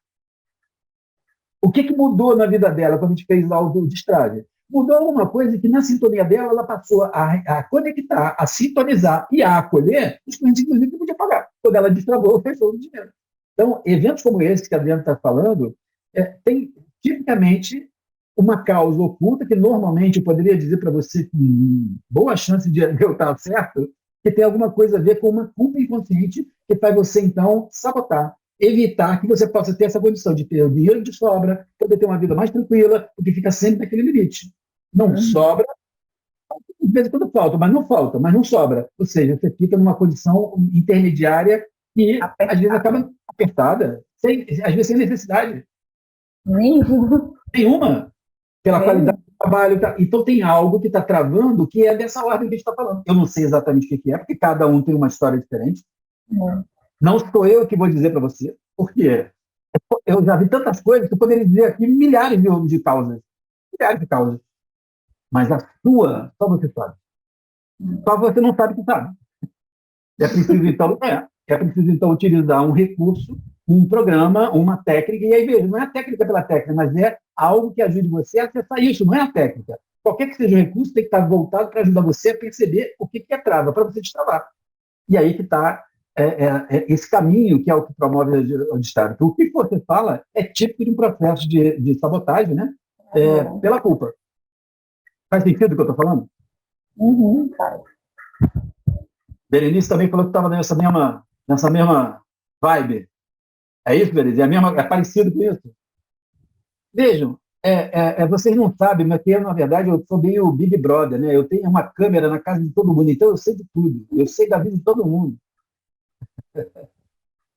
O que mudou na vida dela quando a gente fez lá o destrave? Mudou alguma coisa que na sintonia dela ela passou a conectar, a sintonizar e a acolher os clientes, inclusive, que podia pagar. Quando ela destravou, fechou o dinheiro. Então, eventos como esse que a Adriana está falando, tem tipicamente uma causa oculta que normalmente eu poderia dizer para você com boa chance de eu estar certo, que tem alguma coisa a ver com uma culpa inconsciente que faz você, então, sabotar, evitar que você possa ter essa condição de ter o dinheiro de sobra, poder ter uma vida mais tranquila, porque fica sempre naquele limite. Não sobra, de vez em quando falta, mas não sobra. Ou seja, você fica numa condição intermediária e às vezes acaba apertada, às vezes sem necessidade. Nenhuma. Pela qualidade do trabalho. Então tem algo que está travando que é dessa ordem que a gente está falando. Eu não sei exatamente o que é, porque cada um tem uma história diferente. Não sou eu que vou dizer para você, porque eu já vi tantas coisas que eu poderia dizer aqui milhares de causas. Milhares de causas. Mas a sua, só você sabe. Só você não sabe que sabe. É preciso, então, utilizar um recurso, um programa, uma técnica, e aí, veja, não é a técnica pela técnica, mas é algo que ajude você a acessar isso, não é a técnica. Qualquer que seja o recurso, tem que estar voltado para ajudar você a perceber o que é trava, para você destravar. E aí que está esse caminho que é o que promove o destaque. O que você fala é típico de um processo de sabotagem, né? Pela culpa. Faz sentido o que eu estou falando? Faz. Berenice também falou que estava nessa mesma vibe. É isso, Berenice? É parecido com isso? Vejam, vocês não sabem, mas eu, na verdade, eu sou bem o Big Brother, né? Eu tenho uma câmera na casa de todo mundo, então eu sei de tudo. Eu sei da vida de todo mundo.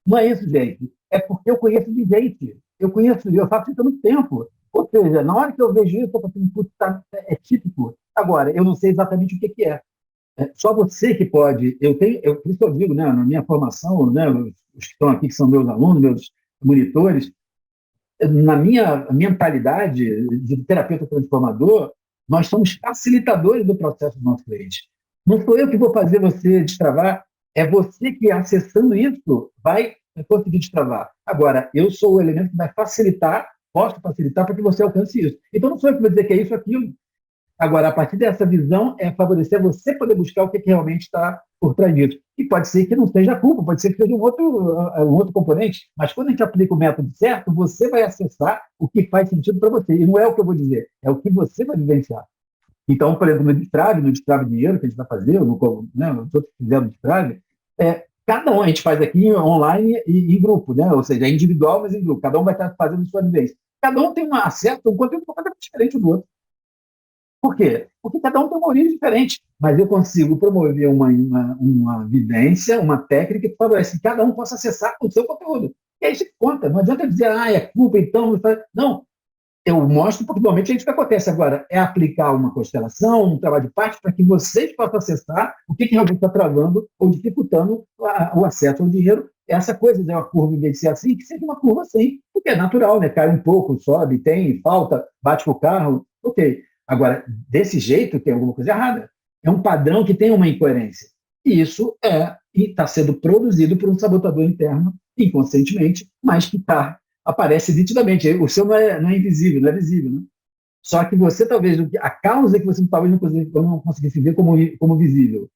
Não é isso, gente. É porque eu conheço de gente. Eu faço isso há muito tempo. Ou seja, na hora que eu vejo isso, eu falo assim, é típico. Agora, eu não sei exatamente o que é. Só você que pode. Por isso que eu digo, né, na minha formação, né, os que estão aqui, que são meus alunos, meus monitores, na minha mentalidade de terapeuta transformador, nós somos facilitadores do processo do nosso cliente. Não sou eu que vou fazer você destravar, é você que, acessando isso, vai conseguir destravar. Agora, eu sou o elemento que vai facilitar, posso facilitar para que você alcance isso. Então, não sou eu que vou dizer que é isso ou aquilo. Agora, a partir dessa visão, é favorecer você poder buscar o que realmente está por trás disso. E pode ser que não seja a culpa, pode ser que seja um outro componente, mas quando a gente aplica o método certo, você vai acessar o que faz sentido para você. E não é o que eu vou dizer, é o que você vai vivenciar. Então, por exemplo, no Destrave Dinheiro que a gente vai fazer, os outros que fizeram Destrave, cada um a gente faz aqui online e em grupo, né? Ou seja, é individual, mas em grupo. Cada um vai estar fazendo sua vivência. Cada um tem um acesso a um conteúdo completamente diferente do outro. Por quê? Porque cada um tem uma origem diferente, mas eu consigo promover uma vivência, uma técnica que favorece que cada um possa acessar o seu conteúdo. E aí você conta, não adianta dizer, é culpa, então... Não, eu mostro porque normalmente é isso que acontece agora, é aplicar uma constelação, um trabalho de parte, para que vocês possam acessar o que realmente está travando ou dificultando o acesso ao dinheiro. Essa coisa de uma curva em vez de ser assim, que seja uma curva assim, porque é natural, né? Cai um pouco, sobe, tem, falta, bate com o carro, ok. Agora, desse jeito, tem alguma coisa errada. É um padrão que tem uma incoerência. E isso está sendo produzido por um sabotador interno, inconscientemente, mas que aparece nitidamente. O seu não é invisível, não é visível. Né? Só que você, talvez, a causa é que você talvez não conseguisse ver como visível.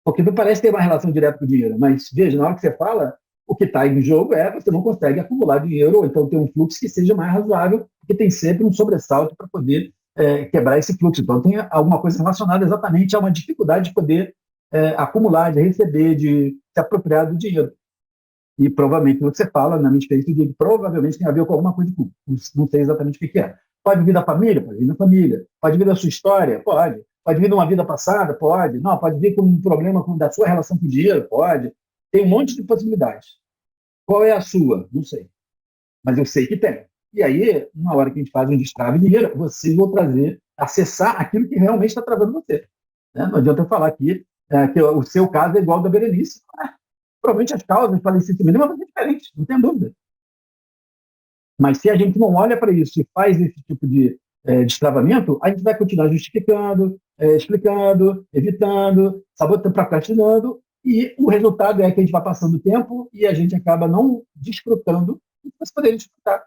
Porque não parece ter uma relação direta com o dinheiro. Mas, veja, na hora que você fala, o que está em jogo você não consegue acumular dinheiro, ou então ter um fluxo que seja mais razoável, porque tem sempre um sobressalto para poder quebrar esse fluxo. Então, tem alguma coisa relacionada exatamente a uma dificuldade de poder acumular, de receber, de se apropriar do dinheiro. E provavelmente o que você fala na minha experiência de provavelmente tem a ver com alguma coisa de culpa. Não sei exatamente o que é. Pode vir da família? Pode vir da família. Pode vir da sua história? Pode. Pode vir de uma vida passada? Pode. Não, pode vir com um problema da sua relação com o dinheiro? Pode. Tem um monte de possibilidades. Qual é a sua? Não sei. Mas eu sei que tem. E aí, na hora que a gente faz um destrave de dinheiro, vocês vão acessar aquilo que realmente está travando você. Né? Não adianta eu falar aqui que o seu caso é igual ao da Berenice. Provavelmente as causas para esse vão ser diferentes, não tem dúvida. Mas se a gente não olha para isso e faz esse tipo de destravamento, a gente vai continuar justificando, explicando, evitando, sabotando, procrastinando, e o resultado é que a gente vai passando o tempo e a gente acaba não desfrutando o que você poderia desfrutar.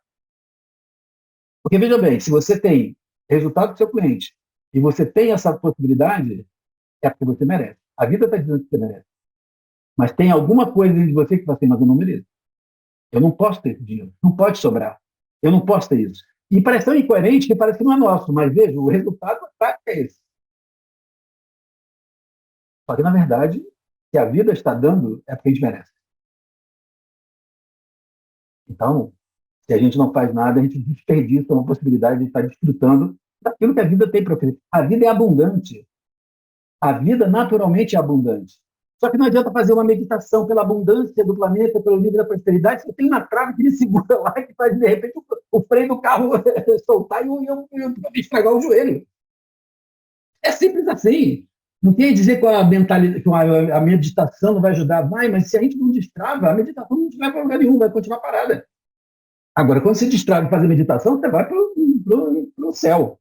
Porque, veja bem, se você tem resultado do seu cliente e você tem essa possibilidade, é porque você merece. A vida está dizendo que você merece. Mas tem alguma coisa dentro de você que você, mas eu não mereço. Eu não posso ter esse dinheiro. Não pode sobrar. Eu não posso ter isso. E parece tão incoerente que parece que não é nosso, mas veja, o resultado da prática é esse. Só que, na verdade, se a vida está dando, é porque a gente merece. Então, se a gente não faz nada, a gente desperdiça uma possibilidade de estar desfrutando daquilo que a vida tem para oferecer. A vida é abundante. A vida naturalmente é abundante. Só que não adianta fazer uma meditação pela abundância do planeta, pelo nível da prosperidade, você tem uma trave que me segura lá e faz, de repente, o freio do carro soltar e eu estragar o joelho. É simples assim. Não quer dizer que a meditação não vai ajudar, mas se a gente não destrava, a meditação não vai para lugar nenhum, vai continuar parada. Agora, quando você destrava e faz a meditação, você vai para o céu.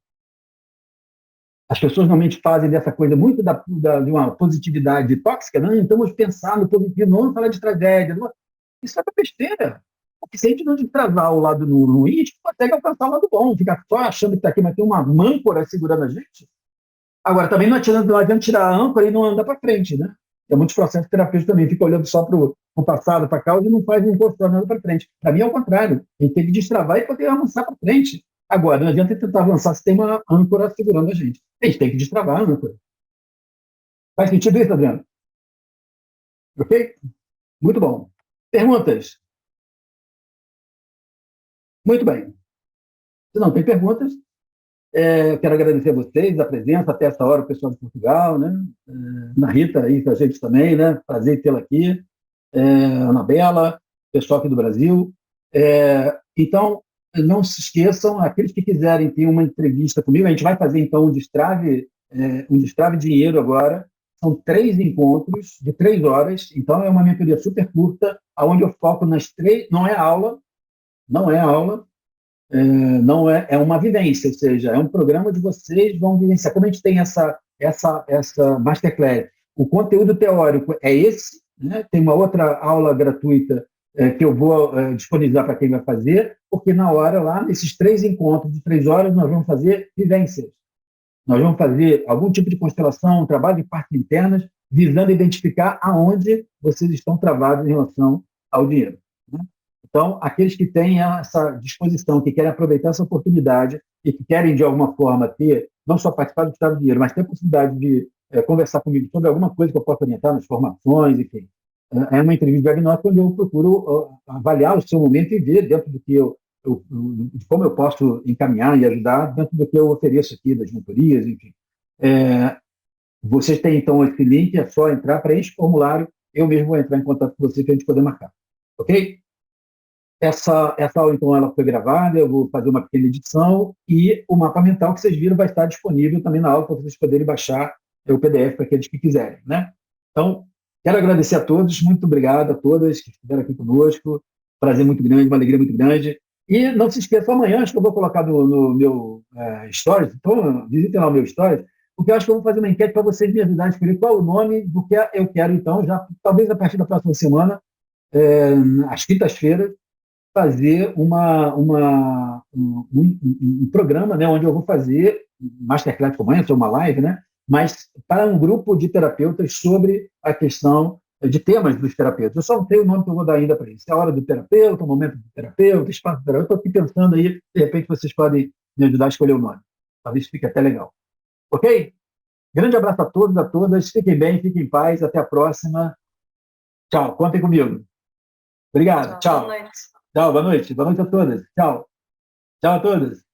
As pessoas normalmente fazem dessa coisa muito de uma positividade tóxica, não, então vamos pensar no positivo, não vamos falar de tragédia. Não. Isso é uma besteira. Porque se a gente não destravar o lado ruim, a gente consegue alcançar o lado bom, ficar só achando que está aqui, mas tem uma âncora segurando a gente. Agora, também não adianta tirar a âncora e não andar para frente, né? Tem muitos processos terapêuticos também, fica olhando só para o passado, para a causa e não faz um constrói nada para frente. Para mim é o contrário, a gente tem que destravar e poder avançar para frente. Agora, não adianta tentar avançar se tem uma âncora segurando a gente. A gente tem que destravar a âncora. Faz sentido isso, Adriano? Ok? Muito bom. Perguntas? Muito bem. Se não tem perguntas, eu quero agradecer a vocês, a presença, até essa hora, o pessoal de Portugal, né? Ana Rita aí com a gente também, né? Prazer tê-la aqui. Anabela, pessoal aqui do Brasil. Então, não se esqueçam, aqueles que quiserem ter uma entrevista comigo, a gente vai fazer então um destrave dinheiro agora. São 3 encontros de 3 horas, então é uma mentoria super curta, onde eu foco nas 3, não é aula, é uma vivência, ou seja, é um programa onde vocês vão vivenciar. Como a gente tem essa masterclass, o conteúdo teórico é esse, né? Tem uma outra aula gratuita que eu vou disponibilizar para quem vai fazer, porque na hora lá, nesses 3 encontros de 3 horas, nós vamos fazer vivências. Nós vamos fazer algum tipo de constelação, um trabalho de partes internas, visando identificar aonde vocês estão travados em relação ao dinheiro, né? Então, aqueles que têm essa disposição, que querem aproveitar essa oportunidade e que querem, de alguma forma, ter, não só participar do Estado do Dinheiro, mas ter a possibilidade de conversar comigo sobre alguma coisa que eu possa orientar nas formações, enfim. É uma entrevista diagnóstica onde eu procuro avaliar o seu momento e ver dentro do que de como eu posso encaminhar e ajudar dentro do que eu ofereço aqui, das mentorias, enfim. Vocês têm, então, esse link, é só entrar, preenche o formulário, eu mesmo vou entrar em contato com você para a gente poder marcar. Ok? Essa aula, então, ela foi gravada, eu vou fazer uma pequena edição e o mapa mental que vocês viram vai estar disponível também na aula para vocês poderem baixar o PDF para aqueles que quiserem, né? Então, quero agradecer a todos, muito obrigado a todas que estiveram aqui conosco, prazer muito grande, uma alegria muito grande. E não se esqueça, amanhã acho que eu vou colocar no meu Stories, então visitem lá o meu Stories, porque eu acho que eu vou fazer uma enquete para vocês me ajudarem a escolher qual o nome do que eu quero, então, já talvez a partir da próxima semana, às quintas-feiras, fazer um programa, né, onde eu vou fazer masterclass como essa, uma live, né, mas para um grupo de terapeutas sobre a questão de temas dos terapeutas. Eu só não tenho o nome que eu vou dar ainda para isso. É a hora do terapeuta, o momento do terapeuta, espaço do terapeuta. Estou aqui pensando aí, de repente vocês podem me ajudar a escolher o nome. Talvez fique até legal. Ok? Grande abraço a todos, a todas. Fiquem bem, fiquem em paz. Até a próxima. Tchau. Contem comigo. Obrigado. Tchau. Boa noite. Tchau, boa noite. Boa noite a todas. Tchau. Tchau a todas.